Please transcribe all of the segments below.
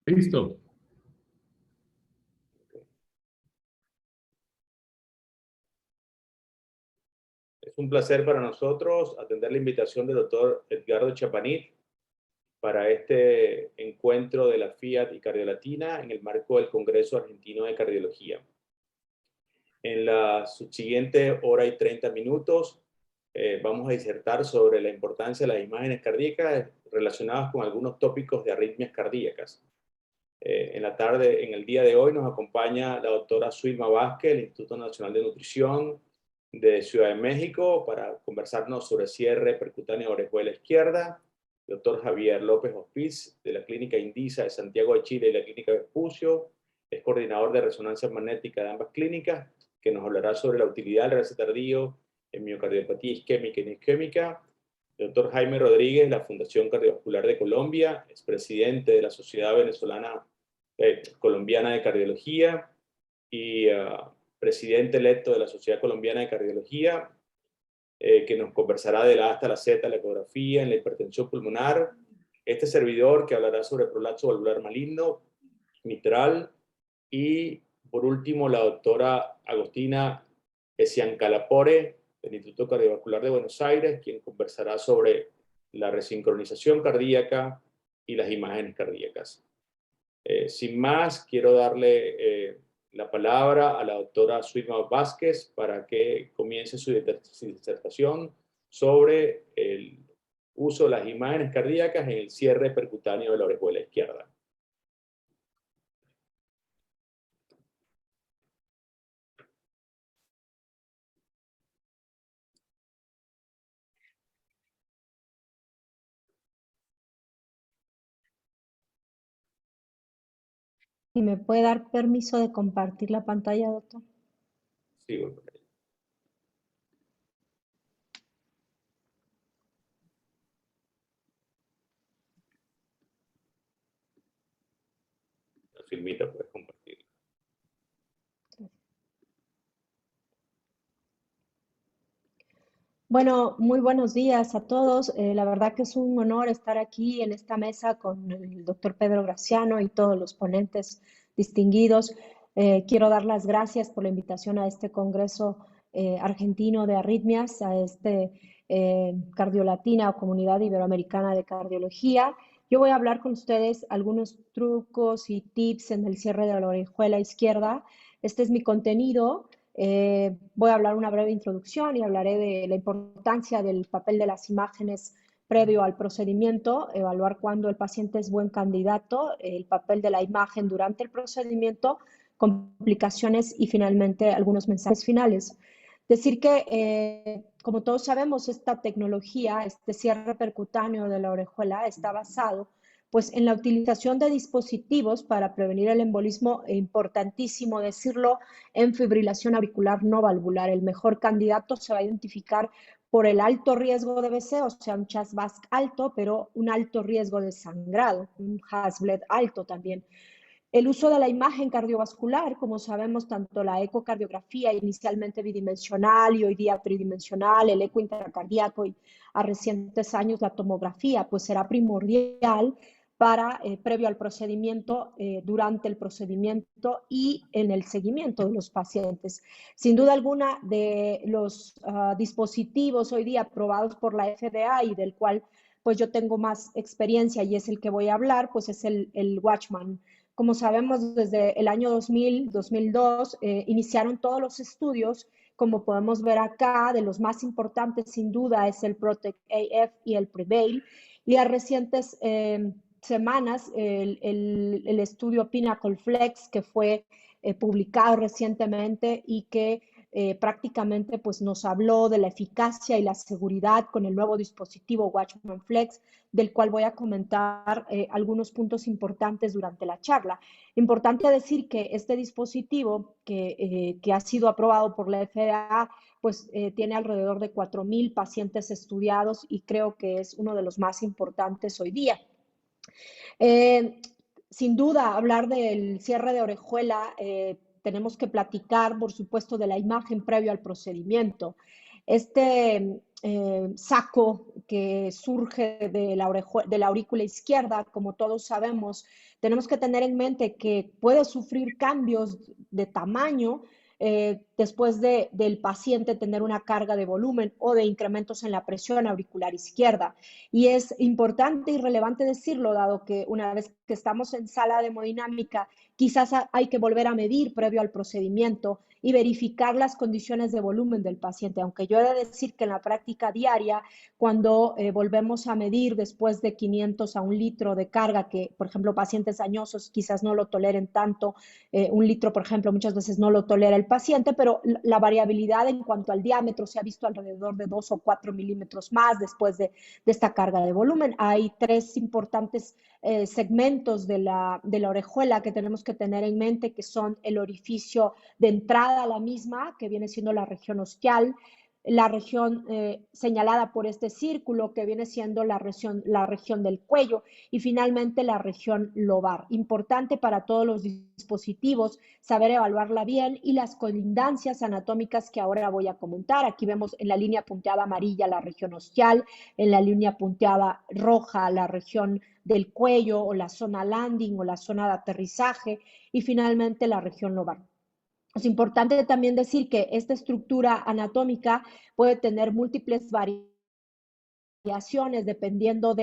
Listo. Es un placer para nosotros atender la invitación del doctor Edgardo Chapanit para este encuentro de la Fiat y Cardiolatina en el marco del Congreso Argentino de Cardiología. En la subsiguiente hora y 30 minutos vamos a disertar sobre la importancia de las imágenes cardíacas relacionadas con algunos tópicos de arritmias cardíacas. En el día de hoy nos acompaña la doctora Suilma Vázquez del Instituto Nacional de Nutrición de Ciudad de México para conversarnos sobre cierre percutáneo de orejuela izquierda. El doctor Javier López Hospiz de la Clínica Indisa de Santiago de Chile y la Clínica Vespucio, es coordinador de resonancia magnética de ambas clínicas, que nos hablará sobre la utilidad del reset tardío en miocardiopatía isquémica y no isquémica. El doctor Jaime Rodríguez, de la Fundación Cardiovascular de Colombia, es presidente de la Sociedad Venezolana Colombiana de Cardiología y presidente electo de la Sociedad Colombiana de Cardiología, que nos conversará de la A hasta la Z, la ecografía, en la hipertensión pulmonar. Este servidor que hablará sobre prolapso valvular maligno, mitral. Y por último, la doctora Agostina Esiancalapore, del Instituto Cardiovascular de Buenos Aires, quien conversará sobre la resincronización cardíaca y las imágenes cardíacas. Sin más, quiero darle la palabra a la doctora Suilma Vázquez para que comience su disertación sobre el uso de las imágenes cardíacas en el cierre percutáneo de la orejuela izquierda. ¿Y me puede dar permiso de compartir la pantalla, doctor? Sí, bueno. La filmita puedes compartir. Bueno, muy buenos días a todos. La verdad que es un honor estar aquí en esta mesa con el doctor Pedro Graciano y todos los ponentes distinguidos. Quiero dar las gracias por la invitación a este Congreso Argentino de Arritmias, a este Cardiolatina o Comunidad Iberoamericana de Cardiología. Yo voy a hablar con ustedes algunos trucos y tips en el cierre de la orejuela izquierda. Este es mi contenido. Voy a hablar una breve introducción y hablaré de la importancia del papel de las imágenes previo al procedimiento, evaluar cuándo el paciente es buen candidato, el papel de la imagen durante el procedimiento, complicaciones y finalmente algunos mensajes finales. Decir que, como todos sabemos, esta tecnología, este cierre percutáneo de la orejuela está basado pues en la utilización de dispositivos para prevenir el embolismo, importantísimo decirlo, en fibrilación auricular no valvular. El mejor candidato se va a identificar por el alto riesgo de BC, o sea, un CHA2-VASc alto, pero un alto riesgo de sangrado, un Hasbled alto también. El uso de la imagen cardiovascular, como sabemos, tanto la ecocardiografía inicialmente bidimensional y hoy día tridimensional, el eco intracardíaco y a recientes años la tomografía, pues será primordial para previo al procedimiento, durante el procedimiento y en el seguimiento de los pacientes. Sin duda alguna, de los dispositivos hoy día aprobados por la FDA y del cual pues yo tengo más experiencia y es el que voy a hablar, pues es el Watchman. Como sabemos, desde el año 2000, 2002, iniciaron todos los estudios, como podemos ver acá, de los más importantes sin duda es el Protect AF y el Prevail, y a recientes semanas el estudio Pinnacle Flex, que fue publicado recientemente y que prácticamente pues, nos habló de la eficacia y la seguridad con el nuevo dispositivo Watchman Flex, del cual voy a comentar algunos puntos importantes durante la charla. Importante decir que este dispositivo que ha sido aprobado por la FDA pues tiene alrededor de 4,000 pacientes estudiados y creo que es uno de los más importantes hoy día. Sin duda, hablar del cierre de orejuela, tenemos que platicar, por supuesto, de la imagen previo al procedimiento. Este saco que surge de la aurícula izquierda, como todos sabemos, tenemos que tener en mente que puede sufrir cambios de tamaño después del paciente tener una carga de volumen o de incrementos en la presión auricular izquierda. Y es importante y relevante decirlo, dado que una vez que estamos en sala de hemodinámica, quizás hay que volver a medir previo al procedimiento y verificar las condiciones de volumen del paciente, aunque yo he de decir que en la práctica diaria, cuando volvemos a medir después de 500 a 1 litro de carga, que por ejemplo pacientes añosos quizás no lo toleren tanto, 1 litro por ejemplo muchas veces no lo tolera el paciente, pero la variabilidad en cuanto al diámetro se ha visto alrededor de 2 o 4 milímetros más después de esta carga de volumen. Hay 3 importantes segmentos de la orejuela que tenemos que tener en mente, que son el orificio de entrada a la misma, que viene siendo la región ostial, la región señalada por este círculo, que viene siendo la región del cuello, y finalmente la región lobar. Importante para todos los dispositivos saber evaluarla bien, y las colindancias anatómicas que ahora voy a comentar. Aquí vemos en la línea punteada amarilla la región ostial, en la línea punteada roja la región del cuello o la zona landing o la zona de aterrizaje, y finalmente la región lobar. Es importante también decir que esta estructura anatómica puede tener múltiples variaciones dependiendo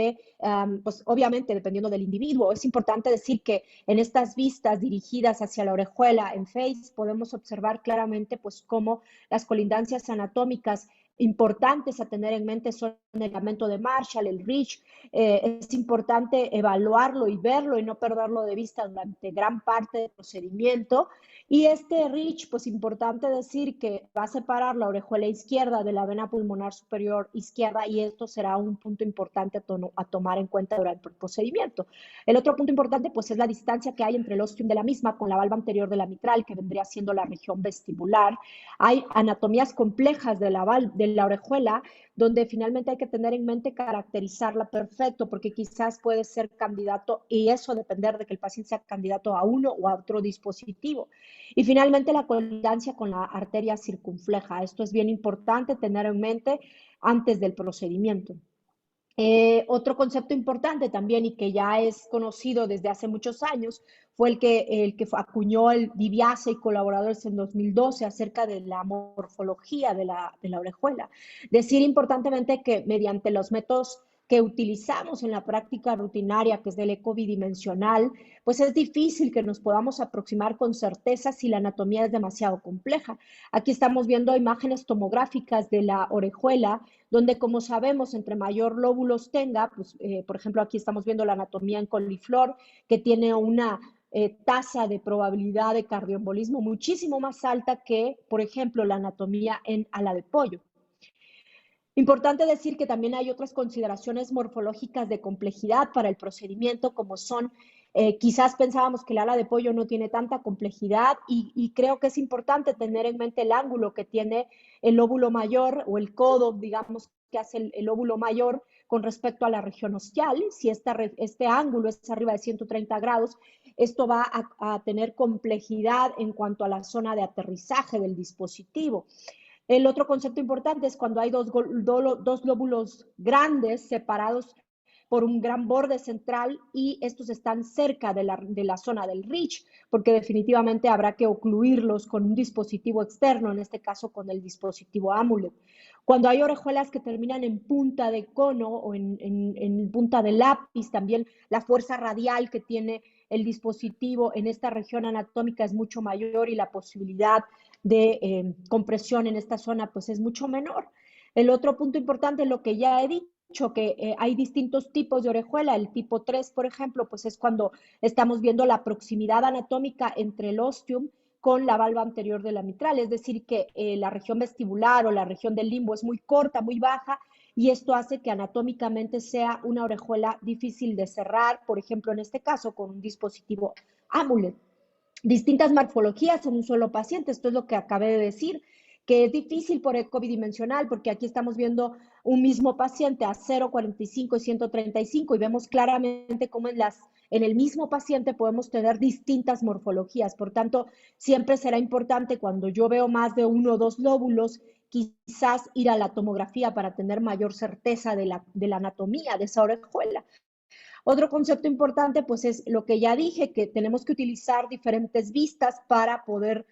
pues obviamente dependiendo del individuo. Es importante decir que en estas vistas dirigidas hacia la orejuela en FACE podemos observar claramente pues cómo las colindancias anatómicas importantes a tener en mente son el ligamento de Marshall, el Ridge. Es importante evaluarlo y verlo y no perderlo de vista durante gran parte del procedimiento. Y este Ridge, pues importante decir que va a separar la orejuela izquierda de la vena pulmonar superior izquierda, y esto será un punto importante a tomar en cuenta durante el procedimiento. El otro punto importante pues es la distancia que hay entre el ostium de la misma con la valva anterior de la mitral, que vendría siendo la región vestibular. Hay anatomías complejas de la orejuela, donde finalmente hay que tener en mente caracterizarla perfecto, porque quizás puede ser candidato, y eso depender de que el paciente sea candidato a uno o a otro dispositivo. Y finalmente la colindancia con la arteria circunfleja. Esto es bien importante tener en mente antes del procedimiento. Otro concepto importante también y que ya es conocido desde hace muchos años fue el que acuñó el DiBiase y colaboradores en 2012 acerca de la morfología de la orejuela. Decir importantemente que mediante los métodos que utilizamos en la práctica rutinaria, que es del eco bidimensional, pues es difícil que nos podamos aproximar con certeza si la anatomía es demasiado compleja. Aquí estamos viendo imágenes tomográficas de la orejuela, donde, como sabemos, entre mayor lóbulos tenga, pues, por ejemplo, aquí estamos viendo la anatomía en coliflor, que tiene una tasa de probabilidad de cardioembolismo muchísimo más alta que, por ejemplo, la anatomía en ala de pollo. Importante decir que también hay otras consideraciones morfológicas de complejidad para el procedimiento, como son, quizás pensábamos que el ala de pollo no tiene tanta complejidad, y creo que es importante tener en mente el ángulo que tiene el lóbulo mayor o el codo, digamos, que hace el lóbulo mayor con respecto a la región ostial. Si este ángulo es arriba de 130 grados, esto va a tener complejidad en cuanto a la zona de aterrizaje del dispositivo. El otro concepto importante es cuando hay dos lóbulos grandes separados por un gran borde central y estos están cerca de la zona del Ridge, porque definitivamente habrá que ocluirlos con un dispositivo externo, en este caso con el dispositivo Amulet. Cuando hay orejuelas que terminan en punta de cono o en punta de lápiz, también la fuerza radial que tiene el dispositivo en esta región anatómica es mucho mayor y la posibilidad de compresión en esta zona pues es mucho menor. El otro punto importante es lo que ya he dicho, que hay distintos tipos de orejuela. El tipo 3, por ejemplo, pues es cuando estamos viendo la proximidad anatómica entre el ostium con la valva anterior de la mitral, es decir, que la región vestibular o la región del limbo es muy corta, muy baja, y esto hace que anatómicamente sea una orejuela difícil de cerrar, por ejemplo, en este caso, con un dispositivo Amulet. Distintas morfologías en un solo paciente, esto es lo que acabé de decir, que es difícil por eco bidimensional, porque aquí estamos viendo un mismo paciente a 0, 45 y 135 y vemos claramente cómo en el mismo paciente podemos tener distintas morfologías. Por tanto, siempre será importante cuando yo veo más de uno o dos lóbulos quizás ir a la tomografía para tener mayor certeza de la anatomía de esa orejuela. Otro concepto importante, pues, es lo que ya dije, que tenemos que utilizar diferentes vistas para poder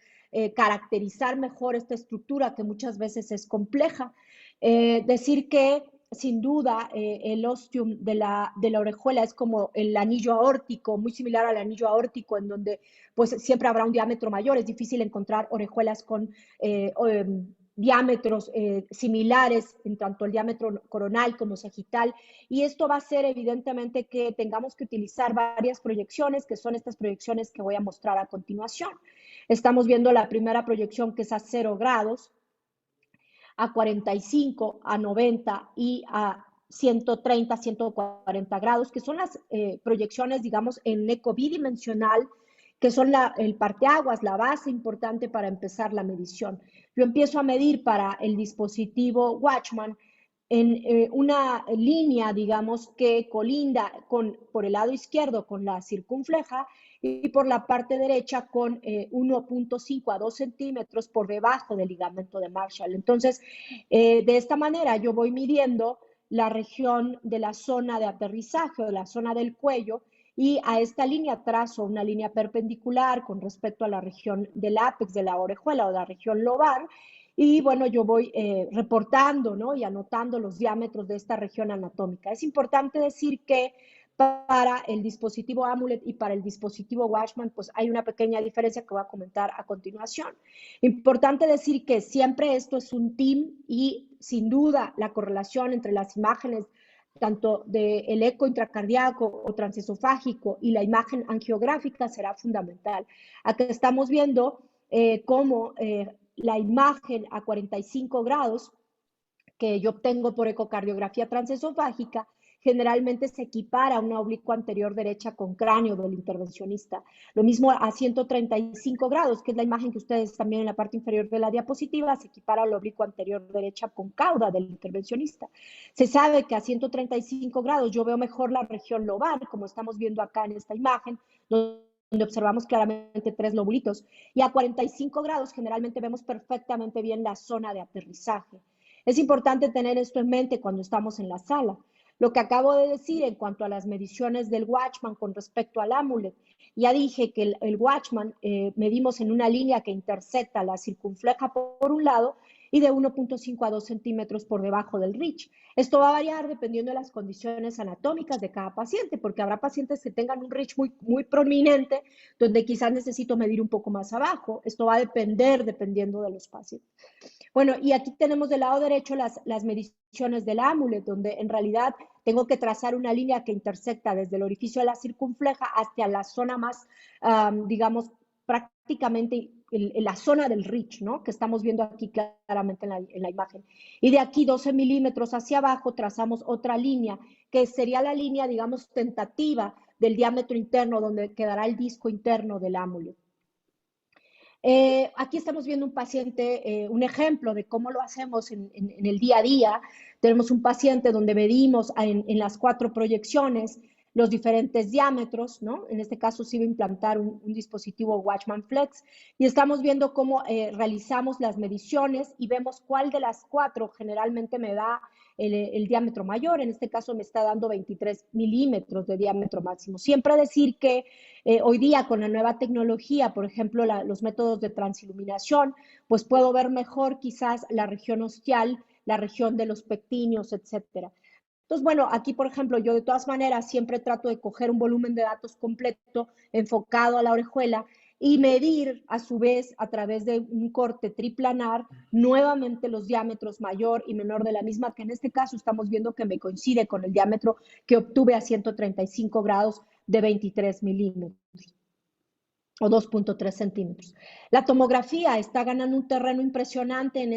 caracterizar mejor esta estructura que muchas veces es compleja. Decir que sin duda el ostium de la orejuela es como el anillo aórtico, muy similar al anillo aórtico, en donde pues siempre habrá un diámetro mayor. Es difícil encontrar orejuelas con diámetros similares en tanto el diámetro coronal como sagital, y esto va a ser evidentemente que tengamos que utilizar varias proyecciones, que son estas proyecciones que voy a mostrar a continuación. Estamos viendo la primera proyección, que es a 0 grados, a 45, a 90 y a 130, 140 grados, que son las proyecciones, digamos, en eco bidimensional, que son el parteaguas, la base importante para empezar la medición. Yo empiezo a medir para el dispositivo Watchman en una línea, digamos, que colinda por el lado izquierdo con la circunfleja y por la parte derecha con 1.5 a 2 centímetros por debajo del ligamento de Marshall. Entonces, de esta manera yo voy midiendo la región de la zona de aterrizaje o de la zona del cuello, y a esta línea trazo una línea perpendicular con respecto a la región del ápex de la orejuela o la región lobar. Y bueno, yo voy reportando, ¿no?, y anotando los diámetros de esta región anatómica. Es importante decir que para el dispositivo Amulet y para el dispositivo Watchman, pues hay una pequeña diferencia que voy a comentar a continuación. Importante decir que siempre esto es un team, y sin duda la correlación entre las imágenes tanto del eco intracardíaco o transesofágico y la imagen angiográfica será fundamental. Aquí estamos viendo cómo la imagen a 45 grados que yo obtengo por ecocardiografía transesofágica generalmente se equipara a una oblicua anterior derecha con cráneo del intervencionista. Lo mismo a 135 grados, que es la imagen que ustedes también en la parte inferior de la diapositiva, se equipara a la oblicua anterior derecha con cauda del intervencionista. Se sabe que a 135 grados yo veo mejor la región lobar, como estamos viendo acá en esta imagen, donde observamos claramente 3 lobulitos, y a 45 grados generalmente vemos perfectamente bien la zona de aterrizaje. Es importante tener esto en mente cuando estamos en la sala. Lo que acabo de decir en cuanto a las mediciones del Watchman con respecto al Amulet, ya dije que el Watchman medimos en una línea que intersecta la circunfleja por un lado y de 1.5 a 2 centímetros por debajo del Rich. Esto va a variar dependiendo de las condiciones anatómicas de cada paciente, porque habrá pacientes que tengan un Rich muy prominente, donde quizás necesito medir un poco más abajo. Esto va a depender dependiendo de los pacientes. Bueno, y aquí tenemos del lado derecho las mediciones del Amulet, donde en realidad tengo que trazar una línea que intersecta desde el orificio de la circunfleja hasta la zona más, digamos, prácticamente en la zona del Rich, ¿no?, que estamos viendo aquí claramente en la imagen. Y de aquí 12 milímetros hacia abajo trazamos otra línea, que sería la línea, digamos, tentativa del diámetro interno, donde quedará el disco interno del Amulet. Aquí estamos viendo un paciente, un ejemplo de cómo lo hacemos en el día a día. Tenemos un paciente donde medimos en las 4 proyecciones los diferentes diámetros, ¿no? En este caso se iba a implantar un dispositivo Watchman Flex, y estamos viendo cómo realizamos las mediciones y vemos cuál de las 4 generalmente me da el diámetro mayor. En este caso me está dando 23 milímetros de diámetro máximo. Siempre decir que hoy día con la nueva tecnología, por ejemplo, los métodos de transiluminación, pues puedo ver mejor quizás la región ostial, la región de los pectíneos, etcétera. Entonces, bueno, aquí, por ejemplo, yo de todas maneras siempre trato de coger un volumen de datos completo enfocado a la orejuela y medir a su vez a través de un corte triplanar nuevamente los diámetros mayor y menor de la misma, que en este caso estamos viendo que me coincide con el diámetro que obtuve a 135 grados de 23 milímetros o 2.3 centímetros. La tomografía está ganando un terreno impresionante en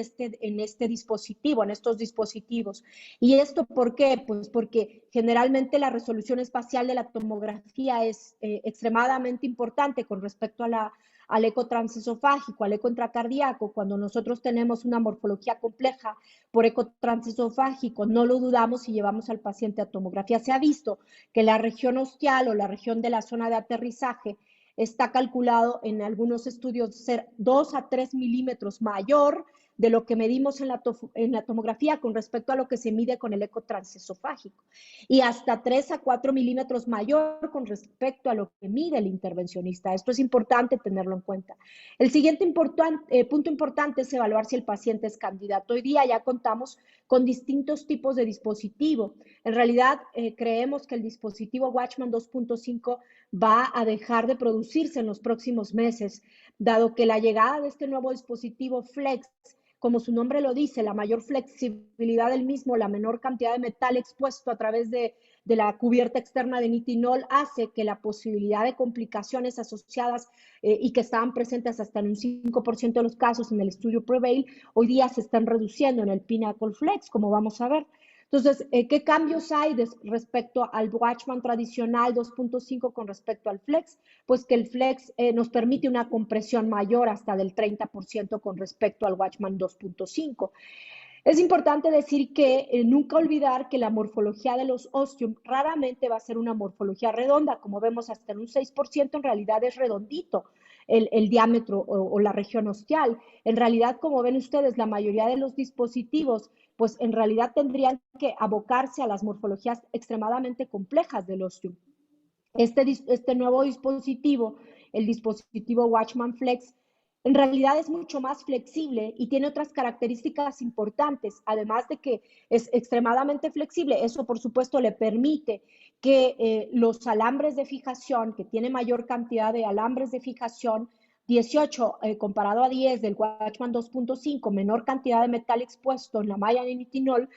este dispositivo, en estos dispositivos. ¿Y esto por qué? Pues porque generalmente la resolución espacial de la tomografía es extremadamente importante con respecto al eco transesofágico, al eco intracardíaco. Cuando nosotros tenemos una morfología compleja por eco transesofágico, no lo dudamos y llevamos al paciente a tomografía. Se ha visto que la región ostial o la región de la zona de aterrizaje está calculado en algunos estudios ser 2 a 3 milímetros mayor de lo que medimos en la tomografía con respecto a lo que se mide con el eco transesofágico y hasta 3 a 4 milímetros mayor con respecto a lo que mide el intervencionista. Esto es importante tenerlo en cuenta. El siguiente punto importante es evaluar si el paciente es candidato. Hoy día ya contamos con distintos tipos de dispositivo. En realidad, creemos que el dispositivo Watchman 2.5 va a dejar de producirse en los próximos meses, dado que la llegada de este nuevo dispositivo Flex, como su nombre lo dice, la mayor flexibilidad del mismo, la menor cantidad de metal expuesto a través de la cubierta externa de nitinol, hace que la posibilidad de complicaciones asociadas y que estaban presentes hasta en un 5% de los casos en el estudio Prevail, hoy día se están reduciendo en el Pinnacle Flex, como vamos a ver. Entonces, ¿qué cambios hay respecto al Watchman tradicional 2.5 con respecto al Flex? Pues que el Flex nos permite una compresión mayor hasta del 30% con respecto al Watchman 2.5. Es importante decir que nunca olvidar que la morfología de los ostium raramente va a ser una morfología redonda, como vemos hasta en un 6% en realidad es redondito el diámetro o la región ostial. En realidad, como ven ustedes, la mayoría de los dispositivos pues en realidad tendrían que abocarse a las morfologías extremadamente complejas del ostium. Este nuevo dispositivo, el dispositivo Watchman Flex, en realidad es mucho más flexible y tiene otras características importantes, además de que es extremadamente flexible. Eso, por supuesto, le permite que los alambres de fijación, que tiene mayor cantidad de alambres de fijación, 18 comparado a 10 del Watchman 2.5, menor cantidad de metal expuesto en la malla de nitinol,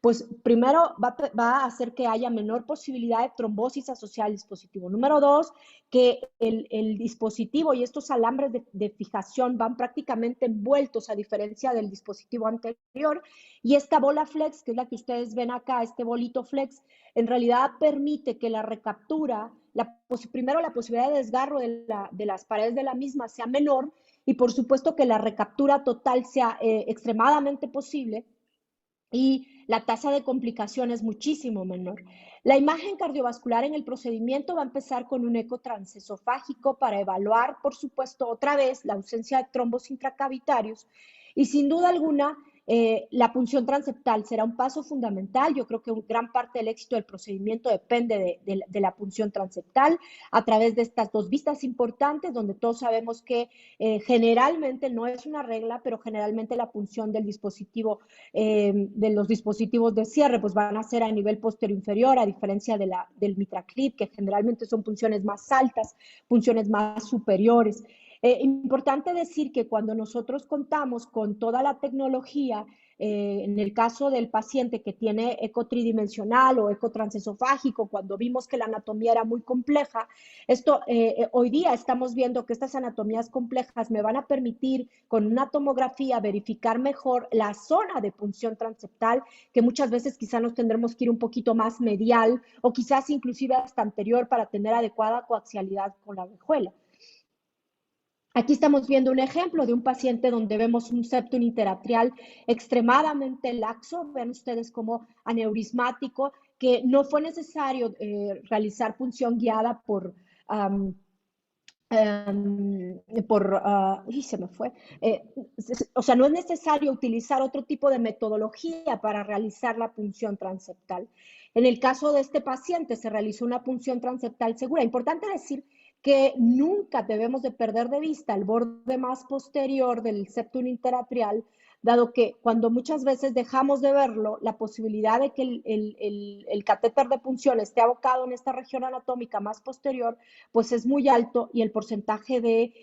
pues primero va a hacer que haya menor posibilidad de trombosis asociada al dispositivo. Número 2, que el dispositivo y estos alambres de fijación van prácticamente envueltos a diferencia del dispositivo anterior. Y esta bola flex, que es la que ustedes ven acá, este bolito flex, en realidad permite que la recaptura, primero la posibilidad de desgarro de las paredes de la misma sea menor y por supuesto que la recaptura total sea extremadamente posible y la tasa de complicación es muchísimo menor. La imagen cardiovascular en el procedimiento va a empezar con un eco transesofágico para evaluar, por supuesto, otra vez la ausencia de trombos intracavitarios y sin duda alguna la punción transeptal será un paso fundamental. Yo creo que gran parte del éxito del procedimiento depende de la punción transeptal a través de estas dos vistas importantes, donde todos sabemos que generalmente no es una regla, pero generalmente la punción del dispositivo, de los dispositivos de cierre, pues van a ser a nivel posterior inferior, a diferencia del MitraClip, que generalmente son punciones más altas, punciones más superiores. Importante decir que cuando nosotros contamos con toda la tecnología, en el caso del paciente que tiene eco tridimensional o eco transesofágico, cuando vimos que la anatomía era muy compleja, hoy día estamos viendo que estas anatomías complejas me van a permitir con una tomografía verificar mejor la zona de punción transeptal, que muchas veces quizás nos tendremos que ir un poquito más medial o quizás inclusive hasta anterior para tener adecuada coaxialidad con la orejuela. Aquí estamos viendo un ejemplo de un paciente donde vemos un septum interatrial extremadamente laxo. Ven ustedes como aneurismático, que no fue necesario realizar punción guiada se me fue. O sea, no es necesario utilizar otro tipo de metodología para realizar la punción transeptal. En el caso de este paciente se realizó una punción transeptal segura. Importante decir que nunca debemos de perder de vista el borde más posterior del septum interatrial, dado que cuando muchas veces dejamos de verlo, la posibilidad de que el catéter de punción esté abocado en esta región anatómica más posterior, pues es muy alto y el porcentaje de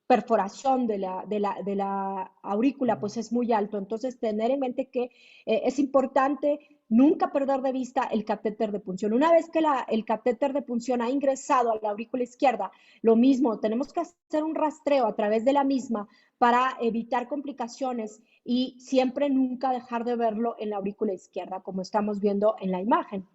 perforación de la aurícula pues es muy alto. Entonces, tener en mente que es importante nunca perder de vista el catéter de punción. Una vez que el catéter de punción ha ingresado a la aurícula izquierda, lo mismo, tenemos que hacer un rastreo a través de la misma para evitar complicaciones y siempre nunca dejar de verlo en la aurícula izquierda, como estamos viendo en la imagen.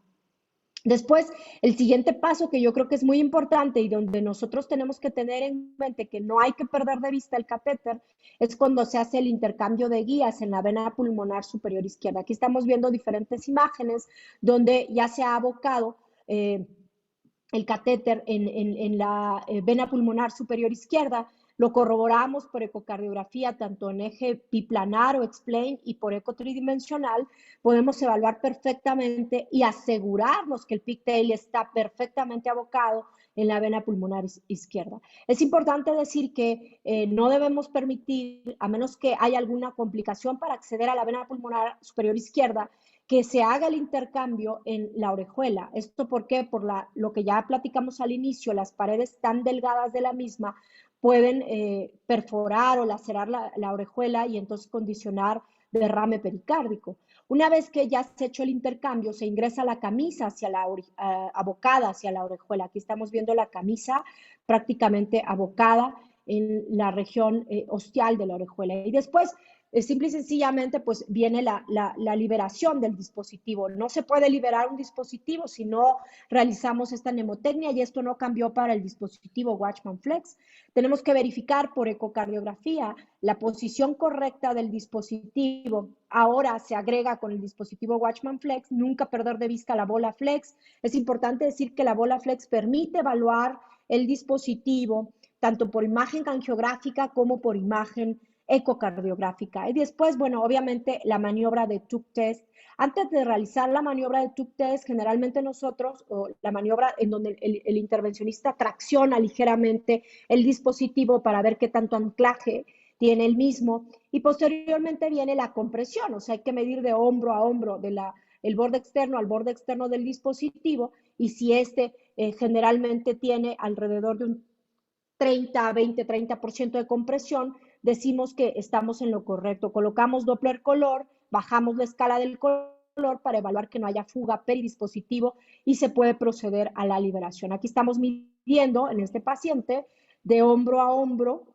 Después, el siguiente paso que yo creo que es muy importante y donde nosotros tenemos que tener en mente que no hay que perder de vista el catéter es cuando se hace el intercambio de guías en la vena pulmonar superior izquierda. Aquí estamos viendo diferentes imágenes donde ya se ha abocado el catéter en la vena pulmonar superior izquierda. Lo corroboramos por ecocardiografía, tanto en eje biplanar o explain y por eco tridimensional. Podemos evaluar perfectamente y asegurarnos que el pigtail está perfectamente abocado en la vena pulmonar izquierda. Es importante decir que no debemos permitir, a menos que haya alguna complicación para acceder a la vena pulmonar superior izquierda, que se haga el intercambio en la orejuela. ¿Esto por qué? Por lo que ya platicamos al inicio, las paredes tan delgadas de la misma pueden perforar o lacerar la orejuela y entonces condicionar derrame pericárdico. Una vez que ya se ha hecho el intercambio, se ingresa la camisa abocada hacia la orejuela. Aquí estamos viendo la camisa prácticamente abocada en la región ostial de la orejuela. Y después, simple y sencillamente, pues viene la liberación del dispositivo. No se puede liberar un dispositivo si no realizamos esta mnemotecnia, y esto no cambió para el dispositivo Watchman Flex. Tenemos que verificar por ecocardiografía la posición correcta del dispositivo. Ahora se agrega con el dispositivo Watchman Flex, nunca perder de vista la bola Flex. Es importante decir que la bola Flex permite evaluar el dispositivo tanto por imagen angiográfica como por imagen ecocardiográfica. Y después, bueno, obviamente la maniobra de Tuck Test. Antes de realizar la maniobra de Tuck Test, generalmente nosotros, o la maniobra en donde el intervencionista tracciona ligeramente el dispositivo para ver qué tanto anclaje tiene el mismo, y posteriormente viene la compresión, o sea, hay que medir de hombro a hombro, el borde externo al borde externo del dispositivo, y si este generalmente tiene alrededor de un 30 de compresión, decimos que estamos en lo correcto. Colocamos Doppler color, bajamos la escala del color para evaluar que no haya fuga peridispositivo y se puede proceder a la liberación. Aquí estamos midiendo en este paciente de hombro a hombro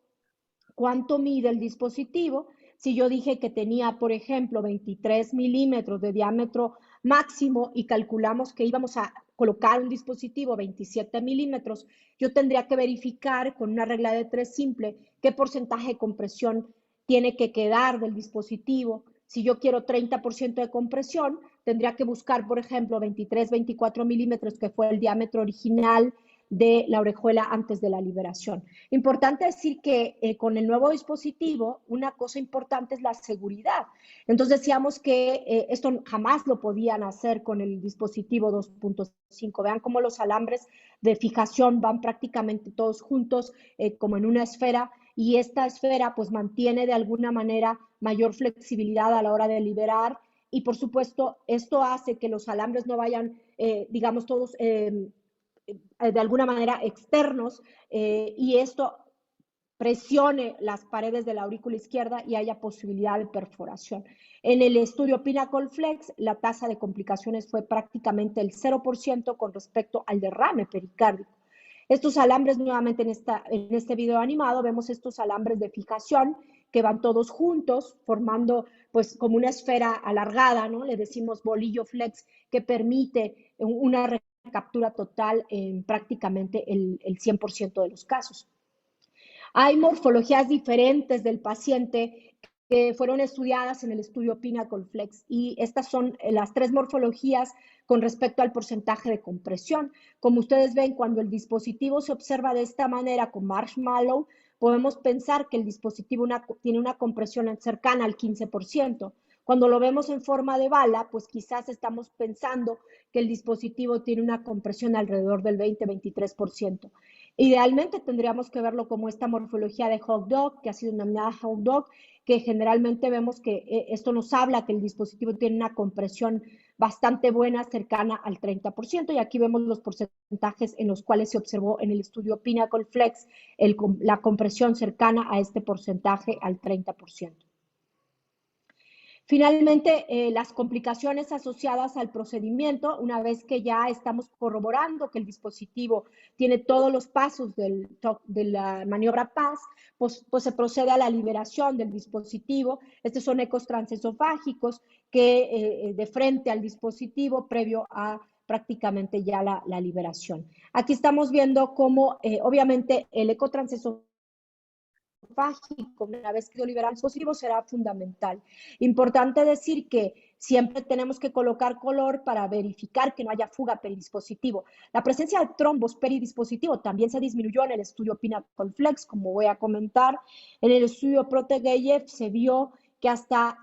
cuánto mide el dispositivo. Si yo dije que tenía, por ejemplo, 23 milímetros de diámetro máximo y calculamos que íbamos a colocar un dispositivo 27 milímetros, yo tendría que verificar con una regla de 3 simple qué porcentaje de compresión tiene que quedar del dispositivo. Si yo quiero 30% de compresión, tendría que buscar, por ejemplo, 23, 24 milímetros, que fue el diámetro original de la orejuela antes de la liberación. Importante decir que con el nuevo dispositivo, una cosa importante es la seguridad. Entonces decíamos que esto jamás lo podían hacer con el dispositivo 2.5. Vean cómo los alambres de fijación van prácticamente todos juntos como en una esfera, y esta esfera pues mantiene de alguna manera mayor flexibilidad a la hora de liberar, y por supuesto esto hace que los alambres no vayan, digamos, todos de alguna manera externos, y esto presione las paredes de la aurícula izquierda y haya posibilidad de perforación. En el estudio Pinnacle Flex, la tasa de complicaciones fue prácticamente el 0% con respecto al derrame pericárdico. Estos alambres, nuevamente en este video animado, vemos estos alambres de fijación que van todos juntos, formando pues como una esfera alargada, ¿no? Le decimos bolillo flex, que permite una captura total en prácticamente el 100% de los casos. Hay morfologías diferentes del paciente que fueron estudiadas en el estudio Pinnacle Flex, y estas son las 3 morfologías con respecto al porcentaje de compresión. Como ustedes ven, cuando el dispositivo se observa de esta manera con marshmallow, podemos pensar que el dispositivo tiene una compresión cercana al 15%. Cuando lo vemos en forma de bala, pues quizás estamos pensando que el dispositivo tiene una compresión alrededor del 20-23%. Idealmente tendríamos que verlo como esta morfología de hot dog, que ha sido denominada hot dog, que generalmente vemos que esto nos habla que el dispositivo tiene una compresión bastante buena, cercana al 30%, y aquí vemos los porcentajes en los cuales se observó en el estudio Pinnacle Flex la compresión cercana a este porcentaje al 30%. Finalmente, las complicaciones asociadas al procedimiento, una vez que ya estamos corroborando que el dispositivo tiene todos los pasos de la maniobra PAS, pues se procede a la liberación del dispositivo. Estos son ecos transesofágicos que de frente al dispositivo previo a prácticamente ya la liberación. Aquí estamos viendo cómo obviamente el eco transesofágico, una vez que liberar el dispositivo, será fundamental. Importante decir que siempre tenemos que colocar color para verificar que no haya fuga peridispositivo. La presencia de trombos peridispositivo también se disminuyó en el estudio Pinnacle Flex, como voy a comentar. En el estudio PROTEGEF se vio que hasta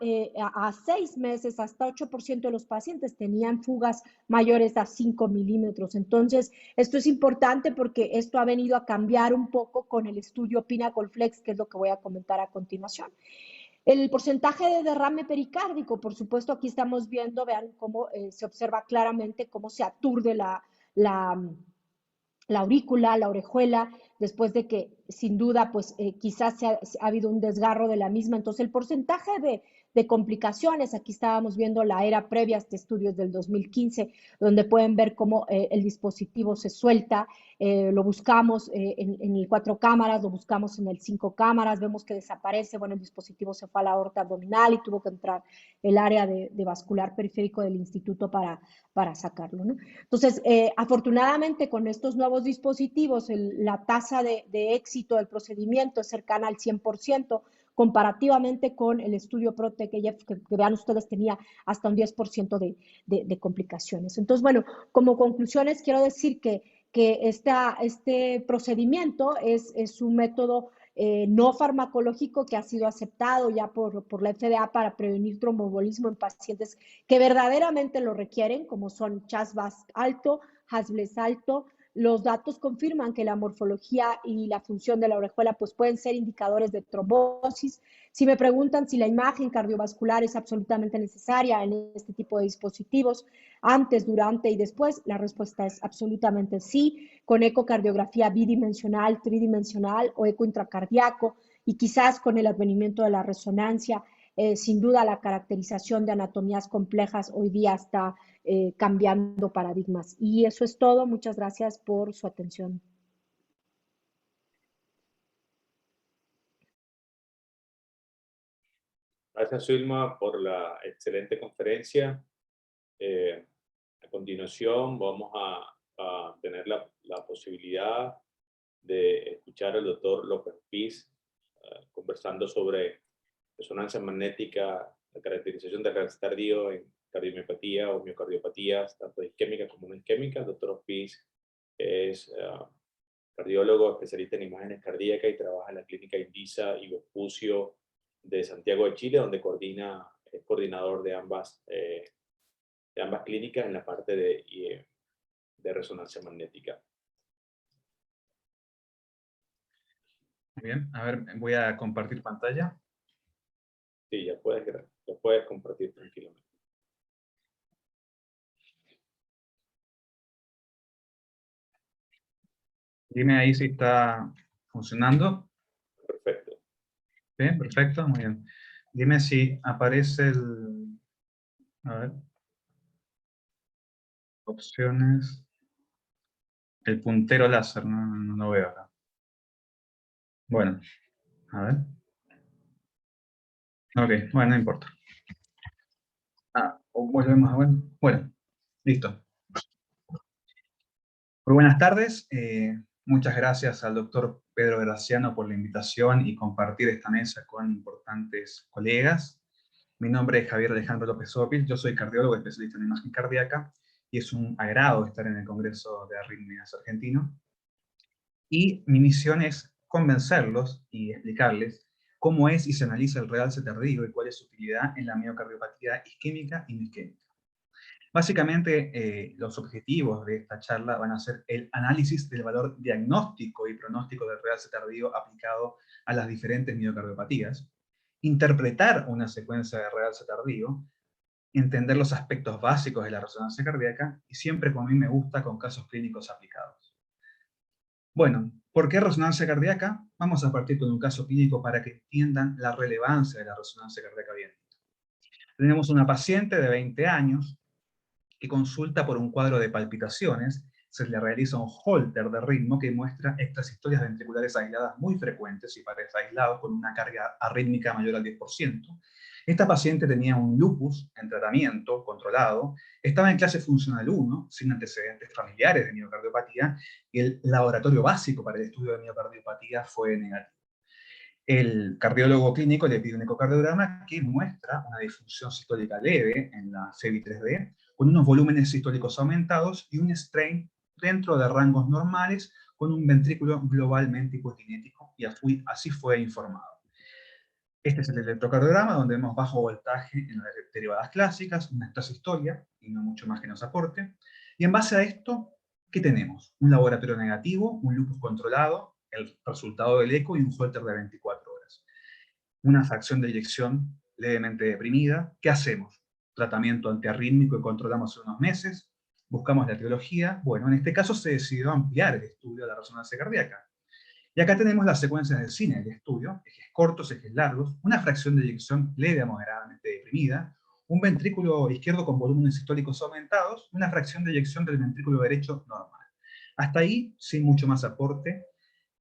a 6 meses, hasta 8% de los pacientes tenían fugas mayores a 5 milímetros. Entonces, esto es importante porque esto ha venido a cambiar un poco con el estudio Pinnacle Flex, que es lo que voy a comentar a continuación. El porcentaje de derrame pericárdico, por supuesto, aquí estamos viendo, vean cómo se observa claramente cómo se aturde la aurícula, la orejuela, después de que sin duda pues quizás ha habido un desgarro de la misma. Entonces el porcentaje de complicaciones, aquí estábamos viendo la era previa a este estudio del 2015, donde pueden ver cómo el dispositivo se suelta, lo buscamos en el 4 cámaras, lo buscamos en el 5 cámaras, vemos que desaparece, bueno, el dispositivo se fue a la aorta abdominal y tuvo que entrar el área de vascular periférico del instituto para sacarlo, ¿no? Entonces, afortunadamente con estos nuevos dispositivos, la tasa de éxito del procedimiento es cercana al 100%, comparativamente con el estudio PROTEGEF, que vean ustedes tenía hasta un 10% de complicaciones. Entonces, bueno, como conclusiones quiero decir que este procedimiento es un método no farmacológico que ha sido aceptado ya por la FDA para prevenir tromboembolismo en pacientes que verdaderamente lo requieren, como son CHA2DS alto, HAS-BLES alto. Los datos confirman que la morfología y la función de la orejuela pues, pueden ser indicadores de trombosis. Si me preguntan si la imagen cardiovascular es absolutamente necesaria en este tipo de dispositivos, antes, durante y después, la respuesta es absolutamente sí, con ecocardiografía bidimensional, tridimensional o eco intracardíaco, y quizás con el advenimiento de la resonancia, sin duda la caracterización de anatomías complejas hoy día está cambiando paradigmas. Y eso es todo. Muchas gracias por su atención. Gracias, Wilma, por la excelente conferencia. A continuación vamos a tener la posibilidad de escuchar al doctor López Ortiz conversando sobre resonancia magnética, la caracterización de reverso tardío en cardiomiopatía o miocardiopatías, tanto isquémicas como no isquémicas. El doctor Ortiz es cardiólogo especialista en imágenes cardíacas y trabaja en la clínica Indisa y Vespucio de Santiago de Chile, donde es coordinador de ambas clínicas en la parte de resonancia magnética. Bien, a ver, voy a compartir pantalla. Sí, ya puedes compartir tranquilamente. Dime ahí si está funcionando. Perfecto. Bien, perfecto, muy bien. Dime si aparece el... A ver. Opciones. El puntero láser, no lo veo acá. Bueno, a ver. Ok, bueno, no importa. Volvemos a ver. Bueno, listo. Muy buenas tardes. Muchas gracias al doctor Pedro Graciano por la invitación y compartir esta mesa con importantes colegas. Mi nombre es Javier Alejandro López Opil, yo soy cardiólogo especialista en imagen cardíaca y es un agrado estar en el Congreso de Arritmias argentino. Y mi misión es convencerlos y explicarles cómo es y se analiza el realce tardío y cuál es su utilidad en la miocardiopatía isquémica y no isquémica. Básicamente, los objetivos de esta charla van a ser el análisis del valor diagnóstico y pronóstico del realce tardío aplicado a las diferentes miocardiopatías, interpretar una secuencia de realce tardío, entender los aspectos básicos de la resonancia cardíaca y siempre, como a mí me gusta, con casos clínicos aplicados. Bueno, ¿por qué resonancia cardíaca? Vamos a partir con un caso clínico para que entiendan la relevancia de la resonancia cardíaca bien. Tenemos una paciente de 20 años que consulta por un cuadro de palpitaciones, se le realiza un holter de ritmo que muestra extrasistorias ventriculares aisladas muy frecuentes y pares aislados con una carga arrítmica mayor al 10%. Esta paciente tenía un lupus en tratamiento controlado, estaba en clase funcional 1, sin antecedentes familiares de miocardiopatía, y el laboratorio básico para el estudio de miocardiopatía fue negativo. El cardiólogo clínico le pide un ecocardiograma que muestra una disfunción sistólica leve en la FEBI3D, con unos volúmenes sistólicos aumentados y un strain dentro de rangos normales, con un ventrículo globalmente hipokinético, y así fue informado. Este es el electrocardiograma, donde vemos bajo voltaje en las derivadas clásicas, una historia, y no mucho más que nos aporte. Y en base a esto, ¿qué tenemos? Un laboratorio negativo, un lupus controlado, el resultado del eco y un Holter de 24 horas. Una fracción de eyección levemente deprimida. ¿Qué hacemos? Tratamiento antiarrítmico que controlamos en unos meses. Buscamos la etiología. Bueno, en este caso se decidió ampliar el estudio de la resonancia cardíaca. Y acá tenemos las secuencias del cine del estudio, ejes cortos, ejes largos, una fracción de eyección leve a moderadamente deprimida, un ventrículo izquierdo con volúmenes sistólicos aumentados, una fracción de eyección del ventrículo derecho normal. Hasta ahí, sin mucho más aporte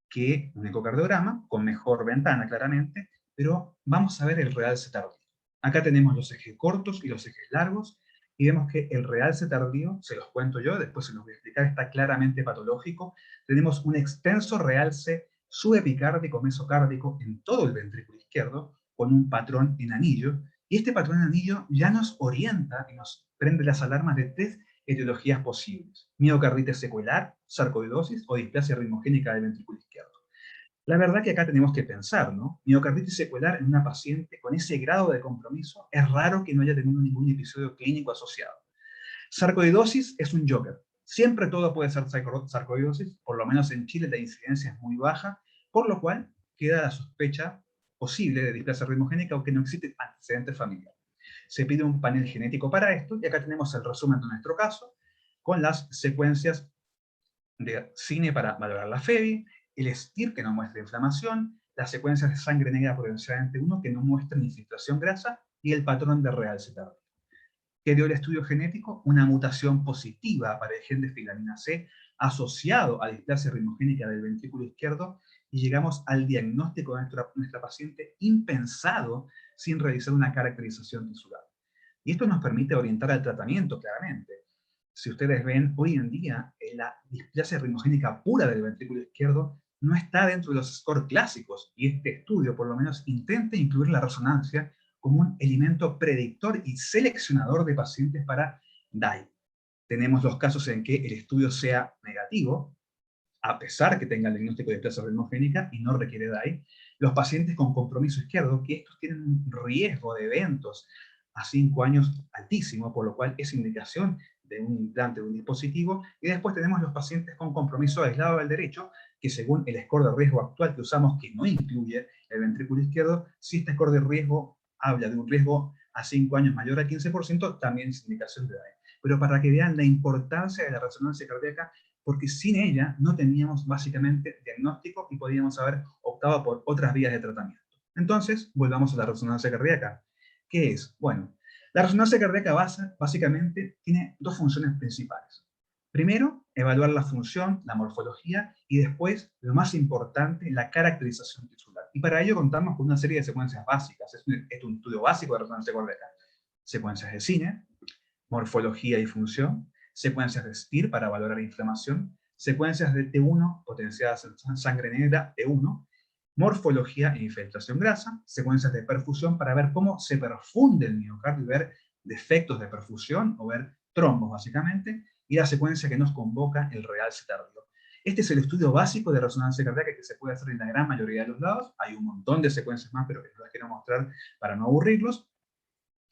que un ecocardiograma, con mejor ventana claramente, pero vamos a ver el realce tardío. Acá tenemos los ejes cortos y los ejes largos, y vemos que el realce tardío, se los cuento yo, después se los voy a explicar, está claramente patológico. Tenemos un extenso realce subepicárdico mesocárdico en todo el ventrículo izquierdo, con un patrón en anillo, y este patrón en anillo ya nos orienta y nos prende las alarmas de tres etiologías posibles: miocarditis secuelar, sarcoidosis o displasia ritmogénica del ventrículo izquierdo. La verdad que acá tenemos que pensar, ¿no? Miocarditis secuelar en una paciente con ese grado de compromiso, es raro que no haya tenido ningún episodio clínico asociado. Sarcoidosis es un joker. Siempre todo puede ser sarcoidosis, por lo menos en Chile la incidencia es muy baja, por lo cual queda la sospecha posible de displasia ritmogénica, aunque no existe antecedente familiar. Se pide un panel genético para esto, y acá tenemos el resumen de nuestro caso, con las secuencias de cine para valorar la FEBI, el STIR que no muestra inflamación, las secuencias de sangre negra potencialmente 1 que no muestran infiltración grasa, y el patrón de realce tardío. ¿Qué dio el estudio genético? Una mutación positiva para el gen de filamina C asociado a displasia ritmogénica del ventrículo izquierdo, y llegamos al diagnóstico de nuestra paciente impensado sin realizar una caracterización tisular. Y esto nos permite orientar al tratamiento claramente. Si ustedes ven, hoy en día la displasia ritmogénica pura del ventrículo izquierdo no está dentro de los scores clásicos, y este estudio por lo menos intenta incluir la resonancia como un elemento predictor y seleccionador de pacientes para DAI. Tenemos los casos en que el estudio sea negativo, a pesar que tenga el diagnóstico de displasia ritmogénica y no requiere DAI. Los pacientes con compromiso izquierdo, que estos tienen un riesgo de eventos a 5 años altísimo, por lo cual es indicación de un implante de un dispositivo. Y después tenemos los pacientes con compromiso aislado del derecho, que según el score de riesgo actual que usamos, que no incluye el ventrículo izquierdo, si este score de riesgo habla de un riesgo a 5 años mayor al 15%, también es indicación de DAI. Pero para que vean la importancia de la resonancia cardíaca, porque sin ella no teníamos básicamente diagnóstico y podíamos haber optado por otras vías de tratamiento. Entonces, volvamos a la resonancia cardíaca. ¿Qué es? Bueno, la resonancia cardíaca básicamente tiene dos funciones principales. Primero, evaluar la función, la morfología, y después, lo más importante, la caracterización tisular. Y para ello contamos con una serie de secuencias básicas. Es un estudio básico de resonancia cardíaca. Secuencias de cine, morfología y función, secuencias de STIR para valorar inflamación, secuencias de T1 potenciadas en sangre negra, T1, morfología e infiltración grasa, secuencias de perfusión para ver cómo se perfunde el miocardio y ver defectos de perfusión o ver trombos básicamente, y la secuencia que nos convoca, el realce tardío. Este es el estudio básico de resonancia cardíaca que se puede hacer en la gran mayoría de los lados. Hay un montón de secuencias más, pero que no las quiero mostrar para no aburrirlos.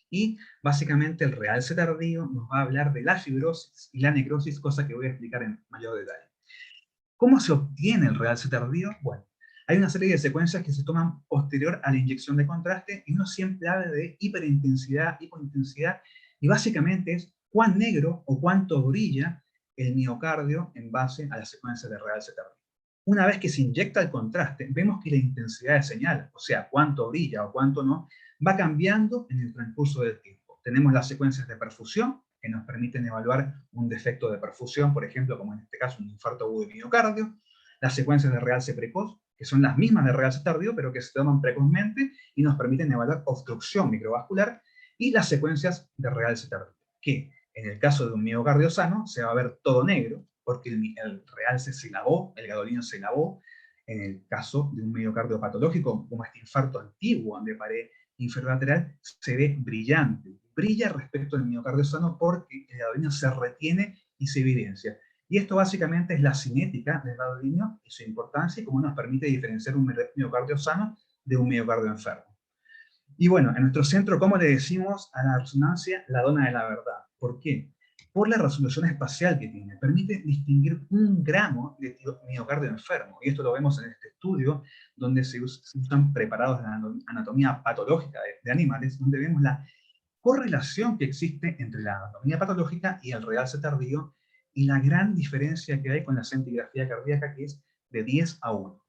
Y básicamente el realce tardío nos va a hablar de la fibrosis y la necrosis, cosa que voy a explicar en mayor detalle. ¿Cómo se obtiene el realce tardío? Bueno, hay una serie de secuencias que se toman posterior a la inyección de contraste, y uno siempre habla de hiperintensidad, hipointensidad, y básicamente es cuán negro o cuánto brilla el miocardio en base a la secuencia de realce tardío. Una vez que se inyecta el contraste, vemos que la intensidad de señal, o sea, cuánto brilla o cuánto no, va cambiando en el transcurso del tiempo. Tenemos las secuencias de perfusión, que nos permiten evaluar un defecto de perfusión, por ejemplo, como en este caso un infarto agudo de miocardio, las secuencias de realce precoz, que son las mismas de realce tardío, pero que se toman precozmente y nos permiten evaluar obstrucción microvascular, y las secuencias de realce tardío, que en el caso de un miocardio sano se va a ver todo negro, porque el realce se lavó, el gadolino se lavó, En el caso de un miocardio patológico, como este infarto antiguo de pared inferolateral, se ve brillante. Brilla respecto al miocardio sano porque el gadolinio se retiene y se evidencia. Y esto básicamente es la cinética del gadolinio y su importancia y cómo nos permite diferenciar un miocardio sano de un miocardio enfermo. Y bueno, en nuestro centro, ¿cómo le decimos a la resonancia la dona de la verdad? ¿Por qué? Por la resolución espacial que tiene. Permite distinguir 1 gramo de miocardio enfermo. Y esto lo vemos en este estudio, donde se usan preparados de anatomía patológica de animales, donde vemos la correlación que existe entre la anatomía patológica y el realce tardío, y la gran diferencia que hay con la scintigrafía cardíaca, que es de 10:1.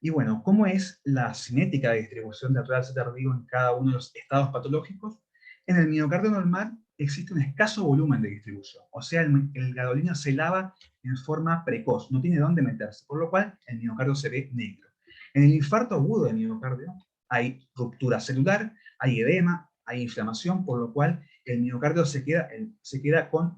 Y bueno, ¿cómo es la cinética de distribución del realce tardío en cada uno de los estados patológicos? En el miocardio normal existe un escaso volumen de distribución, o sea, el gadolinio se lava en forma precoz, no tiene dónde meterse, por lo cual el miocardio se ve negro. En el infarto agudo de miocardio hay ruptura celular, hay edema, hay inflamación, por lo cual el miocardio se queda con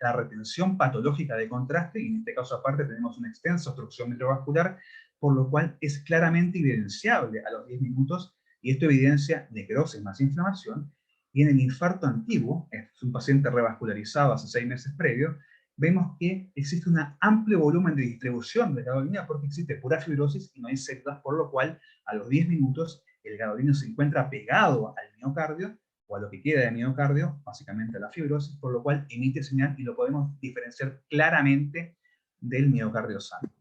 la retención patológica de contraste, y en este caso aparte tenemos una extensa obstrucción microvascular, por lo cual es claramente evidenciable a los 10 minutos, y esto evidencia necrosis más inflamación. Y en el infarto antiguo, es un paciente revascularizado hace 6 meses previo, vemos que existe un amplio volumen de distribución de gadolinio porque existe pura fibrosis y no hay células, por lo cual a los 10 minutos el gadolinio se encuentra pegado al miocardio, o a lo que queda de miocardio, básicamente a la fibrosis, por lo cual emite señal y lo podemos diferenciar claramente del miocardio sano.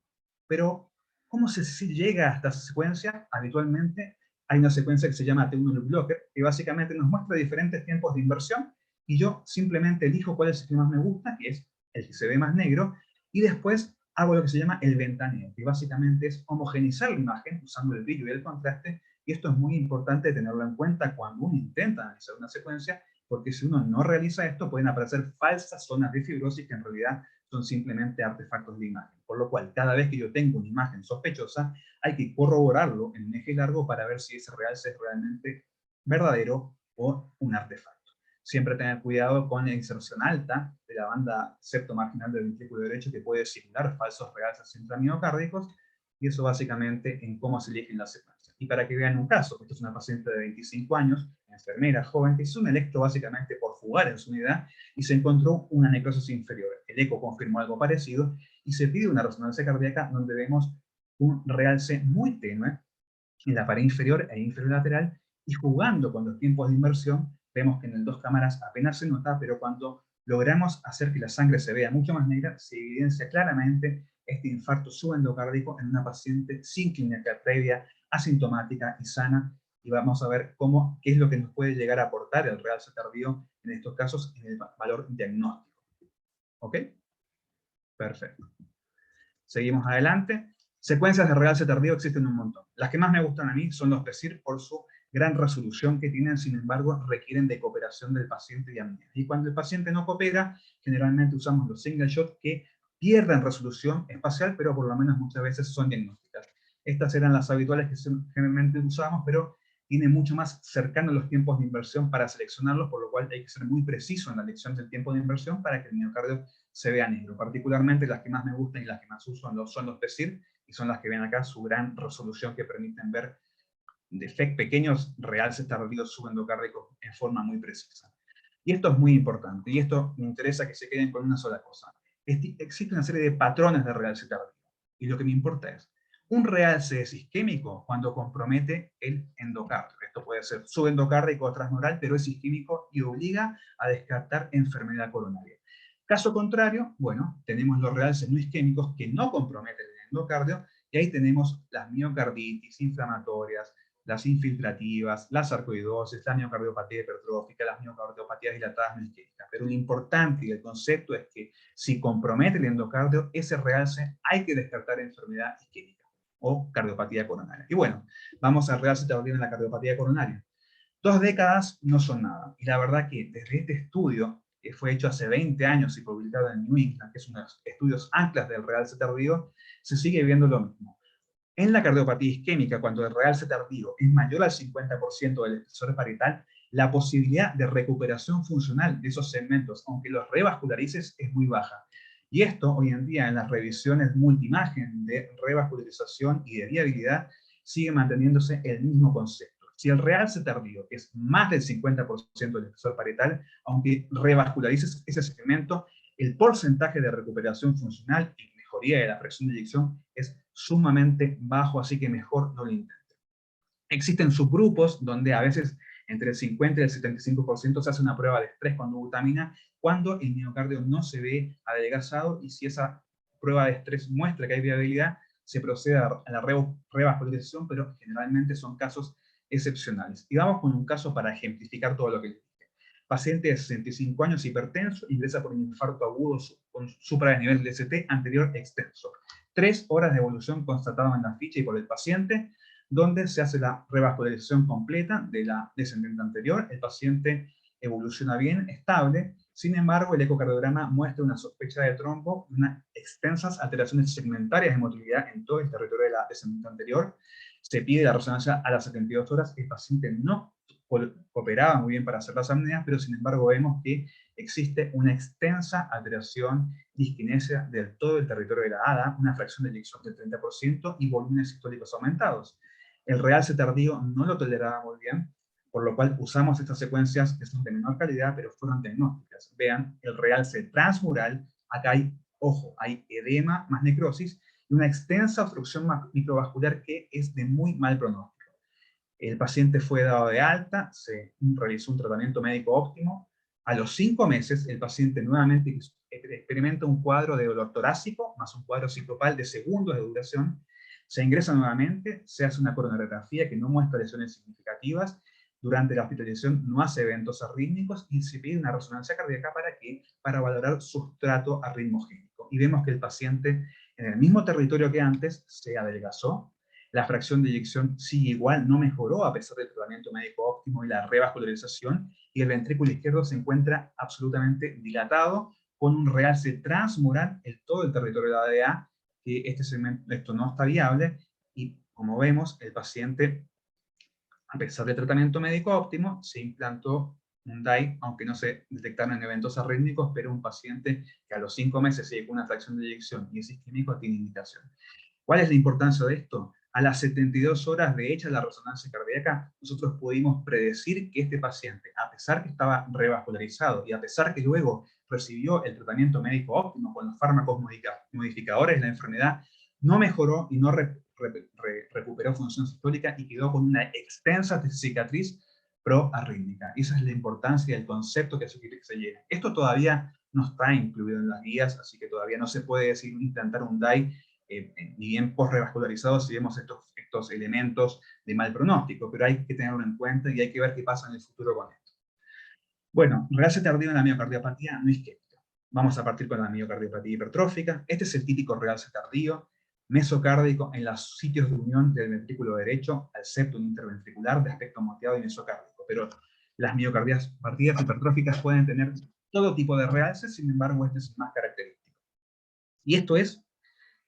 Pero ¿cómo se llega a esta secuencia? Habitualmente hay una secuencia que se llama T1 loop blocker, que básicamente nos muestra diferentes tiempos de inversión, y yo simplemente elijo cuál es el que más me gusta, que es el que se ve más negro, y después hago lo que se llama el ventaneo, que básicamente es homogeneizar la imagen usando el brillo y el contraste, y esto es muy importante tenerlo en cuenta cuando uno intenta analizar una secuencia, porque si uno no realiza esto, pueden aparecer falsas zonas de fibrosis que en realidad son simplemente artefactos de imagen. Por lo cual, cada vez que yo tengo una imagen sospechosa, hay que corroborarlo en un eje largo para ver si ese realce es realmente verdadero o un artefacto. Siempre tener cuidado con la inserción alta de la banda septomarginal del ventrículo derecho, que puede simular falsos realces intramiocárdicos, y eso básicamente en cómo se eligen las secuencias. Y para que vean un caso, esta es una paciente de 25 años, enfermera joven, que hizo un electro básicamente por jugar en su unidad, y se encontró una necrosis inferior. El eco confirmó algo parecido, y se pide una resonancia cardíaca donde vemos un realce muy tenue en la pared inferior e inferior-lateral, y jugando con los tiempos de inversión, vemos que en el 2 cámaras apenas se nota, pero cuando logramos hacer que la sangre se vea mucho más negra, se evidencia claramente este infarto subendocárdico en una paciente sin clínica previa, asintomática y sana, y vamos a ver qué es lo que nos puede llegar a aportar el realce tardío en estos casos en el valor diagnóstico. ¿Ok? Perfecto. Seguimos adelante. Secuencias de realce tardío existen un montón. Las que más me gustan a mí son los PESIR por su gran resolución que tienen, sin embargo, requieren de cooperación del paciente y amnía. Y cuando el paciente no coopera, generalmente usamos los single shot que pierden resolución espacial, pero por lo menos muchas veces son diagnósticas. Estas eran las habituales que generalmente usamos, pero tiene mucho más cercano los tiempos de inversión para seleccionarlos, por lo cual hay que ser muy preciso en la elección del tiempo de inversión para que el miocardio se vea negro. Particularmente las que más me gustan y las que más uso son los PESIR, y son las que ven acá su gran resolución que permiten ver pequeños realces tardíos subendocárdicos en forma muy precisa. Y esto es muy importante, y esto me interesa que se queden con una sola cosa. Existe una serie de patrones de realce tardío, y lo que me importa es, un realce es isquémico cuando compromete el endocardio. Esto puede ser subendocárdico o transmural, pero es isquémico y obliga a descartar enfermedad coronaria. Caso contrario, bueno, tenemos los realces no isquémicos que no comprometen el endocardio, y ahí tenemos las miocarditis inflamatorias, las infiltrativas, la sarcoidosis, la miocardiopatía hipertrófica, las miocardiopatías dilatadas no isquémicas. Pero lo importante y el concepto es que si compromete el endocardio, ese realce hay que descartar enfermedad isquémica o cardiopatía coronaria. Y bueno, vamos al realce tardío en la cardiopatía coronaria. 2 décadas no son nada. Y la verdad que desde este estudio, que fue hecho hace 20 años y publicado en New England, que es uno de los estudios anclas del realce tardío, se sigue viendo lo mismo. En la cardiopatía isquémica, cuando el realce tardío es mayor al 50% del espesor parietal, la posibilidad de recuperación funcional de esos segmentos, aunque los revascularices, es muy baja. Y esto, hoy en día, en las revisiones multiimagen de revascularización y de viabilidad, sigue manteniéndose el mismo concepto. Si el realce tardío es más del 50% del espesor parietal, aunque revascularices ese segmento, el porcentaje de recuperación funcional y mejoría de la fracción de eyección es sumamente bajo, así que mejor no lo intenten. Existen subgrupos donde a veces entre el 50 y el 75% se hace una prueba de estrés con dobutamina cuando el miocardio no se ve adelgazado, y si esa prueba de estrés muestra que hay viabilidad, se procede a la revascularización, pero generalmente son casos excepcionales. Y vamos con un caso para ejemplificar todo lo que les dije. Paciente de 65 años, hipertenso, ingresa por un infarto agudo con supranisnivel de ST anterior extenso. 3 horas de evolución constatada en la ficha y por el paciente, donde se hace la revascularización completa de la descendente anterior. El paciente evoluciona bien, estable. Sin embargo, el ecocardiograma muestra una sospecha de trombo, unas extensas alteraciones segmentarias de motilidad en todo el territorio de la descendente anterior. Se pide la resonancia a las 72 horas. El paciente no cooperaba muy bien para hacer las apneas, pero sin embargo vemos que existe una extensa alteración disquinesia del todo el territorio de la ADA, una fracción de eyección del 30% y volúmenes históricos aumentados. El realce tardío no lo toleraba muy bien, por lo cual usamos estas secuencias que son de menor calidad, pero fueron diagnósticas. Vean, el realce transmural, acá hay, ojo, hay edema más necrosis y una extensa obstrucción microvascular que es de muy mal pronóstico. El paciente fue dado de alta, se realizó un tratamiento médico óptimo. A los 5 meses, el paciente nuevamente experimenta un cuadro de dolor torácico, más un cuadro citopal de segundos de duración. Se ingresa nuevamente, se hace una coronariografía que no muestra lesiones significativas. Durante la hospitalización no hace eventos arrítmicos y se pide una resonancia cardíaca para valorar sustrato arritmogénico. Y vemos que el paciente, en el mismo territorio que antes, se adelgazó. La fracción de eyección sigue igual, no mejoró a pesar del tratamiento médico óptimo y la revascularización, y el ventrículo izquierdo se encuentra absolutamente dilatado, con un realce transmural en todo el territorio de la ADA, que este segmento, esto no está viable, y como vemos, el paciente, a pesar del tratamiento médico óptimo, se implantó un DAI, aunque no se detectaron eventos arrítmicos, pero un paciente que a los 5 meses sigue con una fracción de eyección y es isquémico tiene indicación. ¿Cuál es la importancia de esto? A las 72 horas de hecha la resonancia cardíaca, nosotros pudimos predecir que este paciente, a pesar que estaba revascularizado y a pesar que luego recibió el tratamiento médico óptimo con los fármacos modificadores de la enfermedad, no mejoró y no recuperó función sistólica y quedó con una extensa cicatriz proarrítmica. Esa es la importancia del concepto que se quiere que se llegue. Esto todavía no está incluido en las guías, así que todavía no se puede decir implantar un DAI ni bien post-revascularizados si vemos estos elementos de mal pronóstico, pero hay que tenerlo en cuenta y hay que ver qué pasa en el futuro con esto. Bueno, realce tardío en la miocardiopatía no isquémica. Vamos a partir con la miocardiopatía hipertrófica. Este es el típico realce tardío, mesocárdico en los sitios de unión del ventrículo derecho al septum interventricular de aspecto moteado y mesocárdico, pero las miocardiopatías hipertróficas pueden tener todo tipo de realces, sin embargo este es el más característico. Y esto es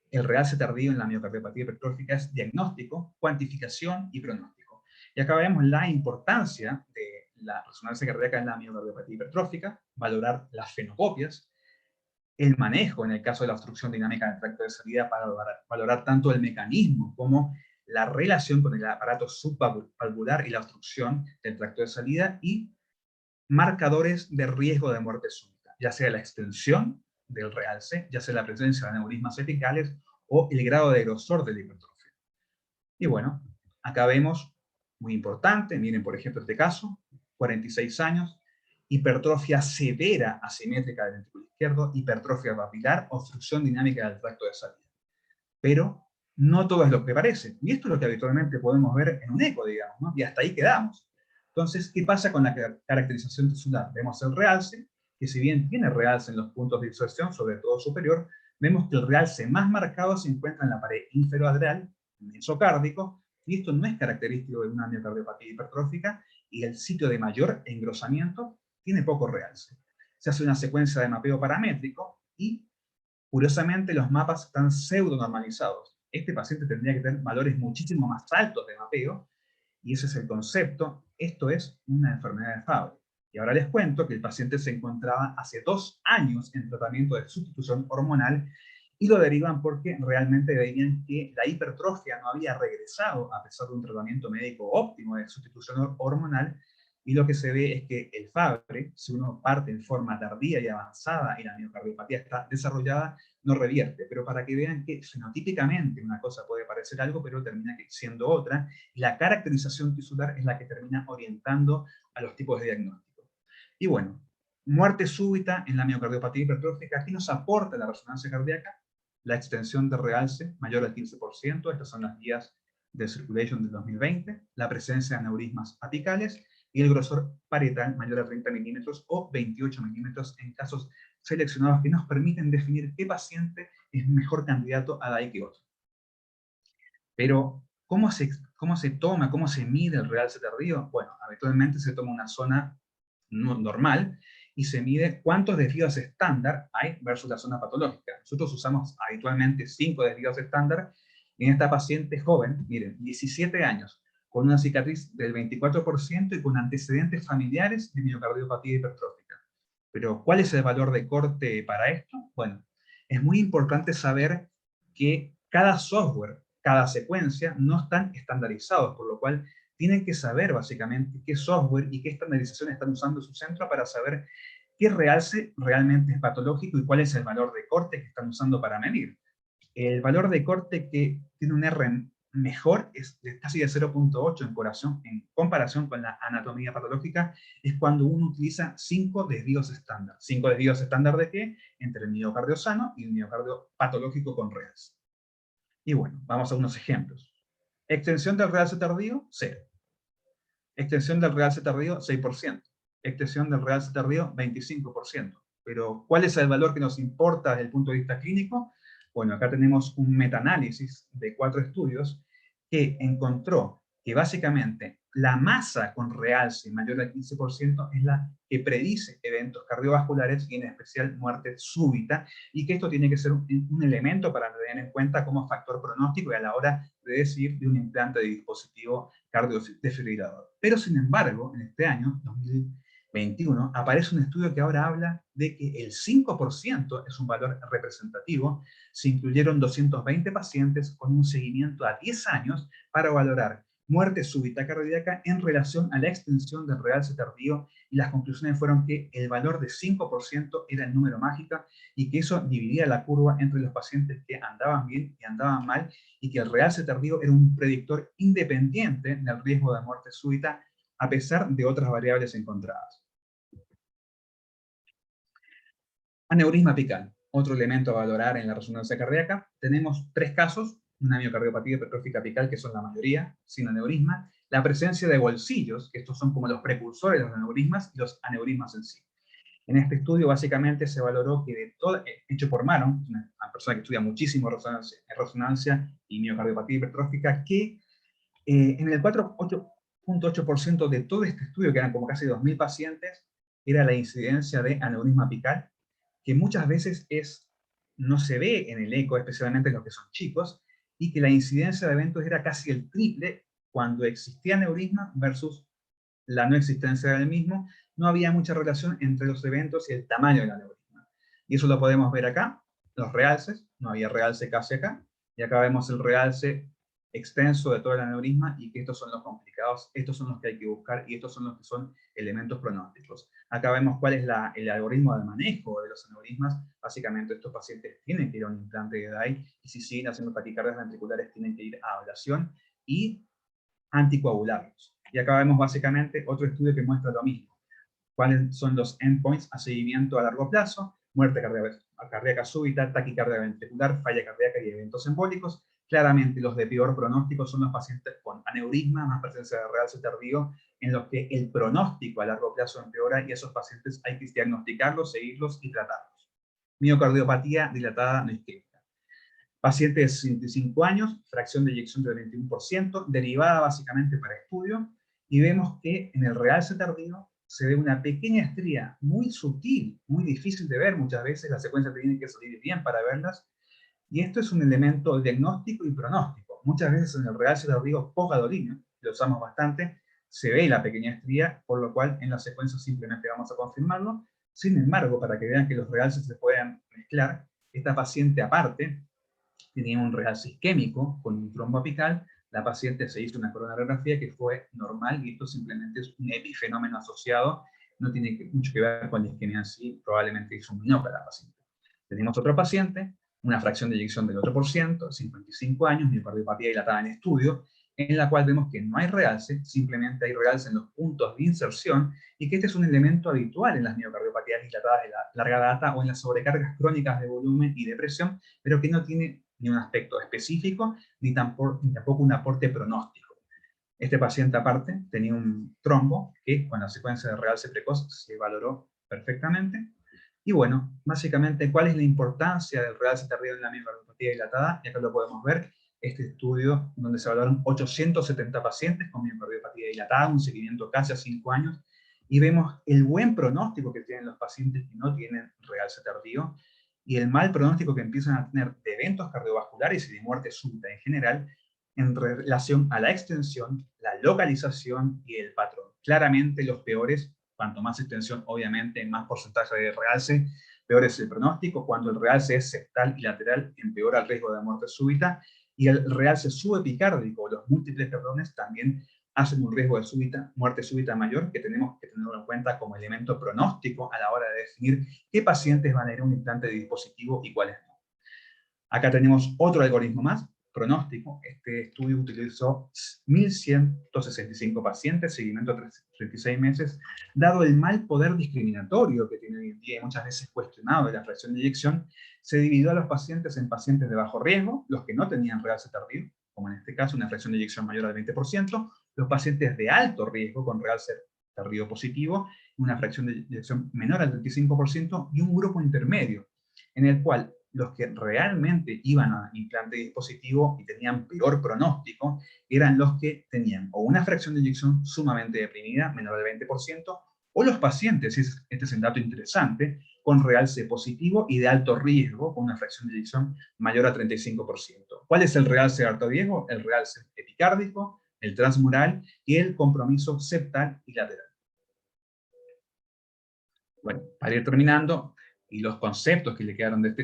el realce tardío en la miocardiopatía hipertrófica, es diagnóstico, cuantificación y pronóstico. Y acá vemos la importancia de la resonancia cardíaca en la miocardiopatía hipertrófica, valorar las fenocopias, el manejo en el caso de la obstrucción dinámica del tracto de salida para valorar tanto el mecanismo como la relación con el aparato subvalvular y la obstrucción del tracto de salida, y marcadores de riesgo de muerte súbita, ya sea la extensión del realce, ya sea la presencia de aneurismas apicales o el grado de grosor de la hipertrofia. Y bueno, acá vemos, muy importante, miren por ejemplo este caso, 46 años, hipertrofia severa asimétrica del ventrículo izquierdo, hipertrofia papilar, obstrucción dinámica del tracto de salida. Pero no todo es lo que parece, y esto es lo que habitualmente podemos ver en un eco, digamos, ¿no? Y hasta ahí quedamos. Entonces, ¿qué pasa con la caracterización tisular? Vemos el realce, que si bien tiene realce en los puntos de inserción, sobre todo superior, vemos que el realce más marcado se encuentra en la pared inferoadreal, mesocárdico, y esto no es característico de una miocardiopatía hipertrófica, y el sitio de mayor engrosamiento tiene poco realce. Se hace una secuencia de mapeo paramétrico y, curiosamente, los mapas están pseudo normalizados. Este paciente tendría que tener valores muchísimo más altos de mapeo, y ese es el concepto. Esto es una enfermedad de Fabry. Y ahora les cuento que el paciente se encontraba hace 2 años en tratamiento de sustitución hormonal y lo derivan porque realmente veían que la hipertrofia no había regresado a pesar de un tratamiento médico óptimo de sustitución hormonal, y lo que se ve es que el Fabry, si uno parte en forma tardía y avanzada y la miocardiopatía está desarrollada, no revierte. Pero para que vean que fenotípicamente una cosa puede parecer algo, pero termina siendo otra, y la caracterización tisular es la que termina orientando a los tipos de diagnóstico. Y bueno, muerte súbita en la miocardiopatía hipertrófica. Aquí nos aporta la resonancia cardíaca la extensión de realce mayor al 15%, estas son las guías de Circulation del 2020, la presencia de aneurismas apicales y el grosor parietal mayor a 30 milímetros o 28 milímetros en casos seleccionados que nos permiten definir qué paciente es mejor candidato a DAI que otro. Pero, ¿cómo se toma, cómo se mide el realce tardío? Bueno, habitualmente se toma una zona normal y se mide cuántos desvíos estándar hay versus la zona patológica. Nosotros usamos habitualmente 5 desvíos estándar. En esta paciente joven, miren, 17 años, con una cicatriz del 24% y con antecedentes familiares de miocardiopatía hipertrófica. Pero, ¿cuál es el valor de corte para esto? Bueno, es muy importante saber que cada software, cada secuencia, no están estandarizados, por lo cual tienen que saber básicamente qué software y qué estandarización están usando en su centro para saber qué realce realmente es patológico y cuál es el valor de corte que están usando para medir. El valor de corte que tiene un R mejor es de casi de 0.8 en comparación con la anatomía patológica, es cuando uno utiliza 5 desvíos estándar. ¿5 desvíos estándar de qué? Entre el miocardio sano y el miocardio patológico con realce. Y bueno, vamos a unos ejemplos. Extensión del realce tardío, 0. Extensión del realce tardío, 6%. Extensión del realce tardío, 25%. Pero, ¿cuál es el valor que nos importa desde el punto de vista clínico? Bueno, acá tenemos un metaanálisis de 4 estudios que encontró que básicamente la masa con realce mayor al 15% es la que predice eventos cardiovasculares y en especial muerte súbita, y que esto tiene que ser un elemento para tener en cuenta como factor pronóstico y a la hora de decidir de un implante de dispositivo cardiodesfibrilador. Pero sin embargo, en este año, 2021, aparece un estudio que ahora habla de que el 5% es un valor representativo. Se incluyeron 220 pacientes con un seguimiento a 10 años para valorar muerte súbita cardíaca en relación a la extensión del realce tardío, y las conclusiones fueron que el valor de 5% era el número mágico y que eso dividía la curva entre los pacientes que andaban bien y andaban mal, y que el realce tardío era un predictor independiente del riesgo de muerte súbita a pesar de otras variables encontradas. Aneurisma apical, otro elemento a valorar en la resonancia cardíaca. Tenemos 3 casos, una miocardiopatía hipertrófica apical, que son la mayoría, sin aneurisma, la presencia de bolsillos, que estos son como los precursores de los aneurismas, y los aneurismas en sí. En este estudio básicamente se valoró que de todo, hecho por Maron, una persona que estudia muchísimo resonancia y miocardiopatía hipertrófica, que en el 4.8% de todo este estudio, que eran como casi 2.000 pacientes, era la incidencia de aneurisma apical, que muchas veces no se ve en el eco, especialmente en los que son chicos, y que la incidencia de eventos era casi el triple cuando existía aneurisma versus la no existencia del mismo. No había mucha relación entre los eventos y el tamaño del aneurisma. Y eso lo podemos ver acá, los realces, no había realce casi acá, y acá vemos el realce extenso de todo el aneurisma, y que estos son los complicados, estos son los que hay que buscar, y estos son los que son elementos pronósticos. Acá vemos cuál es el algoritmo de manejo de los aneurismas. Básicamente estos pacientes tienen que ir a un implante de DAI, y si siguen haciendo taquicardias ventriculares tienen que ir a ablación y anticoagularlos. Y acá vemos básicamente otro estudio que muestra lo mismo. ¿Cuáles son los endpoints a seguimiento a largo plazo? Muerte cardíaca súbita, taquicardia ventricular, falla cardíaca y eventos embólicos. Claramente los de peor pronóstico son los pacientes con aneurisma, más presencia de realce tardío, en los que el pronóstico a largo plazo empeora, y esos pacientes hay que diagnosticarlos, seguirlos y tratarlos. Miocardiopatía dilatada no isquémica. Paciente de 65 años, fracción de eyección del 21%, derivada básicamente para estudio, y vemos que en el realce tardío se ve una pequeña estría muy sutil, muy difícil de ver muchas veces, la secuencia tiene que salir bien para verlas, y esto es un elemento diagnóstico y pronóstico. Muchas veces en el realce tardío post-gadolíneo, lo usamos bastante, se ve la pequeña estría, por lo cual en la secuencia simplemente vamos a confirmarlo. Sin embargo, para que vean que los realces se pueden mezclar, esta paciente aparte tenía un realce isquémico con un trombo apical. La paciente se hizo una coronarografía que fue normal, y esto simplemente es un epifenómeno asociado, no tiene mucho que ver con la isquemia en sí, probablemente hizo un miocardio la paciente. Tenemos otro paciente, una fracción de eyección del 8%, 55 años, miocardiopatía dilatada en estudio, en la cual vemos que no hay realce, simplemente hay realce en los puntos de inserción, y que este es un elemento habitual en las miocardiopatías dilatadas de la larga data o en las sobrecargas crónicas de volumen y de presión, pero que no tiene ni un aspecto específico, ni tampoco un aporte pronóstico. Este paciente aparte tenía un trombo que con la secuencia de realce precoz se valoró perfectamente. Y bueno, básicamente, ¿cuál es la importancia del realce tardío en la miocardiopatía dilatada? Y acá lo podemos ver, este estudio donde se valoraron 870 pacientes con miocardiopatía dilatada, un seguimiento casi a 5 años, y vemos el buen pronóstico que tienen los pacientes que no tienen realce tardío, y el mal pronóstico que empiezan a tener de eventos cardiovasculares y de muerte súbita en general, en relación a la extensión, la localización y el patrón. Claramente los peores, cuanto más extensión, obviamente, más porcentaje de realce, peor es el pronóstico. Cuando el realce es septal y lateral, empeora el riesgo de muerte súbita, y el realce subepicárdico, los múltiples perdones, también hacen un riesgo de muerte súbita mayor, que tenemos que tenerlo en cuenta como elemento pronóstico a la hora de definir qué pacientes van a ir a un implante de dispositivo y cuáles no. Acá tenemos otro algoritmo más, pronóstico. Este estudio utilizó 1.165 pacientes, seguimiento a 36 meses, dado el mal poder discriminatorio que tiene hoy en día y muchas veces cuestionado de la fracción de eyección, se dividió a los pacientes en pacientes de bajo riesgo, los que no tenían realce tardío, como en este caso una fracción de eyección mayor al 20%, los pacientes de alto riesgo con realce tardío positivo, una fracción de eyección menor al 35%, y un grupo intermedio, en el cual los que realmente iban a implante de dispositivo y tenían peor pronóstico eran los que tenían o una fracción de eyección sumamente deprimida, menor del 20%, o los pacientes, y este es un dato interesante, con realce positivo y de alto riesgo, con una fracción de eyección mayor a 35%. ¿Cuál es el realce de alto riesgo? El realce epicárdico, el transmural y el compromiso septal y lateral. Bueno, para ir terminando, y los conceptos que le quedaron de esta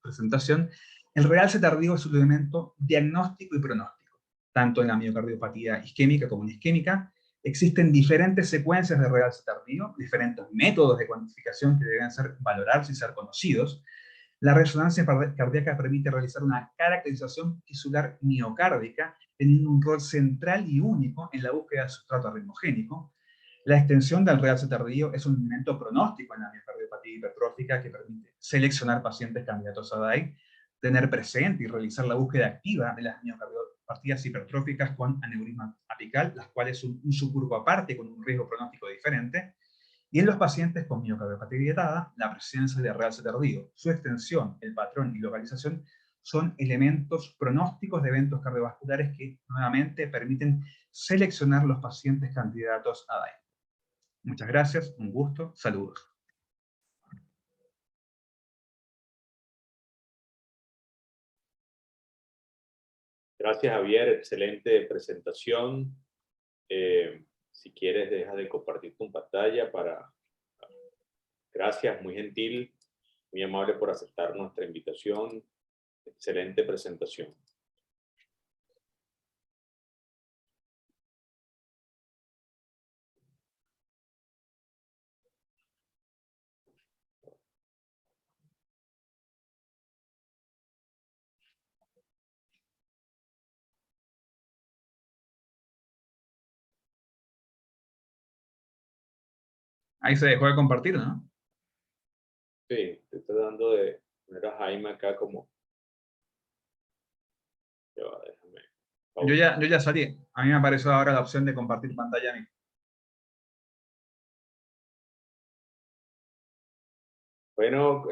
presentación, el realce tardío es un elemento diagnóstico y pronóstico, tanto en la miocardiopatía isquémica como en isquémica. Existen diferentes secuencias de realce tardío, diferentes métodos de cuantificación que deben valorarse y ser conocidos. La resonancia cardíaca permite realizar una caracterización tisular miocárdica, teniendo un rol central y único en la búsqueda de sustrato arritmogénico. La extensión del realce tardío es un elemento pronóstico en la miocardiopatía hipertrófica que permite seleccionar pacientes candidatos a DAI, tener presente y realizar la búsqueda activa de las miocardiopatías hipertróficas con aneurisma apical, las cuales son un subgrupo aparte con un riesgo pronóstico diferente. Y en los pacientes con miocardiopatía dilatada, la presencia de realce tardío, su extensión, el patrón y localización son elementos pronósticos de eventos cardiovasculares que nuevamente permiten seleccionar los pacientes candidatos a DAI. Muchas gracias, un gusto, saludos. Gracias, Javier, excelente presentación. Si quieres, deja de compartir tu pantalla para... Gracias, muy gentil, muy amable por aceptar nuestra invitación. Excelente presentación. Ahí se dejó de compartir, ¿no? Sí, te estoy dando de poner a Jaime acá como... Ya va, déjame. Yo ya salí. A mí me apareció ahora la opción de compartir pantalla a mí. Bueno,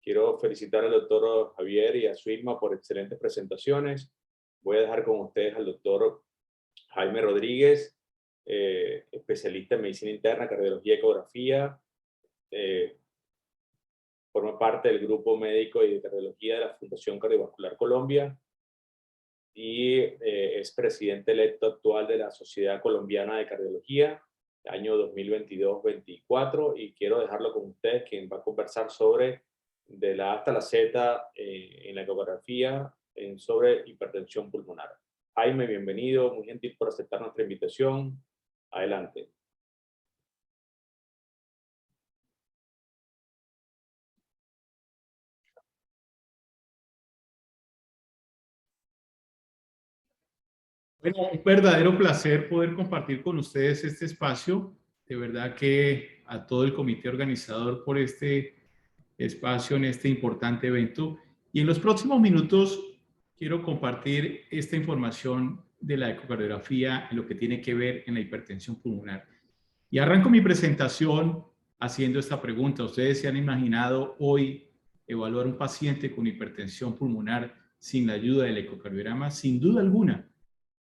quiero felicitar al doctor Javier y a su Irma por excelentes presentaciones. Voy a dejar con ustedes al doctor Jaime Rodríguez, especialista en medicina interna, cardiología y ecografía. Forma parte del grupo médico y de cardiología de la Fundación Cardiovascular Colombia. y es presidente electo actual de la Sociedad Colombiana de Cardiología, año 2022-24, y quiero dejarlo con usted, quien va a conversar sobre de la A hasta la Z en la ecografía sobre hipertensión pulmonar. Jaime, bienvenido, muy gentil por aceptar nuestra invitación. Adelante. Bueno, un verdadero placer poder compartir con ustedes este espacio. De verdad que a todo el comité organizador por este espacio en este importante evento. Y en los próximos minutos quiero compartir esta información de la ecocardiografía en lo que tiene que ver en la hipertensión pulmonar. Y arranco mi presentación haciendo esta pregunta. ¿Ustedes se han imaginado hoy evaluar un paciente con hipertensión pulmonar sin la ayuda del ecocardiograma? Sin duda alguna,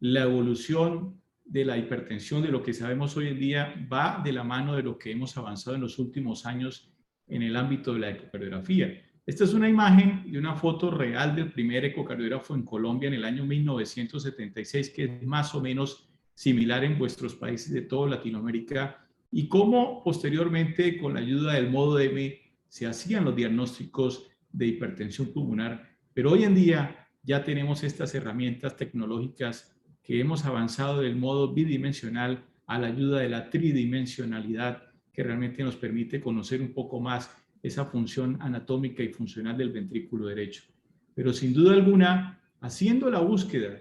la evolución de la hipertensión, de lo que sabemos hoy en día, va de la mano de lo que hemos avanzado en los últimos años en el ámbito de la ecocardiografía. Esta es una imagen de una foto real del primer ecocardiógrafo en Colombia en el año 1976, que es más o menos similar en vuestros países de toda Latinoamérica, y cómo posteriormente, con la ayuda del modo M, se hacían los diagnósticos de hipertensión pulmonar. Pero hoy en día ya tenemos estas herramientas tecnológicas que hemos avanzado del modo bidimensional a la ayuda de la tridimensionalidad, que realmente nos permite conocer un poco más esa función anatómica y funcional del ventrículo derecho. Pero sin duda alguna, haciendo la búsqueda,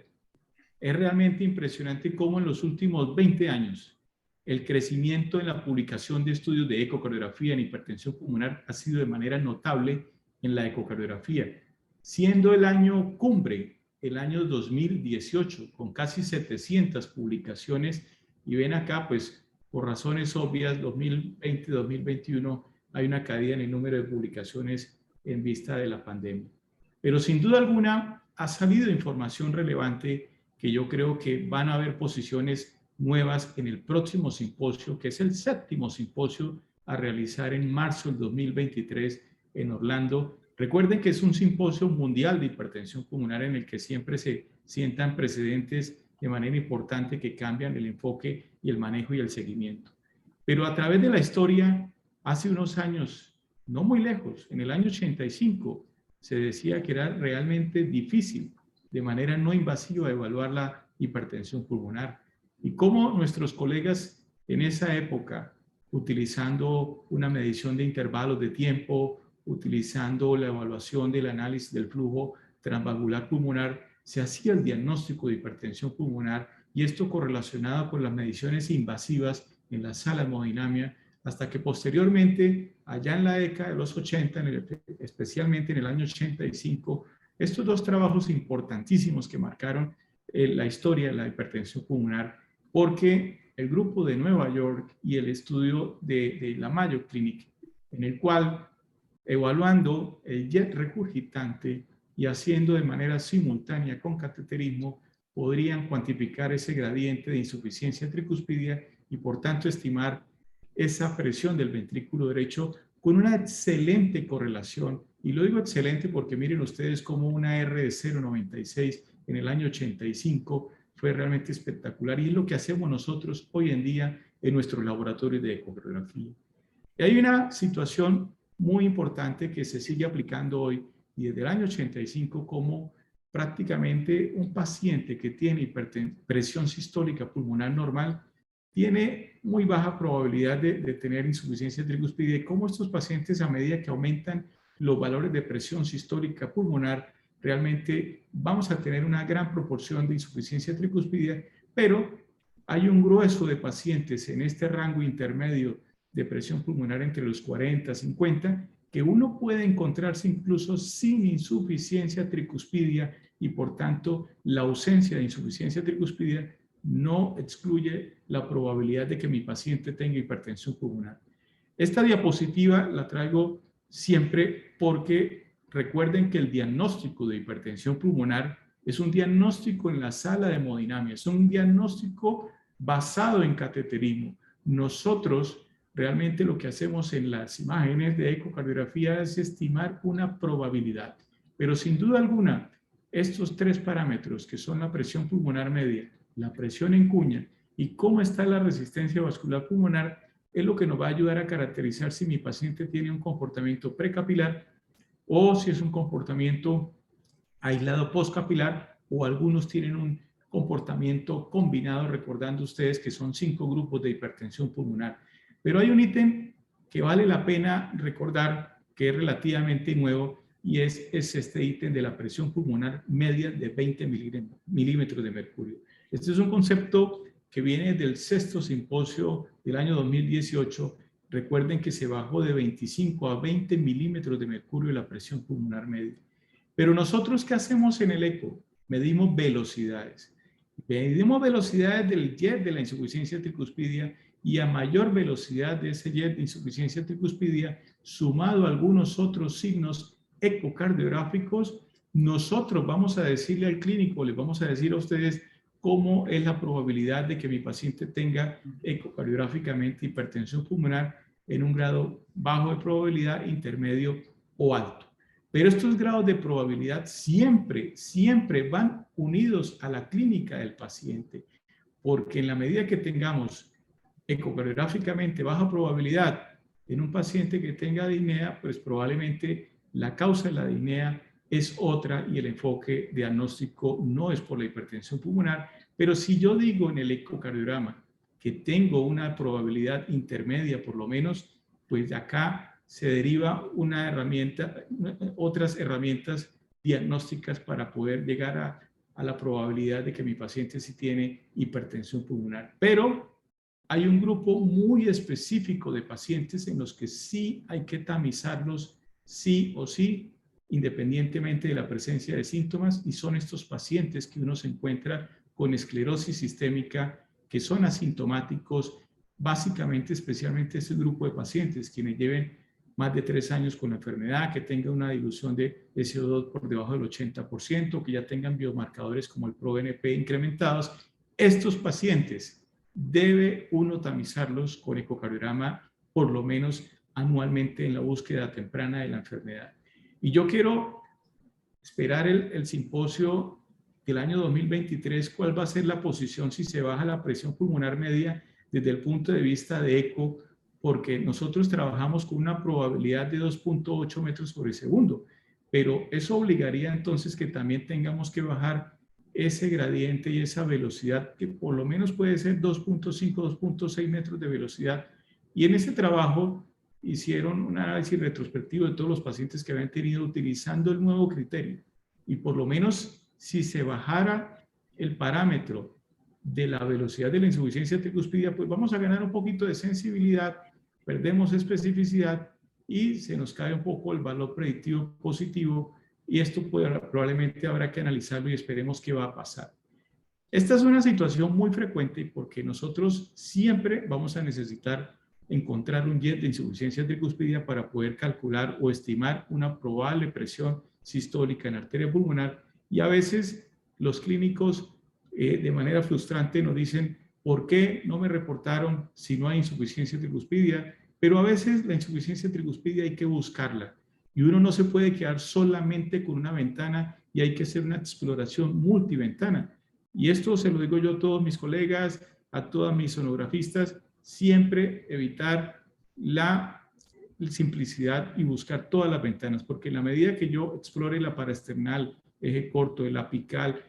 es realmente impresionante cómo en los últimos 20 años el crecimiento en la publicación de estudios de ecocardiografía en hipertensión pulmonar ha sido de manera notable en la ecocardiografía, siendo el año cumbre el año 2018, con casi 700 publicaciones, y ven acá, pues, por razones obvias, 2020-2021 hay una caída en el número de publicaciones en vista de la pandemia. Pero sin duda alguna ha salido información relevante que yo creo que van a haber posiciones nuevas en el próximo simposio, que es el 7º simposio a realizar en marzo del 2023 en Orlando. Recuerden que es un simposio mundial de hipertensión pulmonar en el que siempre se sientan precedentes de manera importante que cambian el enfoque y el manejo y el seguimiento. Pero a través de la historia, hace unos años, no muy lejos, en el año 85, se decía que era realmente difícil, de manera no invasiva, evaluar la hipertensión pulmonar. Y cómo nuestros colegas en esa época, utilizando una medición de intervalos de tiempo, utilizando la evaluación del análisis del flujo transvalvular pulmonar, se hacía el diagnóstico de hipertensión pulmonar, y esto correlacionado con las mediciones invasivas en la sala de hemodinamia, hasta que posteriormente, allá en la década de los 80, especialmente en el año 85, estos dos trabajos importantísimos que marcaron la historia de la hipertensión pulmonar, porque el grupo de Nueva York y el estudio de la Mayo Clinic, en el cual, evaluando el jet regurgitante y haciendo de manera simultánea con cateterismo, podrían cuantificar ese gradiente de insuficiencia tricuspidia y por tanto estimar esa presión del ventrículo derecho con una excelente correlación. Y lo digo excelente porque miren ustedes cómo una R de 0,96 en el año 85 fue realmente espectacular, y es lo que hacemos nosotros hoy en día en nuestros laboratorios de ecocardiografía. Y hay una situación muy importante que se sigue aplicando hoy, y desde el año 85, como prácticamente un paciente que tiene presión sistólica pulmonar normal tiene muy baja probabilidad de tener insuficiencia tricuspidia, y cómo estos pacientes, a medida que aumentan los valores de presión sistólica pulmonar, realmente vamos a tener una gran proporción de insuficiencia tricuspidia, pero hay un grueso de pacientes en este rango intermedio de presión pulmonar entre los 40 y 50, que uno puede encontrarse incluso sin insuficiencia tricuspidia, y por tanto la ausencia de insuficiencia tricuspidia no excluye la probabilidad de que mi paciente tenga hipertensión pulmonar. Esta diapositiva la traigo siempre porque recuerden que el diagnóstico de hipertensión pulmonar es un diagnóstico en la sala de hemodinamia, es un diagnóstico basado en cateterismo. Nosotros realmente lo que hacemos en las imágenes de ecocardiografía es estimar una probabilidad, pero sin duda alguna estos tres parámetros, que son la presión pulmonar media, la presión en cuña y cómo está la resistencia vascular pulmonar, es lo que nos va a ayudar a caracterizar si mi paciente tiene un comportamiento precapilar o si es un comportamiento aislado postcapilar, o algunos tienen un comportamiento combinado, recordando ustedes que son 5 grupos de hipertensión pulmonar. Pero hay un ítem que vale la pena recordar, que es relativamente nuevo, y es este ítem de la presión pulmonar media de 20 milímetros de mercurio. Este es un concepto que viene del 6º simposio del año 2018. Recuerden que se bajó de 25 a 20 milímetros de mercurio la presión pulmonar media. Pero nosotros, ¿qué hacemos en el eco? Medimos velocidades. Medimos velocidades del jet de la insuficiencia tricuspidia, y a mayor velocidad de ese jet de insuficiencia tricuspidia, sumado a algunos otros signos ecocardiográficos, nosotros vamos a decirle al clínico, les vamos a decir a ustedes cómo es la probabilidad de que mi paciente tenga ecocardiográficamente hipertensión pulmonar en un grado bajo de probabilidad, intermedio o alto. Pero estos grados de probabilidad siempre van unidos a la clínica del paciente, porque en la medida que tengamos ecocardiográficamente baja probabilidad en un paciente que tenga disnea, pues probablemente la causa de la disnea es otra y el enfoque diagnóstico no es por la hipertensión pulmonar. Pero si yo digo en el ecocardiograma que tengo una probabilidad intermedia por lo menos, pues de acá se deriva una herramienta, otras herramientas diagnósticas para poder llegar a la probabilidad de que mi paciente sí tiene hipertensión pulmonar. Pero hay un grupo muy específico de pacientes en los que sí hay que tamizarlos sí o sí, independientemente de la presencia de síntomas, y son estos pacientes que uno se encuentra con esclerosis sistémica, que son asintomáticos, básicamente, especialmente ese grupo de pacientes quienes lleven más de 3 años con la enfermedad, que tengan una dilución de SO2 por debajo del 80%, que ya tengan biomarcadores como el ProBNP incrementados. Estos pacientes debe uno tamizarlos con ecocardiograma por lo menos anualmente en la búsqueda temprana de la enfermedad. Y yo quiero esperar el simposio del año 2023, cuál va a ser la posición si se baja la presión pulmonar media desde el punto de vista de eco, porque nosotros trabajamos con una probabilidad de 2.8 metros sobre segundo, pero eso obligaría entonces que también tengamos que bajar ese gradiente y esa velocidad, que por lo menos puede ser 2.5, 2.6 metros de velocidad. Y en ese trabajo hicieron un análisis retrospectivo de todos los pacientes que habían tenido utilizando el nuevo criterio. Y por lo menos si se bajara el parámetro de la velocidad de la insuficiencia tricuspidia, pues vamos a ganar un poquito de sensibilidad, perdemos especificidad y se nos cae un poco el valor predictivo positivo, y esto probablemente habrá que analizarlo y esperemos qué va a pasar. Esta es una situación muy frecuente porque nosotros siempre vamos a necesitar encontrar un jet de insuficiencia tricuspidia para poder calcular o estimar una probable presión sistólica en arteria pulmonar, y a veces los clínicos de manera frustrante nos dicen, ¿por qué no me reportaron si no hay insuficiencia tricuspidia? Pero a veces la insuficiencia tricuspidia hay que buscarla y uno no se puede quedar solamente con una ventana y hay que hacer una exploración multiventana. Y esto se lo digo yo a todos mis colegas, a todas mis sonografistas, siempre evitar la simplicidad y buscar todas las ventanas, porque en la medida que yo explore la paraesternal, eje corto, el apical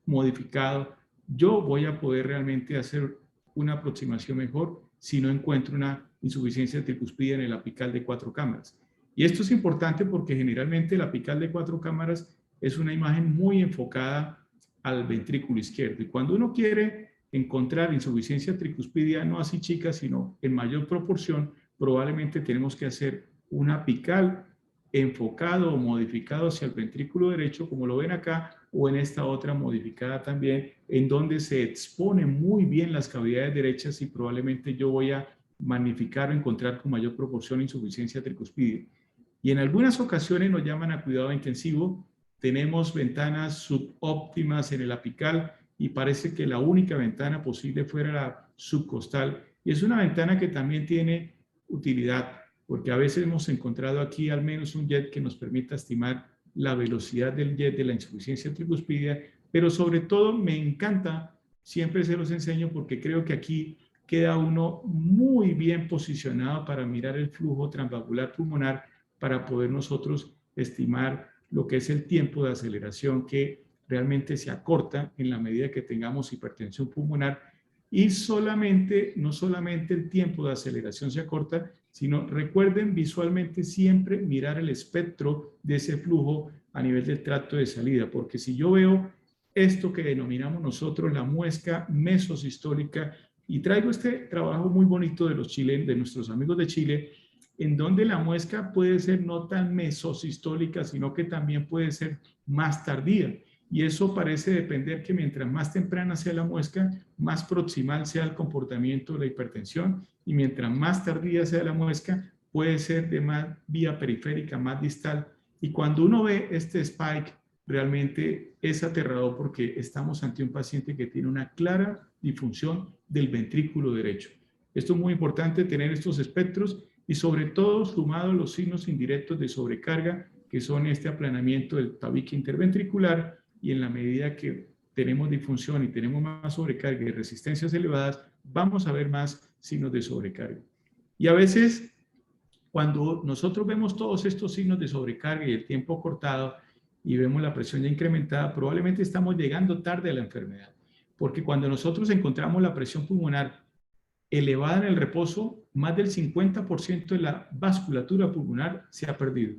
modificado, yo voy a poder realmente hacer una aproximación mejor si no encuentro una insuficiencia tricuspidia en el apical de 4 cámaras. Y esto es importante porque generalmente el apical de 4 cámaras es una imagen muy enfocada al ventrículo izquierdo. Y cuando uno quiere encontrar insuficiencia tricuspidia, no así chica, sino en mayor proporción, probablemente tenemos que hacer un apical enfocado o modificado hacia el ventrículo derecho, como lo ven acá, o en esta otra modificada también, en donde se expone muy bien las cavidades derechas, y probablemente yo voy a magnificar o encontrar con mayor proporción insuficiencia tricuspidia. Y en algunas ocasiones nos llaman a cuidado intensivo, tenemos ventanas subóptimas en el apical y parece que la única ventana posible fuera la subcostal, y es una ventana que también tiene utilidad, porque a veces hemos encontrado aquí al menos un jet que nos permita estimar la velocidad del jet de la insuficiencia tricuspidia, pero sobre todo me encanta, siempre se los enseño porque creo que aquí queda uno muy bien posicionado para mirar el flujo transvalvular pulmonar para poder nosotros estimar lo que es el tiempo de aceleración que realmente se acorta en la medida que tengamos hipertensión pulmonar. Y no solamente el tiempo de aceleración se acorta, sino recuerden visualmente siempre mirar el espectro de ese flujo a nivel del tracto de salida, porque si yo veo esto que denominamos nosotros la muesca mesosistólica, y traigo este trabajo muy bonito de los chilenos, de nuestros amigos de Chile, en donde la muesca puede ser no tan mesosistólica, sino que también puede ser más tardía. Y eso parece depender que mientras más temprana sea la muesca, más proximal sea el comportamiento de la hipertensión, y mientras más tardía sea la muesca, puede ser de más vía periférica, más distal. Y cuando uno ve este spike, realmente es aterrador porque estamos ante un paciente que tiene una clara disfunción del ventrículo derecho. Esto es muy importante, tener estos espectros y sobre todo sumado a los signos indirectos de sobrecarga, que son este aplanamiento del tabique interventricular, y en la medida que tenemos disfunción y tenemos más sobrecarga y resistencias elevadas, vamos a ver más signos de sobrecarga. Y a veces, cuando nosotros vemos todos estos signos de sobrecarga y el tiempo cortado y vemos la presión ya incrementada, probablemente estamos llegando tarde a la enfermedad. Porque cuando nosotros encontramos la presión pulmonar elevada en el reposo, más del 50% de la vasculatura pulmonar se ha perdido.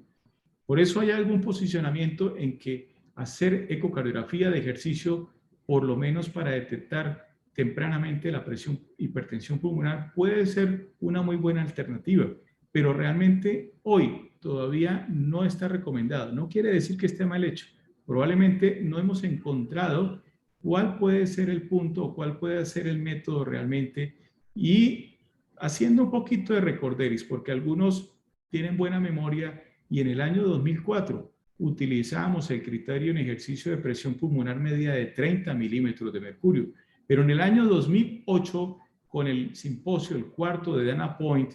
Por eso hay algún posicionamiento en que hacer ecocardiografía de ejercicio, por lo menos para detectar tempranamente la presión, hipertensión pulmonar, puede ser una muy buena alternativa, pero realmente hoy todavía no está recomendado. No quiere decir que esté mal hecho. Probablemente no hemos encontrado cuál puede ser el punto o cuál puede ser el método realmente, y haciendo un poquito de recorderis, porque algunos tienen buena memoria, y en el año 2004 utilizamos el criterio en ejercicio de presión pulmonar media de 30 milímetros de mercurio, pero en el año 2008, con el simposio, el cuarto de Dana Point,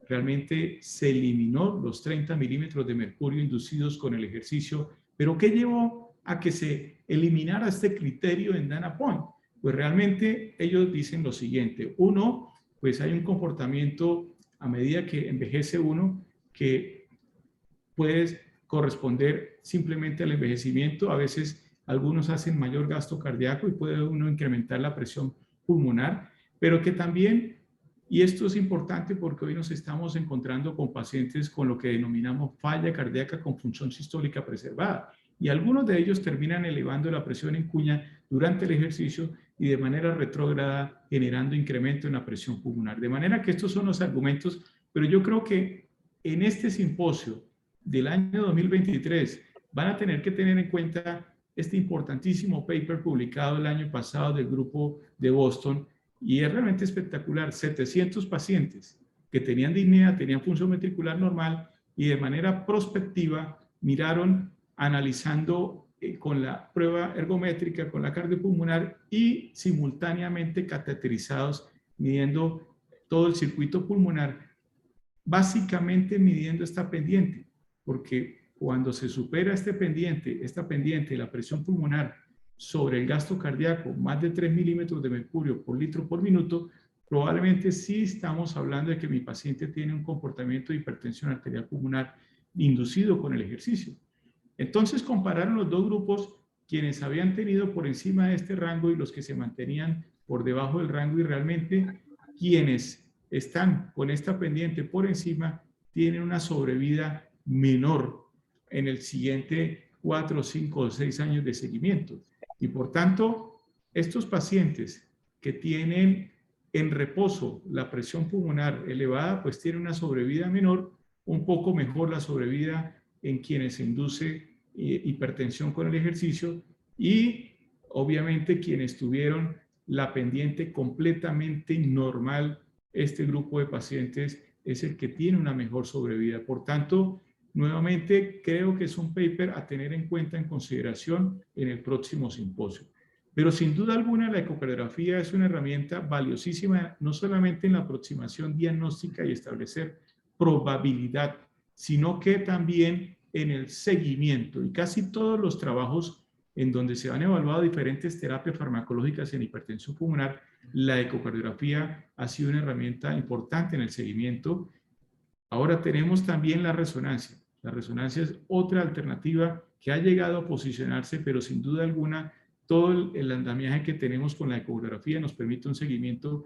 realmente se eliminó los 30 milímetros de mercurio inducidos con el ejercicio. ¿Pero qué llevó a que se eliminara este criterio en Dana Point? Pues realmente ellos dicen lo siguiente. Uno, pues hay un comportamiento a medida que envejece uno que puede corresponder simplemente al envejecimiento. A veces algunos hacen mayor gasto cardíaco y puede uno incrementar la presión pulmonar, pero que también, y esto es importante porque hoy nos estamos encontrando con pacientes con lo que denominamos falla cardíaca con función sistólica preservada, y algunos de ellos terminan elevando la presión en cuña durante el ejercicio y de manera retrógrada generando incremento en la presión pulmonar. De manera que estos son los argumentos, pero yo creo que en este simposio del año 2023 van a tener que tener en cuenta este importantísimo paper publicado el año pasado del grupo de Boston, y es realmente espectacular. 700 pacientes que tenían disnea, tenían función ventricular normal, y de manera prospectiva miraron analizando con la prueba ergométrica, con la cardiopulmonar, y simultáneamente cateterizados, midiendo todo el circuito pulmonar, básicamente midiendo esta pendiente, porque cuando se supera esta pendiente de la presión pulmonar sobre el gasto cardíaco, más de 3 milímetros de mercurio por litro por minuto, probablemente sí estamos hablando de que mi paciente tiene un comportamiento de hipertensión arterial pulmonar inducido con el ejercicio. Entonces compararon los dos grupos, quienes habían tenido por encima de este rango y los que se mantenían por debajo del rango, y realmente quienes están con esta pendiente por encima tienen una sobrevida menor en el siguiente 4, 5 o 6 años de seguimiento. Y por tanto, estos pacientes que tienen en reposo la presión pulmonar elevada, pues tienen una sobrevida menor, un poco mejor la sobrevida en quienes se induce hipertensión con el ejercicio, y obviamente quienes tuvieron la pendiente completamente normal, este grupo de pacientes es el que tiene una mejor sobrevida. Por tanto, nuevamente creo que es un paper a tener en cuenta, en consideración en el próximo simposio. Pero sin duda alguna la ecocardiografía es una herramienta valiosísima, no solamente en la aproximación diagnóstica y establecer probabilidad, sino que también en el seguimiento, y casi todos los trabajos en donde se han evaluado diferentes terapias farmacológicas en hipertensión pulmonar, la ecocardiografía ha sido una herramienta importante en el seguimiento. Ahora tenemos también la resonancia. La resonancia es otra alternativa que ha llegado a posicionarse, pero sin duda alguna todo el andamiaje que tenemos con la ecografía nos permite un seguimiento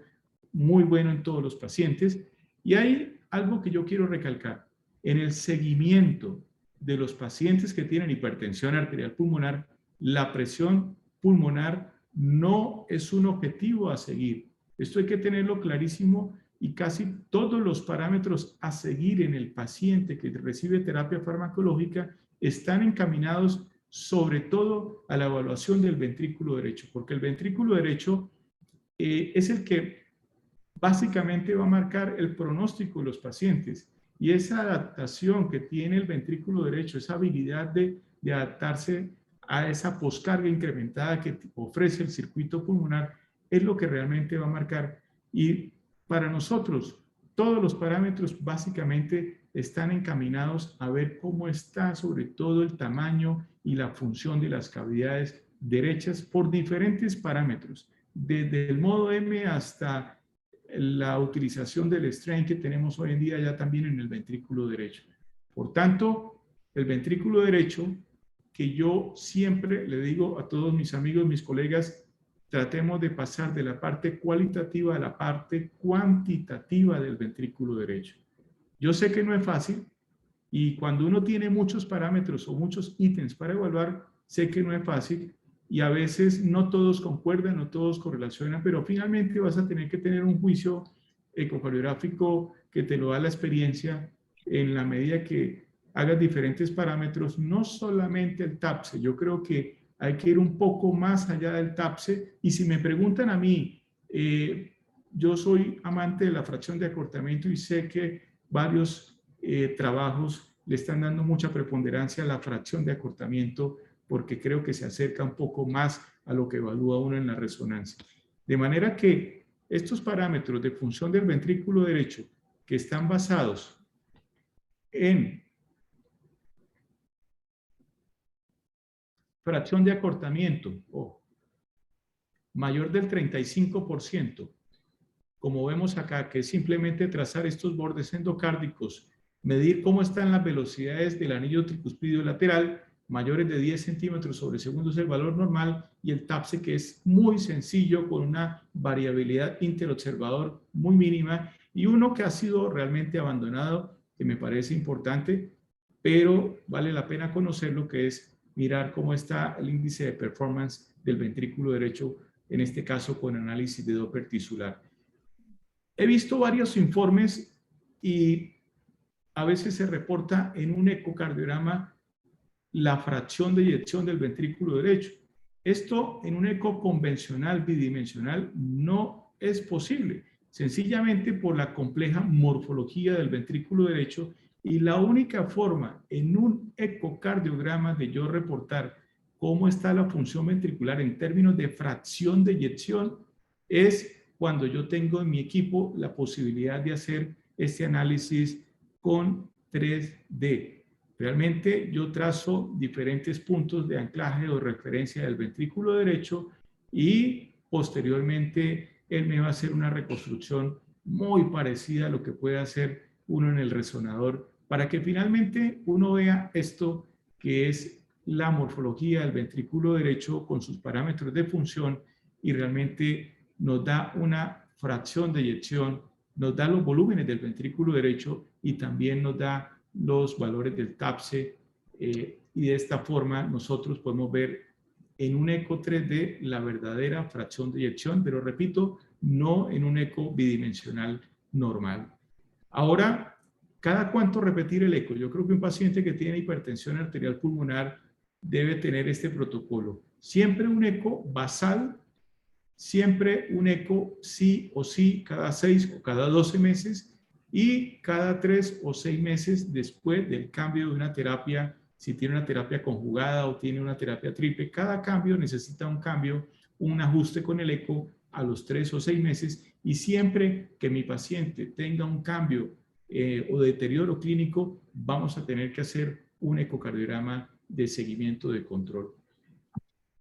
muy bueno en todos los pacientes. Y hay algo que yo quiero recalcar. En el seguimiento de los pacientes que tienen hipertensión arterial pulmonar, la presión pulmonar no es un objetivo a seguir. Esto hay que tenerlo clarísimo, y casi todos los parámetros a seguir en el paciente que recibe terapia farmacológica están encaminados sobre todo a la evaluación del ventrículo derecho, porque el ventrículo derecho es el que básicamente va a marcar el pronóstico de los pacientes, y esa adaptación que tiene el ventrículo derecho, esa habilidad de adaptarse a esa poscarga incrementada que ofrece el circuito pulmonar, es lo que realmente va a marcar. Y para nosotros, todos los parámetros básicamente están encaminados a ver cómo está sobre todo el tamaño y la función de las cavidades derechas por diferentes parámetros, desde el modo M hasta la utilización del strain que tenemos hoy en día ya también en el ventrículo derecho. Por tanto, el ventrículo derecho, que yo siempre le digo a todos mis amigos, mis colegas, tratemos de pasar de la parte cualitativa a la parte cuantitativa del ventrículo derecho. Yo sé que no es fácil, y cuando uno tiene muchos parámetros o muchos ítems para evaluar, sé que no es fácil, y a veces no todos concuerdan, no todos correlacionan, pero finalmente vas a tener que tener un juicio ecocardiográfico que te lo da la experiencia en la medida que hagas diferentes parámetros, no solamente el TAPSE. Yo creo que hay que ir un poco más allá del TAPSE, y si me preguntan a mí, yo soy amante de la fracción de acortamiento y sé que varios trabajos le están dando mucha preponderancia a la fracción de acortamiento, porque creo que se acerca un poco más a lo que evalúa uno en la resonancia. De manera que estos parámetros de función del ventrículo derecho, que están basados en fracción de acortamiento mayor del 35%, como vemos acá, que es simplemente trazar estos bordes endocárdicos, medir cómo están las velocidades del anillo tricuspidio lateral, mayores de 10 centímetros sobre segundo es el valor normal, y el TAPSE, que es muy sencillo, con una variabilidad interobservador muy mínima, y uno que ha sido realmente abandonado, que me parece importante, pero vale la pena conocerlo, que es mirar cómo está el índice de performance del ventrículo derecho, en este caso con análisis de Doppler tisular. He visto varios informes y a veces se reporta en un ecocardiograma la fracción de eyección del ventrículo derecho. Esto en un eco convencional bidimensional no es posible, sencillamente por la compleja morfología del ventrículo derecho, y la única forma en un ecocardiograma de yo reportar cómo está la función ventricular en términos de fracción de eyección es cuando yo tengo en mi equipo la posibilidad de hacer este análisis con 3D. Realmente yo trazo diferentes puntos de anclaje o referencia del ventrículo derecho, y posteriormente él me va a hacer una reconstrucción muy parecida a lo que puede hacer uno en el resonador, para que finalmente uno vea esto que es la morfología del ventrículo derecho con sus parámetros de función, y realmente nos da una fracción de eyección, nos da los volúmenes del ventrículo derecho, y también nos da los valores del TAPSE, y de esta forma nosotros podemos ver en un eco 3D la verdadera fracción de eyección, pero repito, no en un eco bidimensional normal. Ahora, ¿cada cuánto repetir el eco? Yo creo que un paciente que tiene hipertensión arterial pulmonar debe tener este protocolo. Siempre un eco basal, siempre un eco sí o sí cada 6 o cada 12 meses, y cada 3 o 6 meses después del cambio de una terapia, si tiene una terapia conjugada o tiene una terapia triple. Cada cambio necesita un cambio, un ajuste con el eco a los 3 o 6 meses, y siempre que mi paciente tenga un cambio o deterioro clínico, vamos a tener que hacer un ecocardiograma de seguimiento de control.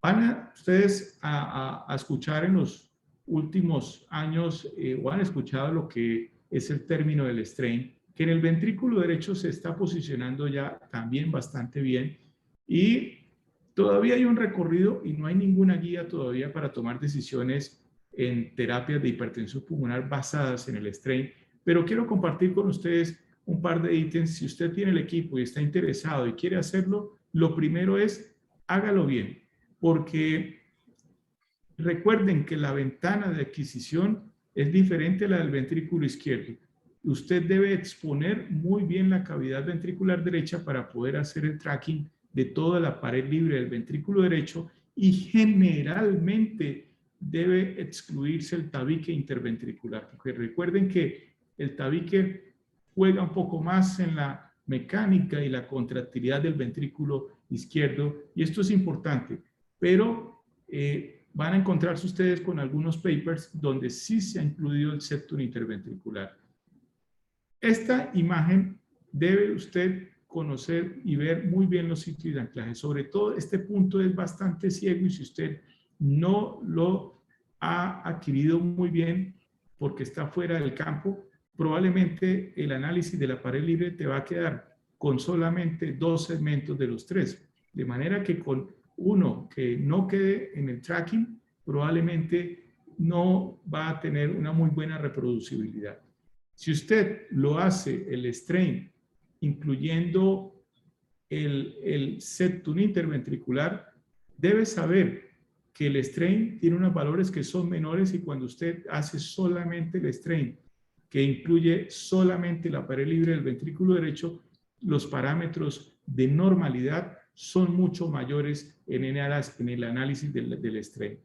Van ustedes a escuchar en los últimos años o han escuchado lo que es el término del strain, que en el ventrículo derecho se está posicionando ya también bastante bien y todavía hay un recorrido y no hay ninguna guía todavía para tomar decisiones en terapias de hipertensión pulmonar basadas en el strain, pero quiero compartir con ustedes un par de ítems. Si usted tiene el equipo y está interesado y quiere hacerlo, lo primero es hágalo bien, porque recuerden que la ventana de adquisición es diferente a la del ventrículo izquierdo. Usted debe exponer muy bien la cavidad ventricular derecha para poder hacer el tracking de toda la pared libre del ventrículo derecho y generalmente debe excluirse el tabique interventricular, porque recuerden que el tabique juega un poco más en la mecánica y la contractilidad del ventrículo izquierdo y esto es importante, pero van a encontrarse ustedes con algunos papers donde sí se ha incluido el septum interventricular. Esta imagen debe usted conocer y ver muy bien los sitios de anclaje. Sobre todo este punto es bastante ciego y si usted no lo ha adquirido muy bien porque está fuera del campo, probablemente el análisis de la pared libre te va a quedar con solamente 2 segmentos de los 3. De manera que con uno que no quede en el tracking, probablemente no va a tener una muy buena reproducibilidad. Si usted lo hace el strain, incluyendo el septum interventricular, debe saber que el strain tiene unos valores que son menores y cuando usted hace solamente el strain, que incluye solamente la pared libre del ventrículo derecho, los parámetros de normalidad son mucho mayores en el análisis del strain.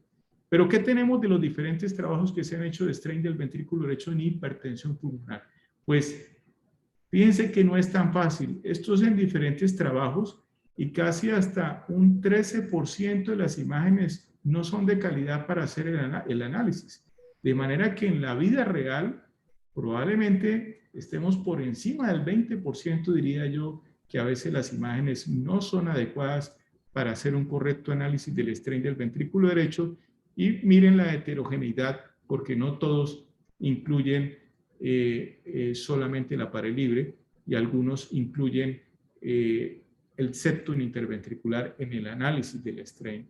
Pero ¿qué tenemos de los diferentes trabajos que se han hecho de strain del ventrículo derecho en hipertensión pulmonar? Pues fíjense que no es tan fácil. Esto es en diferentes trabajos y casi hasta un 13% de las imágenes no son de calidad para hacer el análisis. De manera que en la vida real probablemente estemos por encima del 20%, diría yo, que a veces las imágenes no son adecuadas para hacer un correcto análisis del strain del ventrículo derecho. Y miren la heterogeneidad, porque no todos incluyen solamente la pared libre y algunos incluyen el septum interventricular en el análisis del strain.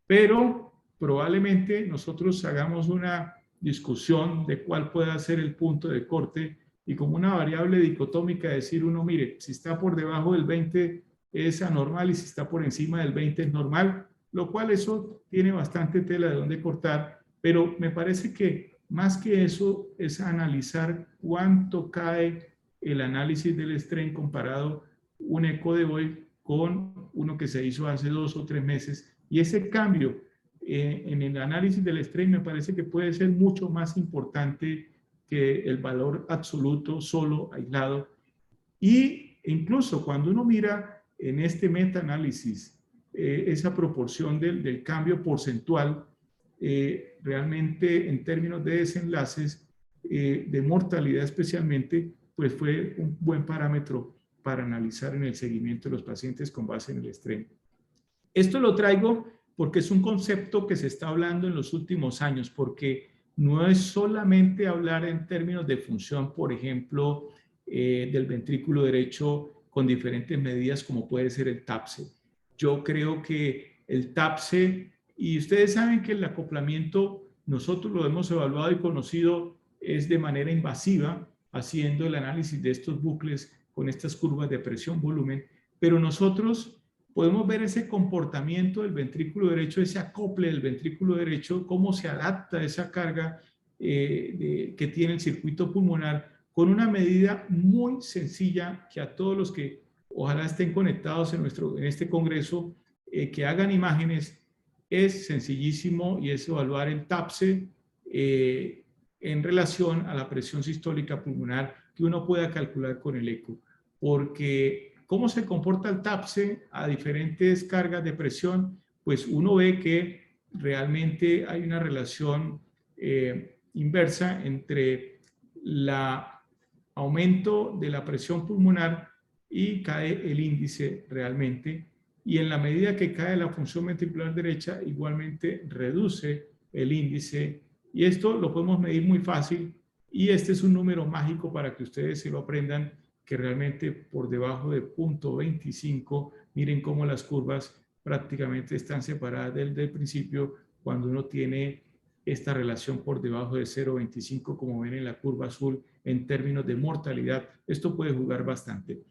Pero probablemente nosotros hagamos una discusión de cuál pueda ser el punto de corte y como una variable dicotómica decir uno, mire, si está por debajo del 20 es anormal y si está por encima del 20 es normal, lo cual eso tiene bastante tela de dónde cortar, pero me parece que más que eso es analizar cuánto cae el análisis del strain comparado un eco de hoy con uno que se hizo hace 2 o 3 meses y ese cambio en el análisis del strain me parece que puede ser mucho más importante que el valor absoluto solo aislado y incluso cuando uno mira en este metaanálisis esa proporción del cambio porcentual, realmente en términos de desenlaces, de mortalidad especialmente, pues fue un buen parámetro para analizar en el seguimiento de los pacientes con base en el strain. Esto lo traigo porque es un concepto que se está hablando en los últimos años, porque no es solamente hablar en términos de función, por ejemplo, del ventrículo derecho con diferentes medidas como puede ser el TAPSE. Yo creo que el TAPSE, y ustedes saben que el acoplamiento nosotros lo hemos evaluado y conocido es de manera invasiva, haciendo el análisis de estos bucles con estas curvas de presión-volumen, pero nosotros podemos ver ese comportamiento del ventrículo derecho, ese acople del ventrículo derecho, cómo se adapta a esa carga que tiene el circuito pulmonar con una medida muy sencilla que a todos los que ojalá estén conectados en este congreso, que hagan imágenes, es sencillísimo y es evaluar el TAPSE en relación a la presión sistólica pulmonar que uno pueda calcular con el eco. Porque cómo se comporta el TAPSE a diferentes cargas de presión, pues uno ve que realmente hay una relación inversa entre el aumento de la presión pulmonar y cae el índice realmente. Y en la medida que cae la función ventricular derecha, igualmente reduce el índice. Y esto lo podemos medir muy fácil. Y este es un número mágico para que ustedes se lo aprendan, que realmente por debajo de 0.25, miren cómo las curvas prácticamente están separadas del principio cuando uno tiene esta relación por debajo de 0.25, como ven en la curva azul, en términos de mortalidad. Esto puede jugar bastante.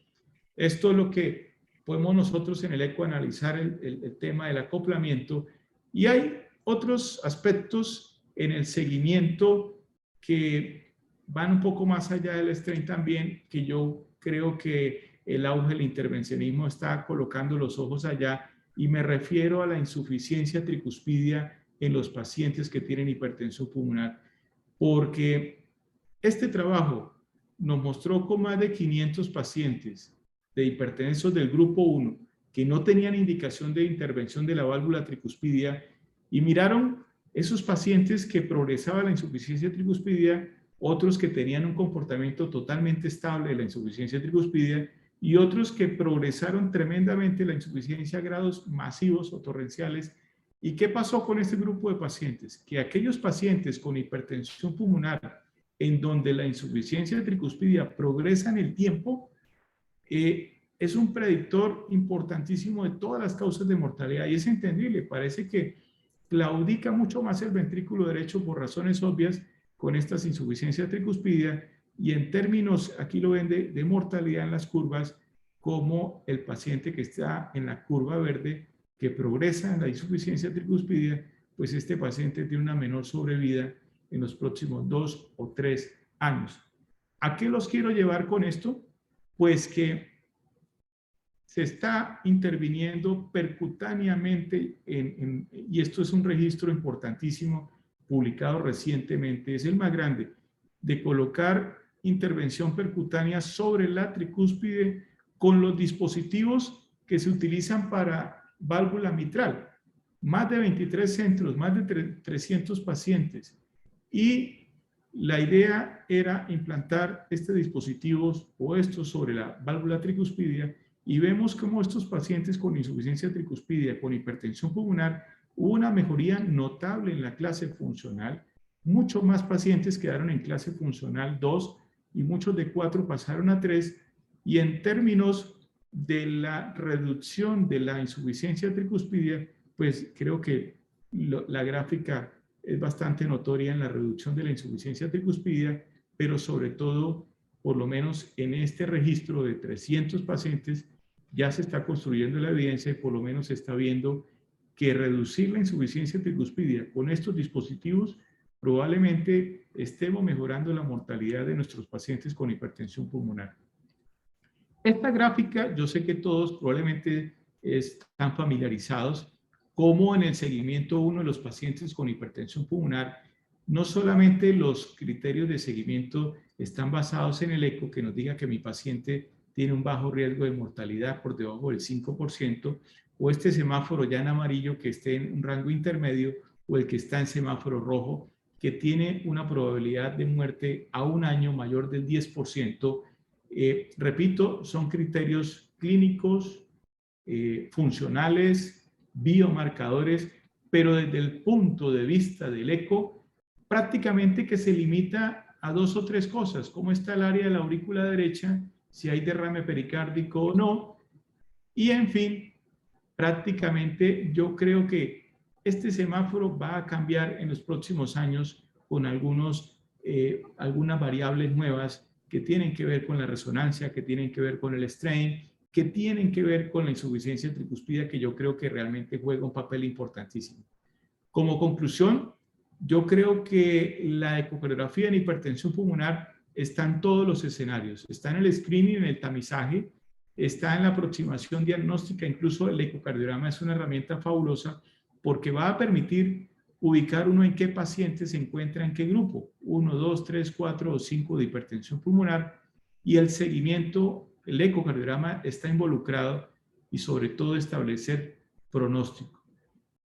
Esto es lo que podemos nosotros en el ECO analizar el tema del acoplamiento, y hay otros aspectos en el seguimiento que van un poco más allá del strain también, que yo creo que el auge del intervencionismo está colocando los ojos allá, y me refiero a la insuficiencia tricuspidia en los pacientes que tienen hipertensión pulmonar, porque este trabajo nos mostró con más de 500 pacientes de hipertensos del grupo 1 que no tenían indicación de intervención de la válvula tricuspidia, y miraron esos pacientes que progresaba la insuficiencia tricuspidia, otros que tenían un comportamiento totalmente estable de la insuficiencia tricuspidia, y otros que progresaron tremendamente la insuficiencia a grados masivos o torrenciales. ¿Y qué pasó con este grupo de pacientes? Que aquellos pacientes con hipertensión pulmonar en donde la insuficiencia tricuspidia progresa en el tiempo, es un predictor importantísimo de todas las causas de mortalidad, y es entendible. Parece que claudica mucho más el ventrículo derecho por razones obvias con estas insuficiencias tricuspidia, y en términos, aquí lo ven, de mortalidad en las curvas, como el paciente que está en la curva verde, que progresa en la insuficiencia tricuspidia, pues este paciente tiene una menor sobrevida en los próximos 2 o 3 años. ¿A qué los quiero llevar con esto? Pues que se está interviniendo percutáneamente y esto es un registro importantísimo publicado recientemente, es el más grande, de colocar intervención percutánea sobre la tricúspide con los dispositivos que se utilizan para válvula mitral. Más de 23 centros, más de 300 pacientes. Y la idea era implantar este dispositivos o estos sobre la válvula tricuspidia, y vemos cómo estos pacientes con insuficiencia tricuspidia, con hipertensión pulmonar, hubo una mejoría notable en la clase funcional. Muchos más pacientes quedaron en clase funcional 2 y muchos de 4 pasaron a 3. Y en términos de la reducción de la insuficiencia tricuspidia, pues creo que la gráfica es bastante notoria en la reducción de la insuficiencia tricuspidia, pero sobre todo, por lo menos en este registro de 300 pacientes, ya se está construyendo la evidencia y por lo menos se está viendo que reducir la insuficiencia tricuspidia con estos dispositivos probablemente estemos mejorando la mortalidad de nuestros pacientes con hipertensión pulmonar. Esta gráfica, yo sé que todos probablemente están familiarizados, como en el seguimiento 1 de los pacientes con hipertensión pulmonar, no solamente los criterios de seguimiento están basados en el ECO, que nos diga que mi paciente tiene un bajo riesgo de mortalidad por debajo del 5%, o este semáforo ya en amarillo que esté en un rango intermedio, o el que está en semáforo rojo, que tiene una probabilidad de muerte a un año mayor del 10%. Repito, son criterios clínicos, funcionales, biomarcadores, pero desde el punto de vista del ECO, prácticamente que se limita a 2 o 3 cosas: cómo está el área de la aurícula derecha, si hay derrame pericárdico o no, y en fin, prácticamente yo creo que este semáforo va a cambiar en los próximos años con algunas variables nuevas que tienen que ver con la resonancia, que tienen que ver con el strain, que tienen que ver con la insuficiencia tricuspida, que yo creo que realmente juega un papel importantísimo. Como conclusión, yo creo que la ecocardiografía en hipertensión pulmonar está en todos los escenarios. Está en el screening, en el tamizaje, está en la aproximación diagnóstica. Incluso el ecocardiograma es una herramienta fabulosa porque va a permitir ubicar uno en qué paciente se encuentra, en qué grupo, 1, 2, 3, 4 o 5 de hipertensión pulmonar, y el seguimiento, el ecocardiograma está involucrado, y sobre todo establecer pronóstico.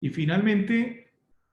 Y finalmente,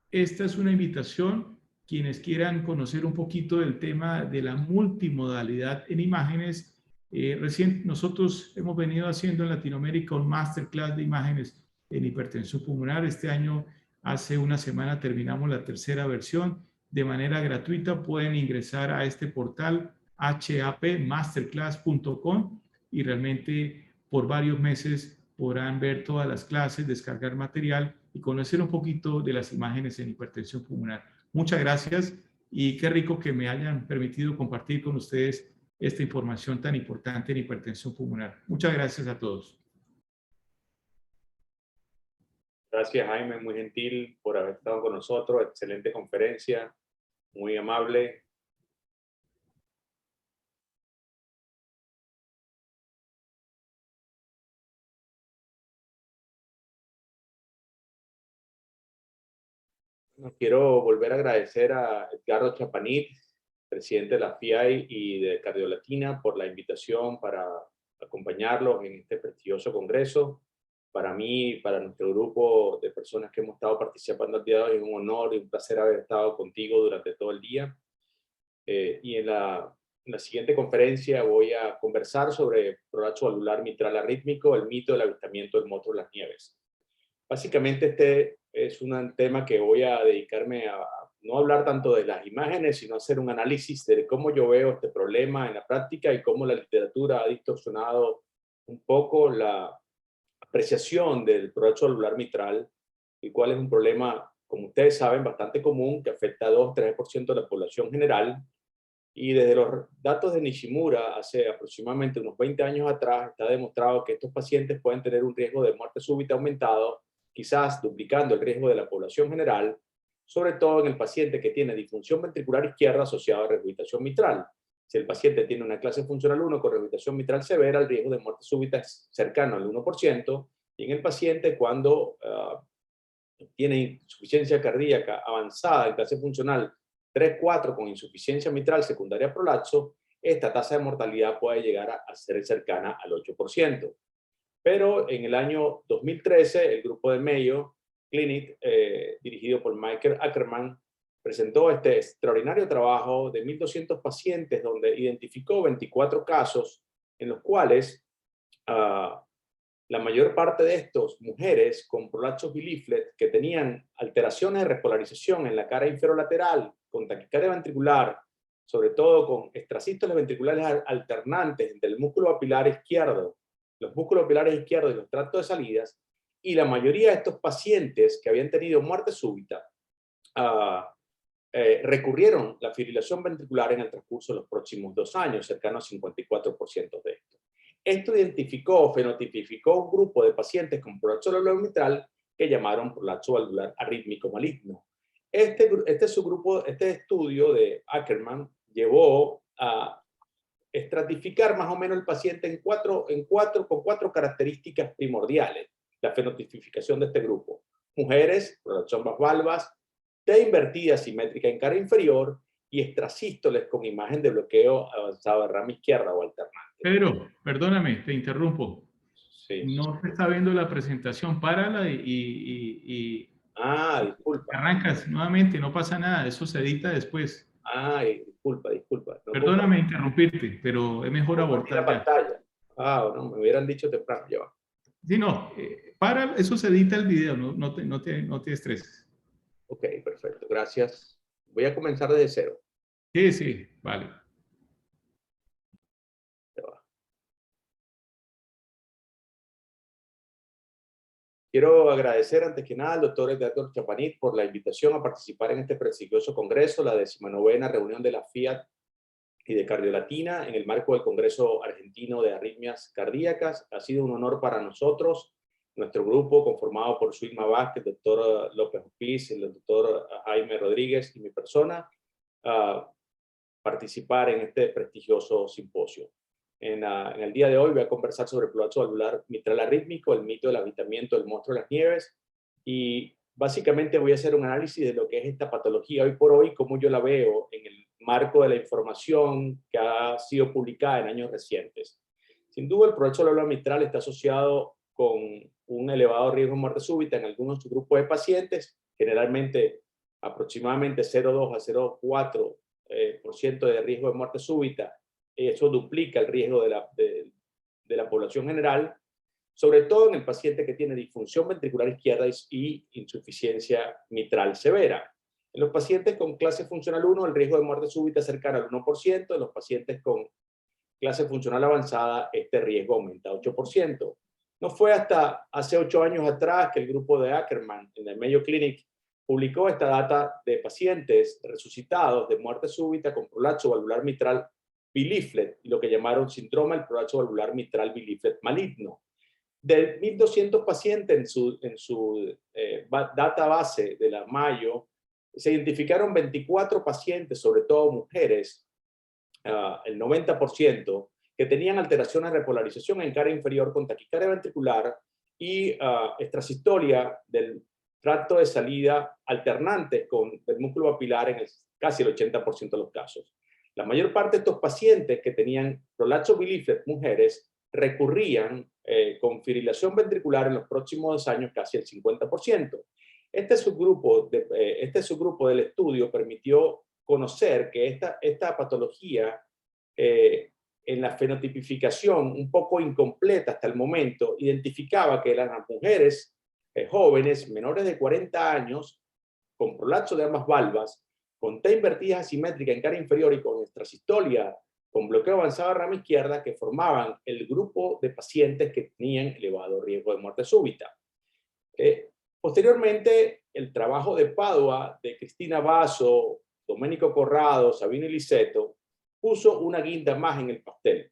esta es una invitación, quienes quieran conocer un poquito del tema de la multimodalidad en imágenes, Recién nosotros hemos venido haciendo en Latinoamérica un masterclass de imágenes en hipertensión pulmonar. Este año, hace una semana, terminamos la tercera versión. De manera gratuita pueden ingresar a este portal hapmasterclass.com y realmente por varios meses podrán ver todas las clases, descargar material y conocer un poquito de las imágenes en hipertensión pulmonar. Muchas gracias y qué rico que me hayan permitido compartir con ustedes esta información tan importante en hipertensión pulmonar. Muchas gracias a todos. Gracias, Jaime, muy gentil por haber estado con nosotros. Excelente conferencia, muy amable. Quiero volver a agradecer a Edgardo Chapanit, presidente de la FIAI y de Cardiolatina, por la invitación para acompañarlos en este prestigioso congreso. Para mí, para nuestro grupo de personas que hemos estado participando el día de hoy, es un honor y un placer haber estado contigo durante todo el día. Y en la siguiente conferencia voy a conversar sobre prolapso valvular mitral arrítmico, el mito del avistamiento del monstruo de las nieves. Básicamente este es un tema que voy a dedicarme a no hablar tanto de las imágenes, sino hacer un análisis de cómo yo veo este problema en la práctica y cómo la literatura ha distorsionado un poco la apreciación del prolapso valvular mitral, el cual es un problema, como ustedes saben, bastante común, que afecta a 2-3% de la población general. Y desde los datos de Nishimura, hace aproximadamente unos 20 años atrás, está demostrado que estos pacientes pueden tener un riesgo de muerte súbita aumentado, quizás duplicando el riesgo de la población general, sobre todo en el paciente que tiene disfunción ventricular izquierda asociada a regurgitación mitral. Si el paciente tiene una clase funcional 1 con regurgitación mitral severa, el riesgo de muerte súbita es cercano al 1%, y en el paciente cuando tiene insuficiencia cardíaca avanzada en clase funcional 3-4 con insuficiencia mitral secundaria a prolapso, esta tasa de mortalidad puede llegar a ser cercana al 8%. Pero en el año 2013, el grupo de Mayo Clinic, dirigido por Michael Ackerman, presentó este extraordinario trabajo de 1.200 pacientes donde identificó 24 casos en los cuales la mayor parte de estos mujeres con prolapso biliflet que tenían alteraciones de repolarización en la cara inferolateral, con taquicardia ventricular, sobre todo con extrasístoles ventriculares alternantes entre el músculo papilar izquierdo, los músculos papilares izquierdos y los tractos de salidas, y la mayoría de estos pacientes que habían tenido muerte súbita recurrieron la fibrilación ventricular en el transcurso de los próximos 2 años, cercano al 54% de esto. Esto identificó, fenotipificó un grupo de pacientes con prolapso valvular mitral que llamaron prolapso valvular arrítmico maligno. Este estudio de Ackerman llevó a estratificar más o menos el paciente con 4 características primordiales, la fenotipificación de este grupo. Mujeres, prolapso valvas, T invertida simétrica en cara inferior y extrasístoles con imagen de bloqueo avanzado de rama izquierda o alternante. Pedro, perdóname, te interrumpo. Sí. No se está viendo la presentación, párala disculpa. Arrancas nuevamente, no pasa nada, eso se edita después. Disculpa. No, perdóname interrumpirte, pero es mejor abortar la pantalla. No, me hubieran dicho temprano, ya va. Sí, no, para, eso se edita el video, no te estreses. Ok, perfecto, gracias. Voy a comenzar desde cero. Sí, vale. Quiero agradecer antes que nada al doctor Edgardo Chapanit por la invitación a participar en este prestigioso congreso, la 19ª reunión de la FIAT y de Cardiolatina en el marco del Congreso Argentino de Arritmias Cardíacas. Ha sido un honor para nosotros, nuestro grupo conformado por Suilma Vázquez, el doctor López Opiz, el doctor Jaime Rodríguez y mi persona, participar en este prestigioso simposio. En el día de hoy voy a conversar sobre el prolapso valvular mitral arrítmico, el mito del avistamiento del monstruo de las nieves, y básicamente voy a hacer un análisis de lo que es esta patología hoy por hoy, cómo yo la veo en el marco de la información que ha sido publicada en años recientes. Sin duda, el prolapso valvular mitral está asociado con un elevado riesgo de muerte súbita en algunos grupos de pacientes, generalmente aproximadamente 0,2 a 0,4% de riesgo de muerte súbita eso duplica el riesgo de la población general, sobre todo en el paciente que tiene disfunción ventricular izquierda y insuficiencia mitral severa. En los pacientes con clase funcional 1, el riesgo de muerte súbita es cercano al 1%, en los pacientes con clase funcional avanzada, este riesgo aumenta a 8%. No fue hasta hace 8 años atrás que el grupo de Ackerman en el Mayo Clinic publicó esta data de pacientes resucitados de muerte súbita con prolapso valvular mitral biliflet y lo que llamaron síndrome del prolapso valvular mitral biliflet maligno. De 1.200 pacientes en su database de la Mayo, se identificaron 24 pacientes, sobre todo mujeres, el 90%, que tenían alteraciones de repolarización en cara inferior con taquicardia ventricular y extrasistolia del tracto de salida alternantes con el músculo papilar en casi el 80% de los casos. La mayor parte de estos pacientes que tenían prolapso biliflet, mujeres, recurrían con fibrilación ventricular en los próximos 2 años casi el 50%. Este subgrupo del estudio permitió conocer que esta patología en la fenotipificación un poco incompleta hasta el momento identificaba que las mujeres jóvenes menores de 40 años con prolapso de ambas valvas, con T invertida asimétrica en cara inferior y con extrasistolia con bloqueo avanzado de rama izquierda, que formaban el grupo de pacientes que tenían elevado riesgo de muerte súbita. Posteriormente, el trabajo de Padua, de Cristina Basso, Domenico Corrado, Sabino Liceto, puso una guinda más en el pastel.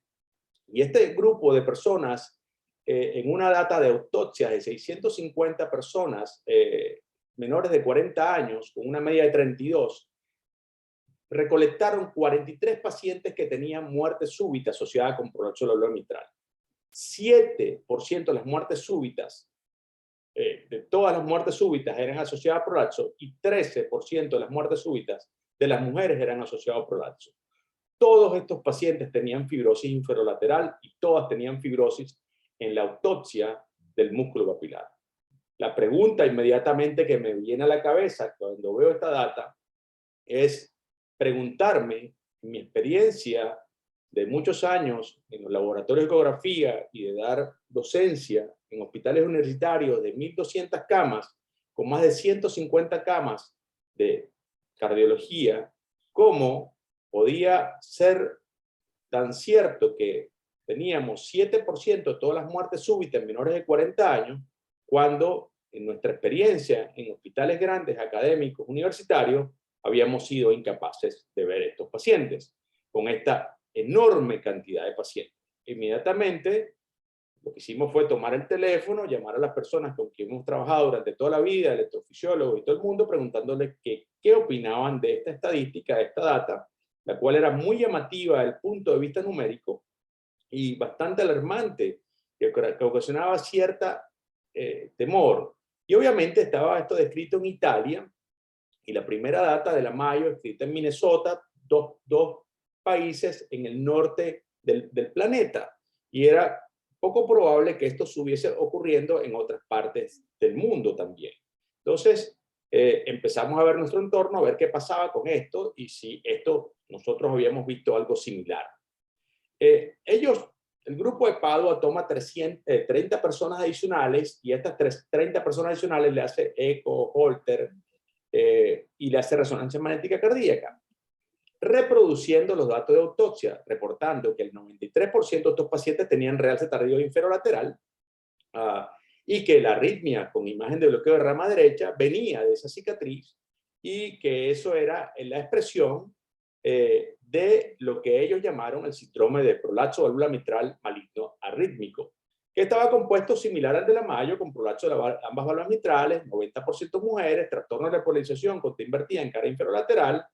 Y este grupo de personas, en una data de autopsias de 650 personas menores de 40 años, con una media de 32, recolectaron 43 pacientes que tenían muerte súbita asociada con prolapso valvular mitral. 7% de las muertes súbitas, de todas las muertes súbitas eran asociadas a prolapso, y 13% de las muertes súbitas de las mujeres eran asociadas a prolapso. Todos estos pacientes tenían fibrosis inferolateral y todas tenían fibrosis en la autopsia del músculo papilar. La pregunta inmediatamente que me viene a la cabeza cuando veo esta data es preguntarme, en mi experiencia de muchos años en los laboratorios de ecografía y de dar docencia en hospitales universitarios de 1.200 camas, con más de 150 camas de cardiología, cómo podía ser tan cierto que teníamos 7% de todas las muertes súbitas en menores de 40 años, cuando en nuestra experiencia en hospitales grandes, académicos, universitarios, habíamos sido incapaces de ver estos pacientes, con esta enorme cantidad de pacientes. Inmediatamente, lo que hicimos fue tomar el teléfono, llamar a las personas con quien hemos trabajado durante toda la vida, electrofisiólogos y todo el mundo, preguntándoles qué opinaban de esta estadística, de esta data, la cual era muy llamativa desde el punto de vista numérico y bastante alarmante, que ocasionaba cierta temor. Y obviamente estaba esto descrito en Italia, y la primera data de la Mayo escrita en Minnesota, dos países en el norte del planeta. Y era poco probable que esto estuviese ocurriendo en otras partes del mundo también. Entonces, empezamos a ver nuestro entorno, a ver qué pasaba con esto y si nosotros habíamos visto algo similar. El grupo de Padua toma 30 personas adicionales y estas 30 personas adicionales le hace eco, Holter, y le hace resonancia magnética cardíaca, reproduciendo los datos de autopsia, reportando que el 93% de estos pacientes tenían realce tardío inferolateral y que la arritmia con imagen de bloqueo de rama derecha venía de esa cicatriz y que eso era la expresión de lo que ellos llamaron el síndrome de prolapso valvular mitral maligno arrítmico, que estaba compuesto similar al de la Mayo, con prolapso de ambas valvas mitrales, 90% mujeres, trastorno de repolarización con T invertida en cara inferolateral,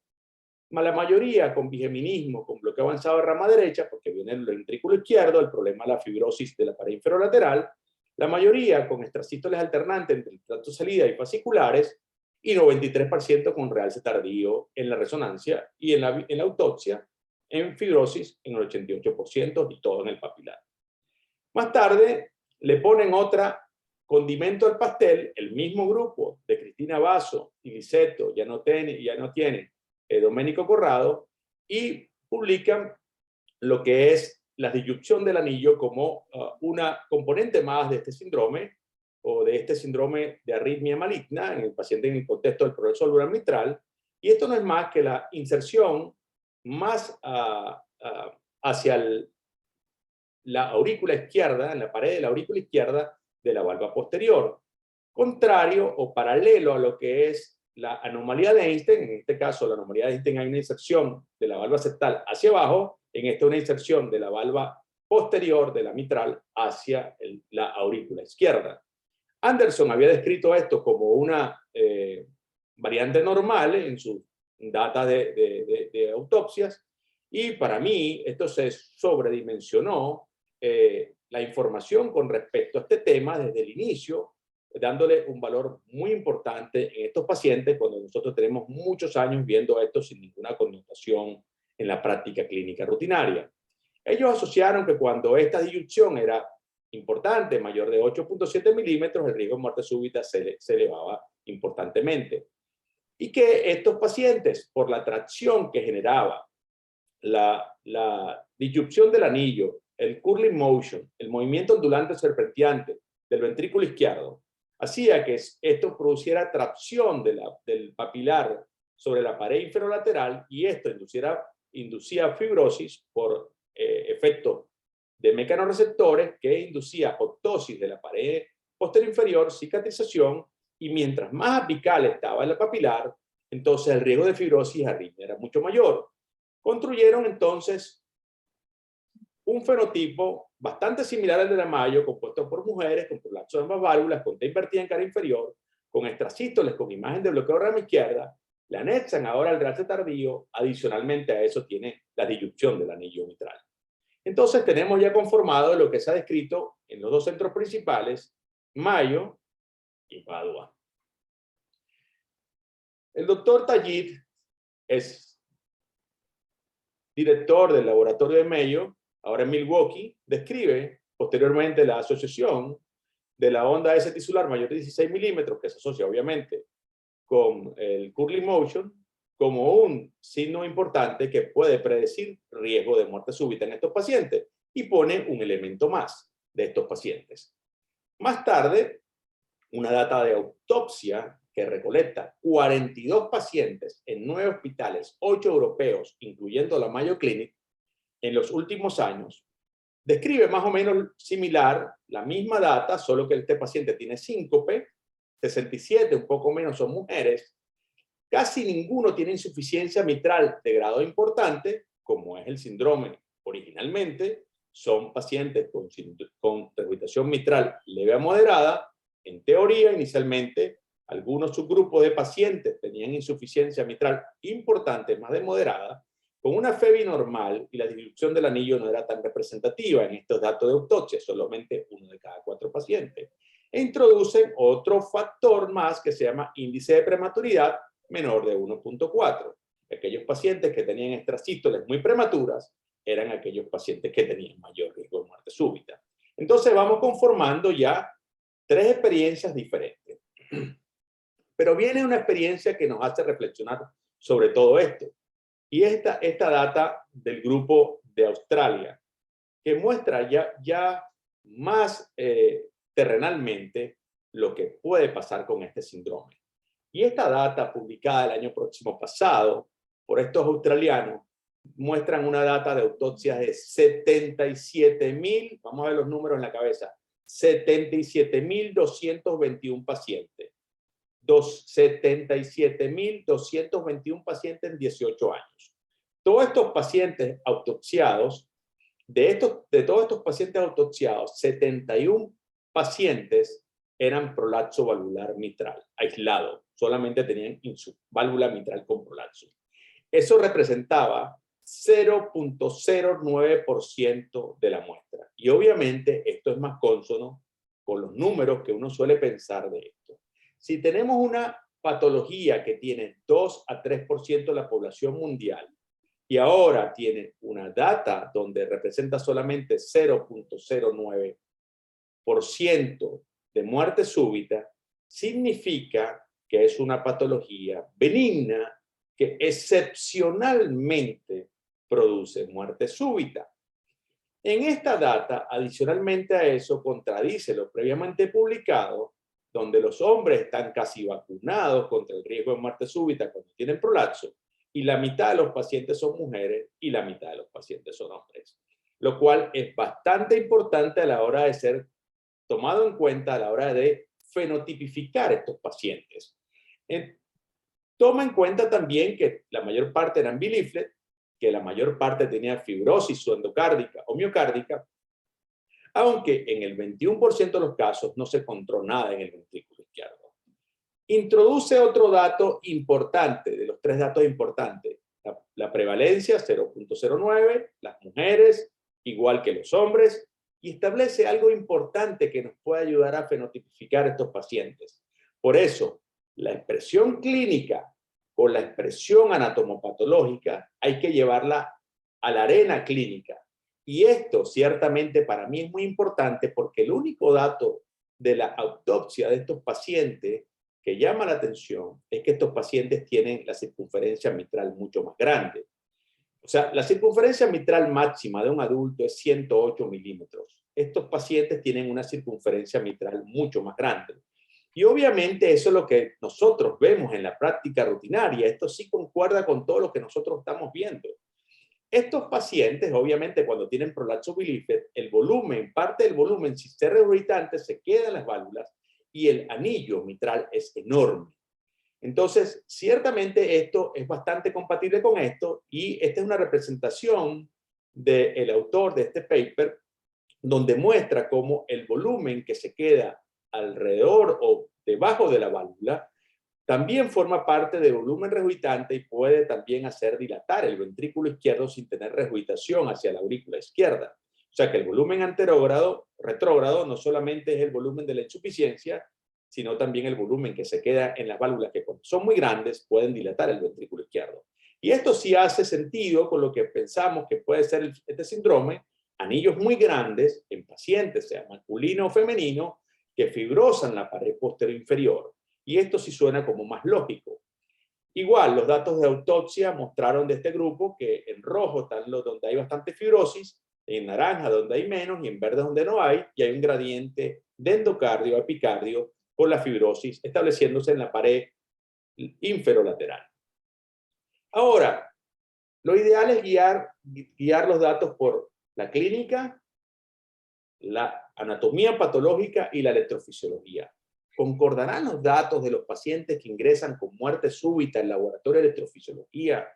la mayoría con bigeminismo, con bloqueo avanzado de rama derecha, porque viene el ventrículo izquierdo, el problema de la fibrosis de la pared inferolateral, la mayoría con extrasístoles alternantes entre el tracto de salida y fasciculares, y 93% con realce tardío en la resonancia y en la autopsia, en fibrosis en el 88% y todo en el papilar. Más tarde le ponen otra condimento al pastel, el mismo grupo de Cristina Basso y Liceto, ya no tiene Domenico Corrado, y publican lo que es la disyunción del anillo como una componente más de este síndrome o de este síndrome de arritmia maligna en el paciente en el contexto del progreso valvular mitral. Y esto no es más que la inserción más hacia la aurícula izquierda, en la pared de la aurícula izquierda de la valva posterior, contrario o paralelo a lo que es la anomalía de Einstein. En este caso, la anomalía de Einstein, hay una inserción de la valva septal hacia abajo, en esta una inserción de la valva posterior de la mitral hacia la aurícula izquierda. Anderson había descrito esto como una variante normal en sus data de autopsias, y para mí esto se sobredimensionó la información con respecto a este tema desde el inicio, dándole un valor muy importante en estos pacientes cuando nosotros tenemos muchos años viendo esto sin ninguna connotación en la práctica clínica rutinaria. Ellos asociaron que cuando esta disyunción era importante, mayor de 8.7 milímetros, el riesgo de muerte súbita se elevaba importantemente. Y que estos pacientes, por la tracción que generaba la disyunción del anillo, el curling motion, el movimiento ondulante serpenteante del ventrículo izquierdo, hacía que esto produciera tracción del papilar sobre la pared inferolateral, y esto inducía fibrosis por efecto de mecanorreceptores que inducía apoptosis de la pared posterior inferior, cicatrización, y mientras más apical estaba el papilar, entonces el riesgo de fibrosis y arritmia era mucho mayor. Construyeron entonces un fenotipo bastante similar al de la Mayo, compuesto por mujeres con prolapso de ambas válvulas, con T invertida en cara inferior, con extrasístoles, con imagen de bloqueo de rama izquierda. Le anexan ahora el realce tardío. Adicionalmente a eso tiene la disyunción del anillo mitral. Entonces tenemos ya conformado lo que se ha descrito en los dos centros principales, Mayo y Padua. El doctor Tayid es director del laboratorio de Mayo, ahora en Milwaukee. Describe posteriormente la asociación de la onda S tisular mayor de 16 milímetros, que se asocia obviamente con el curling motion, como un signo importante que puede predecir riesgo de muerte súbita en estos pacientes, y pone un elemento más de estos pacientes. Más tarde, una data de autopsia que recolecta 42 pacientes en 9 hospitales, 8 europeos, incluyendo la Mayo Clinic, en los últimos años, describe más o menos similar, la misma data, solo que este paciente tiene síncope, 67, un poco menos son mujeres. Casi ninguno tiene insuficiencia mitral de grado importante, como es el síndrome originalmente. Son pacientes con regurgitación mitral leve a moderada. En teoría, inicialmente, algunos subgrupos de pacientes tenían insuficiencia mitral importante, más de moderada, con una FEBI normal, y la disyunción del anillo no era tan representativa en estos datos de autopsia, solamente 1 de cada 4 pacientes. E introducen otro factor más que se llama índice de prematuridad menor de 1.4. Aquellos pacientes que tenían extrasístoles muy prematuras eran aquellos pacientes que tenían mayor riesgo de muerte súbita. Entonces vamos conformando ya 3 experiencias diferentes. Pero viene una experiencia que nos hace reflexionar sobre todo esto. Y esta data del grupo de Australia, que muestra ya más terrenalmente lo que puede pasar con este síndrome. Y esta data, publicada el año próximo pasado por estos australianos, muestran una data de autopsias de 77.000, vamos a ver los números en la cabeza, 77.221 pacientes. 77.221 pacientes en 18 años. Todos estos pacientes autopsiados, de todos estos pacientes autopsiados, 71 pacientes eran prolapso valvular mitral, aislado, solamente tenían válvula mitral con prolapso. Eso representaba 0.09% de la muestra. Y obviamente esto es más cónsono con los números que uno suele pensar de esto. Si tenemos una patología que tiene 2 a 3% de la población mundial, y ahora tiene una data donde representa solamente 0.09% de muerte súbita, significa que es una patología benigna que excepcionalmente produce muerte súbita. En esta data, adicionalmente a eso, contradice lo previamente publicado, donde los hombres están casi vacunados contra el riesgo de muerte súbita cuando tienen prolapso, y la mitad de los pacientes son mujeres y la mitad de los pacientes son hombres. Lo cual es bastante importante a la hora de ser tomado en cuenta a la hora de fenotipificar estos pacientes. Toma en cuenta también que la mayor parte eran biliflet, que la mayor parte tenía fibrosis endocárdica o miocárdica, aunque en el 21% de los casos no se encontró nada en el ventrículo izquierdo. Introduce otro dato importante, de los tres datos importantes. La prevalencia, 0.09, las mujeres, igual que los hombres, y establece algo importante que nos puede ayudar a fenotipificar estos pacientes. Por eso, la expresión clínica con la expresión anatomopatológica hay que llevarla a la arena clínica. Y esto ciertamente para mí es muy importante porque el único dato de la autopsia de estos pacientes que llama la atención es que estos pacientes tienen la circunferencia mitral mucho más grande. O sea, la circunferencia mitral máxima de un adulto es 108 milímetros. Estos pacientes tienen una circunferencia mitral mucho más grande. Y obviamente eso es lo que nosotros vemos en la práctica rutinaria. Esto sí concuerda con todo lo que nosotros estamos viendo. Estos pacientes, obviamente, cuando tienen prolapso biliflet, el volumen, parte del volumen, si es regurgitante, se queda en las válvulas y el anillo mitral es enorme. Entonces, ciertamente esto es bastante compatible con esto y esta es una representación del autor de este paper donde muestra cómo el volumen que se queda alrededor o debajo de la válvula también forma parte del volumen regurgitante y puede también hacer dilatar el ventrículo izquierdo sin tener regurgitación hacia la aurícula izquierda. O sea que el volumen retrógrado no solamente es el volumen de la insuficiencia, sino también el volumen que se queda en las válvulas que cuando son muy grandes pueden dilatar el ventrículo izquierdo. Y esto sí hace sentido con lo que pensamos que puede ser este síndrome, anillos muy grandes en pacientes, sea masculino o femenino, que fibrosan la pared posterior inferior. Y esto sí suena como más lógico. Igual, los datos de autopsia mostraron de este grupo que en rojo están los donde hay bastante fibrosis, en naranja donde hay menos y en verde donde no hay, y hay un gradiente de endocardio a epicardio con la fibrosis estableciéndose en la pared inferolateral. Ahora, lo ideal es guiar los datos por la clínica, la anatomía patológica y la electrofisiología. ¿Concordarán los datos de los pacientes que ingresan con muerte súbita en laboratorio de electrofisiología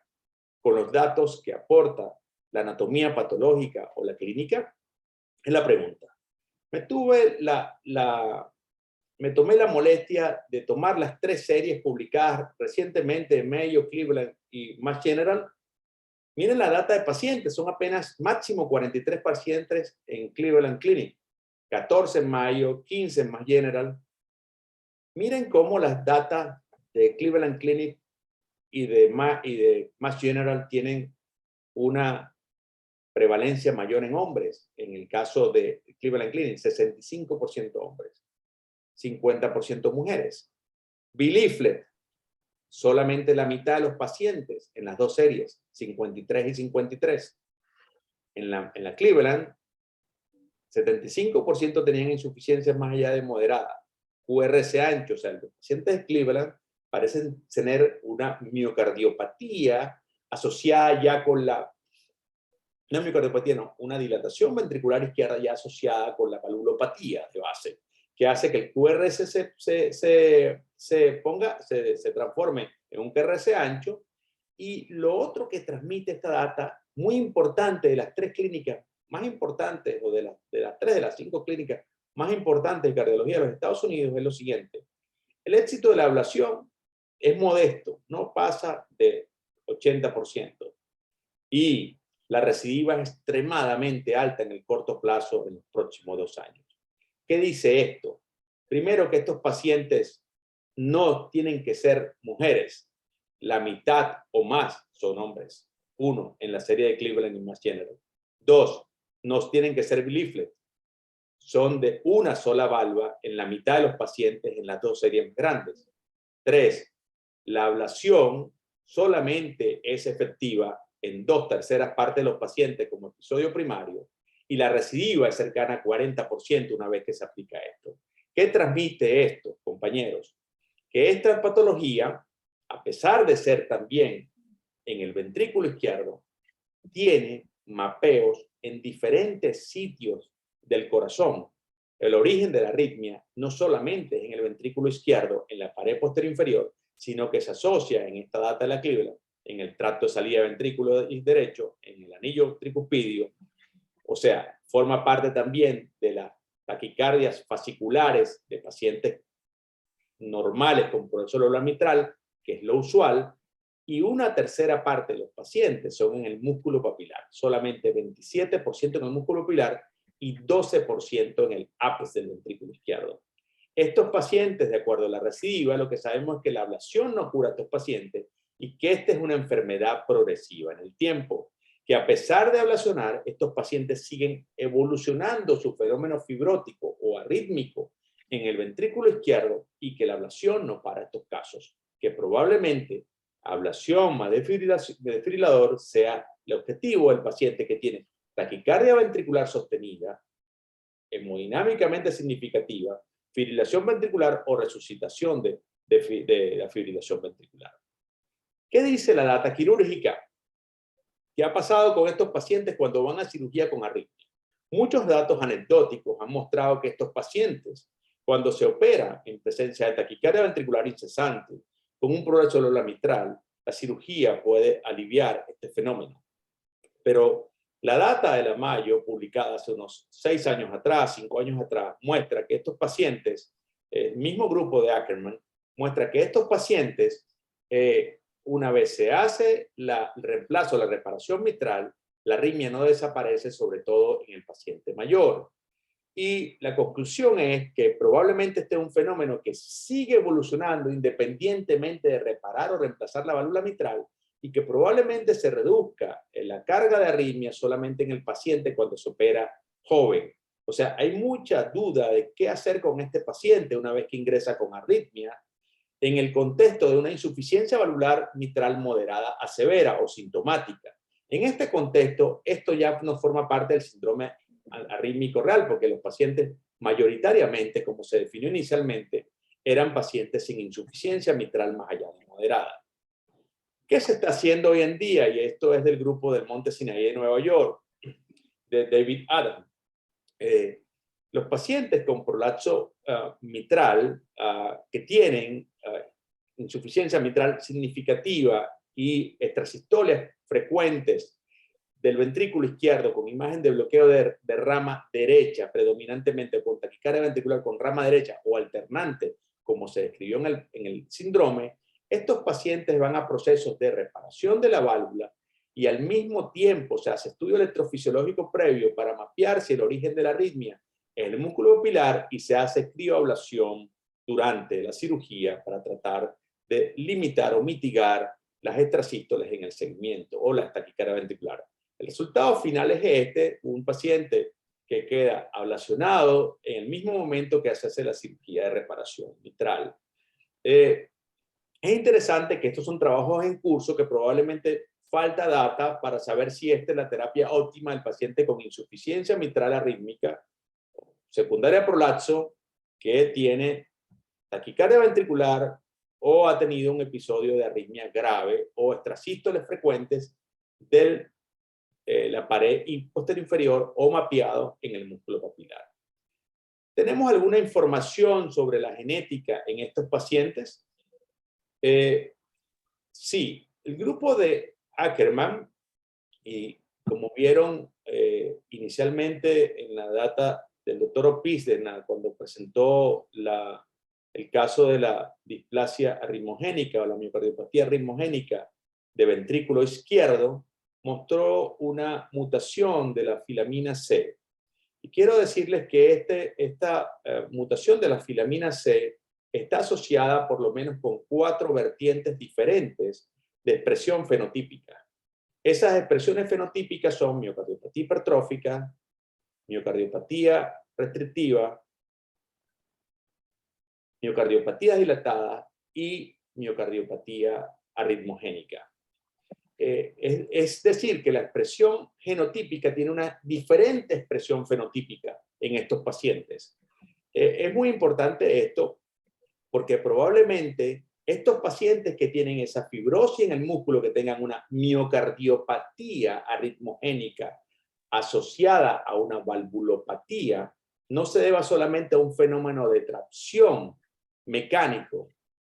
con los datos que aporta la anatomía patológica o la clínica? Es la pregunta. Me tomé la molestia de tomar las 3 series publicadas recientemente en Mayo, Cleveland y Mass General. Miren la data de pacientes, son apenas máximo 43 pacientes en Cleveland Clinic, 14 en Mayo, 15 en Mass General. Miren cómo las datas de Cleveland Clinic y de Mass General tienen una prevalencia mayor en hombres. En el caso de Cleveland Clinic, 65% hombres, 50% mujeres. Biliflet, solamente la mitad de los pacientes en las 2 series, 53 y 53. En la Cleveland, 75% tenían insuficiencias más allá de moderada. QRS ancho, o sea, los pacientes de Cleveland parecen tener una miocardiopatía asociada ya con una miocardiopatia no, una dilatación ventricular izquierda ya asociada con la valvulopatía de base, que hace que el QRS se transforme en un QRS ancho. Y lo otro que transmite esta data, muy importante, de las 3 clínicas más importantes, o de las 3 de las 5 clínicas más importantes de cardiología de los Estados Unidos, es lo siguiente. El éxito de la ablación es modesto, no pasa de 80%. Y la recidiva es extremadamente alta en el corto plazo en los próximos 2 años. ¿Qué dice esto? Primero, que estos pacientes no tienen que ser mujeres. La mitad o más son hombres. 1, en la serie de Cleveland y Mass General. 2, no tienen que ser biliflet. Son de una sola valva en la mitad de los pacientes en las 2 series grandes. 3, la ablación solamente es efectiva en 2/3 partes de los pacientes como episodio primario y la recidiva es cercana a 40% una vez que se aplica esto. ¿Qué transmite esto, compañeros? Que esta patología, a pesar de ser también en el ventrículo izquierdo, tiene mapeos en diferentes sitios del corazón. El origen de la arritmia no solamente es en el ventrículo izquierdo, en la pared posterior inferior, sino que se asocia en esta data de la Cleveland, en el tracto de salida del ventrículo derecho, en el anillo tricuspidio, o sea, forma parte también de las taquicardias fasciculares de pacientes normales con proceso celular mitral, que es lo usual, y una tercera parte de los pacientes son en el músculo papilar, solamente 27% en el músculo papilar y 12% en el ápice del ventrículo izquierdo. Estos pacientes, de acuerdo a la recidiva, lo que sabemos es que la ablación no cura a estos pacientes y que esta es una enfermedad progresiva en el tiempo, que a pesar de ablacionar, estos pacientes siguen evolucionando su fenómeno fibrótico o arrítmico en el ventrículo izquierdo y que la ablación no para estos casos, que probablemente ablación más desfibrilador sea el objetivo del paciente que tiene taquicardia ventricular sostenida, hemodinámicamente significativa, fibrilación ventricular o resucitación de la fibrilación ventricular. ¿Qué dice la data quirúrgica? ¿Qué ha pasado con estos pacientes cuando van a cirugía con arritmia? Muchos datos anecdóticos han mostrado que estos pacientes, cuando se opera en presencia de taquicardia ventricular incesante, con un progreso celular mitral, la cirugía puede aliviar este fenómeno. Pero la data de la Mayo, publicada hace unos 6 años atrás, 5 años atrás, muestra que estos pacientes, el mismo grupo de Ackerman, muestra que estos pacientes, una vez se hace el reemplazo, la reparación mitral, la arritmia no desaparece, sobre todo en el paciente mayor. Y la conclusión es que probablemente este es un fenómeno que sigue evolucionando independientemente de reparar o reemplazar la válvula mitral y que probablemente se reduzca la carga de arritmia solamente en el paciente cuando se opera joven. O sea, hay mucha duda de qué hacer con este paciente una vez que ingresa con arritmia en el contexto de una insuficiencia valvular mitral moderada a severa o sintomática. En este contexto, esto ya no forma parte del síndrome arrítmico real, porque los pacientes mayoritariamente, como se definió inicialmente, eran pacientes sin insuficiencia mitral más allá de moderada. ¿Qué se está haciendo hoy en día? Y esto es del grupo del Monte Sinaí de Nueva York, de David Adam. Los pacientes con prolapso mitral que tienen insuficiencia mitral significativa y extrasistolias frecuentes del ventrículo izquierdo con imagen de bloqueo de rama derecha, predominantemente con taquicardia ventricular con rama derecha o alternante, como se describió en el síndrome, estos pacientes van a procesos de reparación de la válvula y al mismo tiempo se hace estudio electrofisiológico previo para mapear si el origen de la arritmia es el músculo papilar y se hace crioablación durante la cirugía para tratar de limitar o mitigar las extrasístoles en el segmento o la taquicardia ventricular. El resultado final es este, un paciente que queda ablacionado en el mismo momento que se hace la cirugía de reparación mitral. Es interesante que estos son trabajos en curso que probablemente falta data para saber si esta es la terapia óptima del paciente con insuficiencia mitral arrítmica, secundaria a prolapso, que tiene taquicardia ventricular o ha tenido un episodio de arritmia grave o extrasístoles frecuentes de la pared posterior inferior o mapeado en el músculo papilar. ¿Tenemos alguna información sobre la genética en estos pacientes? Sí, el grupo de Ackerman, y como vieron inicialmente en la data del doctor Opizden, cuando presentó el caso de la displasia arritmogénica o la miocardiopatía arritmogénica de ventrículo izquierdo, mostró una mutación de la filamina C. Y quiero decirles que esta mutación de la filamina C está asociada por lo menos con 4 vertientes diferentes de expresión fenotípica. Esas expresiones fenotípicas son miocardiopatía hipertrófica, miocardiopatía restrictiva, miocardiopatía dilatada y miocardiopatía arritmogénica. es decir, que la expresión genotípica tiene una diferente expresión fenotípica en estos pacientes. Es muy importante esto porque probablemente estos pacientes que tienen esa fibrosis en el músculo, que tengan una miocardiopatía arritmogénica asociada a una valvulopatía, no se deba solamente a un fenómeno de tracción mecánico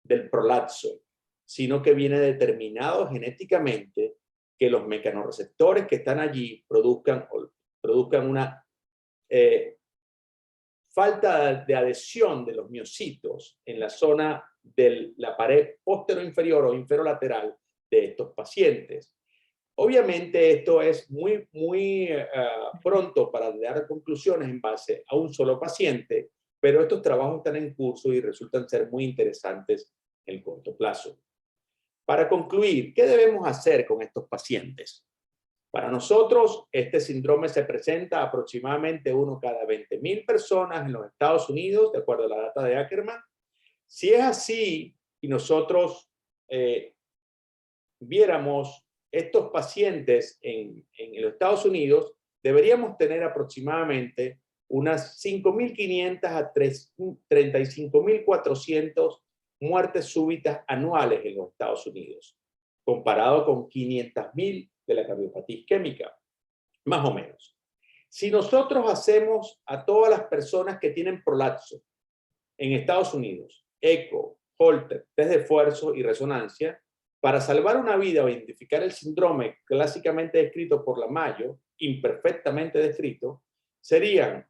del prolapso, sino que viene determinado genéticamente que los mecanorreceptores que están allí produzcan una falta de adhesión de los miocitos en la zona de la pared posteroinferior o inferolateral de estos pacientes. Obviamente esto es muy pronto para dar conclusiones en base a un solo paciente, pero estos trabajos están en curso y resultan ser muy interesantes en el corto plazo. Para concluir, ¿qué debemos hacer con estos pacientes? Para nosotros, este síndrome se presenta aproximadamente uno cada 20.000 personas en los Estados Unidos, de acuerdo a la data de Ackerman. Si es así y nosotros viéramos estos pacientes en los Estados Unidos, deberíamos tener aproximadamente unas 5.500 a 35.400 muertes súbitas anuales en los Estados Unidos, comparado con 500.000 de la cardiopatía isquémica, más o menos. Si nosotros hacemos a todas las personas que tienen prolapso en Estados Unidos, eco, Holter, test de esfuerzo y resonancia, para salvar una vida o identificar el síndrome clásicamente descrito por la Mayo, imperfectamente descrito, serían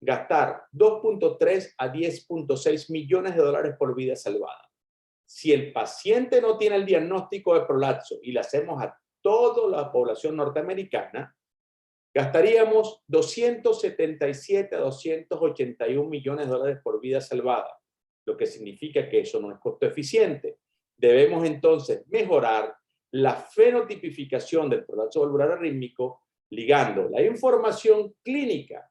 gastar 2.3 a 10.6 millones de dólares por vida salvada. Si el paciente no tiene el diagnóstico de prolapso y le hacemos a toda la población norteamericana, gastaríamos 277 a 281 millones de dólares por vida salvada, lo que significa que eso no es costo eficiente. Debemos entonces mejorar la fenotipificación del prolapso valvular arrítmico, ligando la información clínica,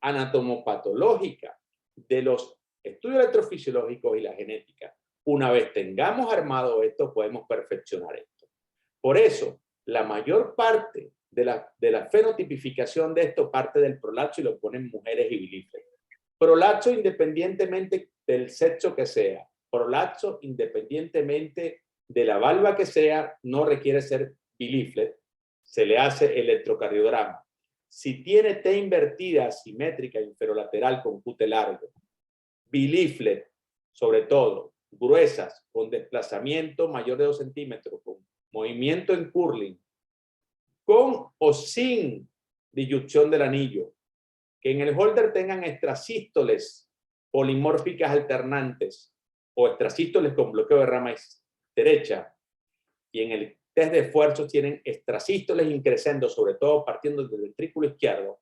anatomopatológica de los estudios electrofisiológicos y la genética. Una vez tengamos armado esto, podemos perfeccionar esto. Por eso, la mayor parte de la fenotipificación de esto parte del prolapso y lo ponen mujeres y biliflet. Prolapso independientemente del sexo que sea. Prolapso independientemente de la valva que sea, no requiere ser biliflet. Se le hace electrocardiograma. Si tiene T invertida asimétrica inferolateral con QT largo, biliflet, sobre todo, gruesas, con desplazamiento mayor de 2 centímetros, con movimiento en curling, con o sin disyunción del anillo, que en el holder tengan extrasístoles polimórficas alternantes o extrasístoles con bloqueo de rama derecha, y en el test de esfuerzo tienen extrasístoles increscendo, sobre todo partiendo del ventrículo izquierdo,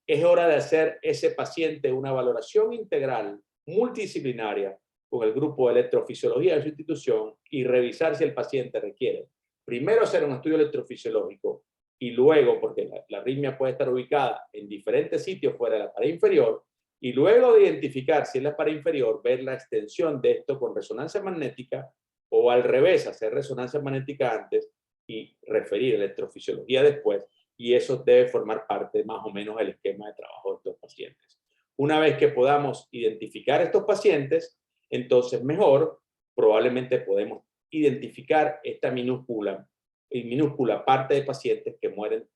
es hora de hacer ese paciente una valoración integral, multidisciplinaria, con el grupo de electrofisiología de su institución y revisar si el paciente requiere primero hacer un estudio electrofisiológico y luego, porque la arritmia puede estar ubicada en diferentes sitios fuera de la pared inferior, y luego de identificar si es la pared inferior, ver la extensión de esto con resonancia magnética o al revés, hacer resonancia magnética antes y referir electrofisiología después, y eso debe formar parte más o menos del esquema de trabajo de estos pacientes. Una vez que podamos identificar estos pacientes, entonces mejor, probablemente podemos identificar esta minúscula parte de pacientes que mueren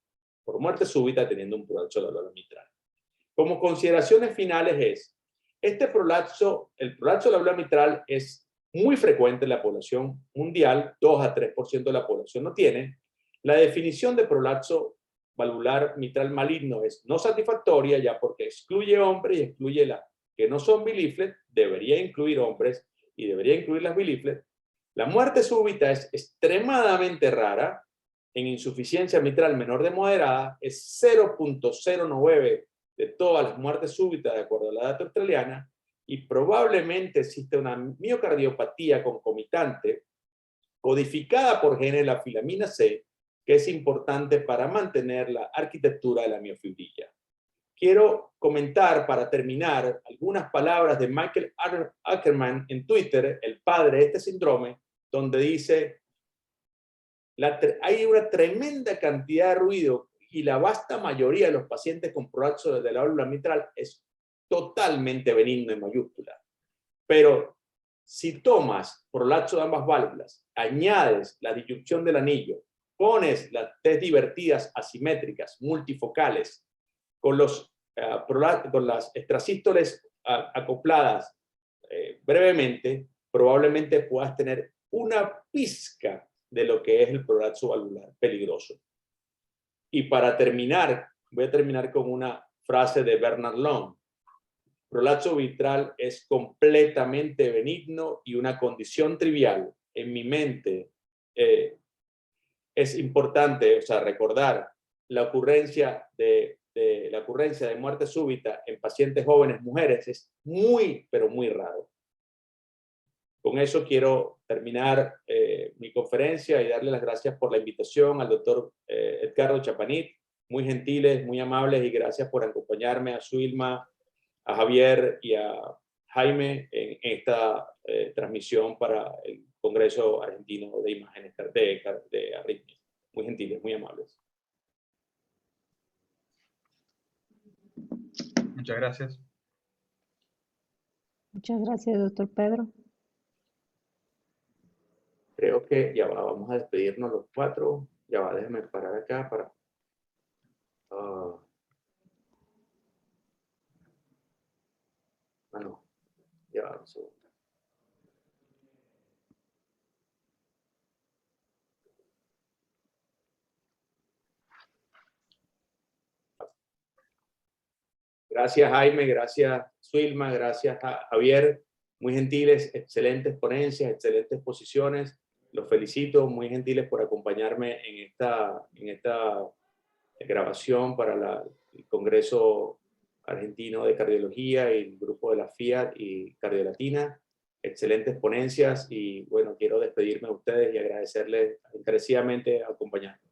por muerte súbita teniendo un prolapso de la valva mitral. Como consideraciones finales es, el prolapso de la valva mitral es muy frecuente en la población mundial, 2 a 3% de la población lo tiene. La definición de prolapso valvular mitral maligno es no satisfactoria, ya porque excluye hombres y excluye las que no son biliflet, debería incluir hombres y debería incluir las biliflet. La muerte súbita es extremadamente rara, en insuficiencia mitral menor de moderada, es 0.09 de todas las muertes súbitas de acuerdo a la data australiana, y probablemente existe una miocardiopatía concomitante codificada por genes de la filamina C, que es importante para mantener la arquitectura de la miofibrilla. Quiero comentar, para terminar, algunas palabras de Michael Ackerman en Twitter, el padre de este síndrome, donde dice: hay una tremenda cantidad de ruido y la vasta mayoría de los pacientes con prolapso de la válvula mitral es totalmente benigno en mayúscula. Pero si tomas prolapso de ambas válvulas, añades la disyunción del anillo, pones las T divertidas asimétricas multifocales con las extrasístoles acopladas brevemente, probablemente puedas tener una pizca de lo que es el prolapso valvular peligroso. Y para terminar, voy a terminar con una frase de Bernard Long. Prolapso mitral es completamente benigno y una condición trivial. En mi mente es importante, recordar la ocurrencia de muerte súbita en pacientes jóvenes, mujeres, es muy, pero muy raro. Con eso quiero terminar mi conferencia y darle las gracias por la invitación al doctor Edgardo Chapanit. Muy gentiles, muy amables, y gracias por acompañarme, a Suilma, a Javier y a Jaime en esta transmisión para el Congreso Argentino de Imágenes de Arritmias. Muy gentiles, muy amables. Muchas gracias. Muchas gracias, doctor Pedro. Creo que ya va, vamos a despedirnos los cuatro. Ya va, déjenme parar acá para... no, ya va un segundo. Gracias, Jaime, gracias, Suilma, gracias a Javier. Muy gentiles, excelentes ponencias, excelentes posiciones. Los felicito, muy gentiles por acompañarme en esta grabación para el Congreso Argentino de Cardiología y el grupo de la FIAT y Cardiolatina. Excelentes ponencias y bueno, quiero despedirme de ustedes y agradecerles encarecidamente acompañarme.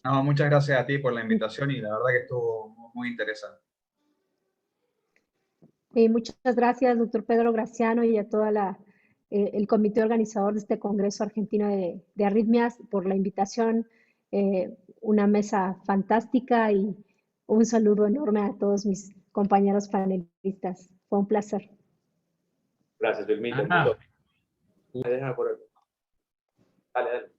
No, muchas gracias a ti por la invitación y la verdad que estuvo muy interesante. Muchas gracias, doctor Pedro Graciano, y a todo el comité organizador de este Congreso Argentino de Arritmias por la invitación. Una mesa fantástica y un saludo enorme a todos mis compañeros panelistas. Fue un placer. Gracias, Vilmita. Dale.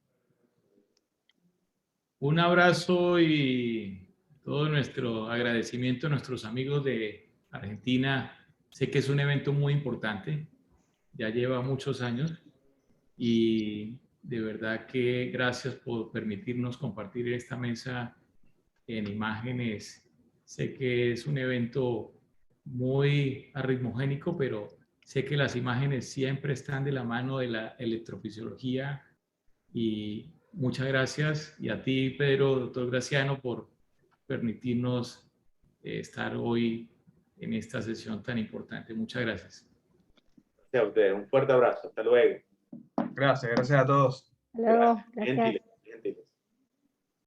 Un abrazo y todo nuestro agradecimiento a nuestros amigos de Argentina. Sé que es un evento muy importante, ya lleva muchos años y de verdad que gracias por permitirnos compartir esta mesa en imágenes. Sé que es un evento muy arritmogénico, pero sé que las imágenes siempre están de la mano de la electrofisiología. Y muchas gracias, y a ti, Pedro, doctor Graciano, por permitirnos estar hoy en esta sesión tan importante. Muchas gracias. Gracias a ustedes. Un fuerte abrazo. Hasta luego. Gracias a todos. Hasta luego. Gracias.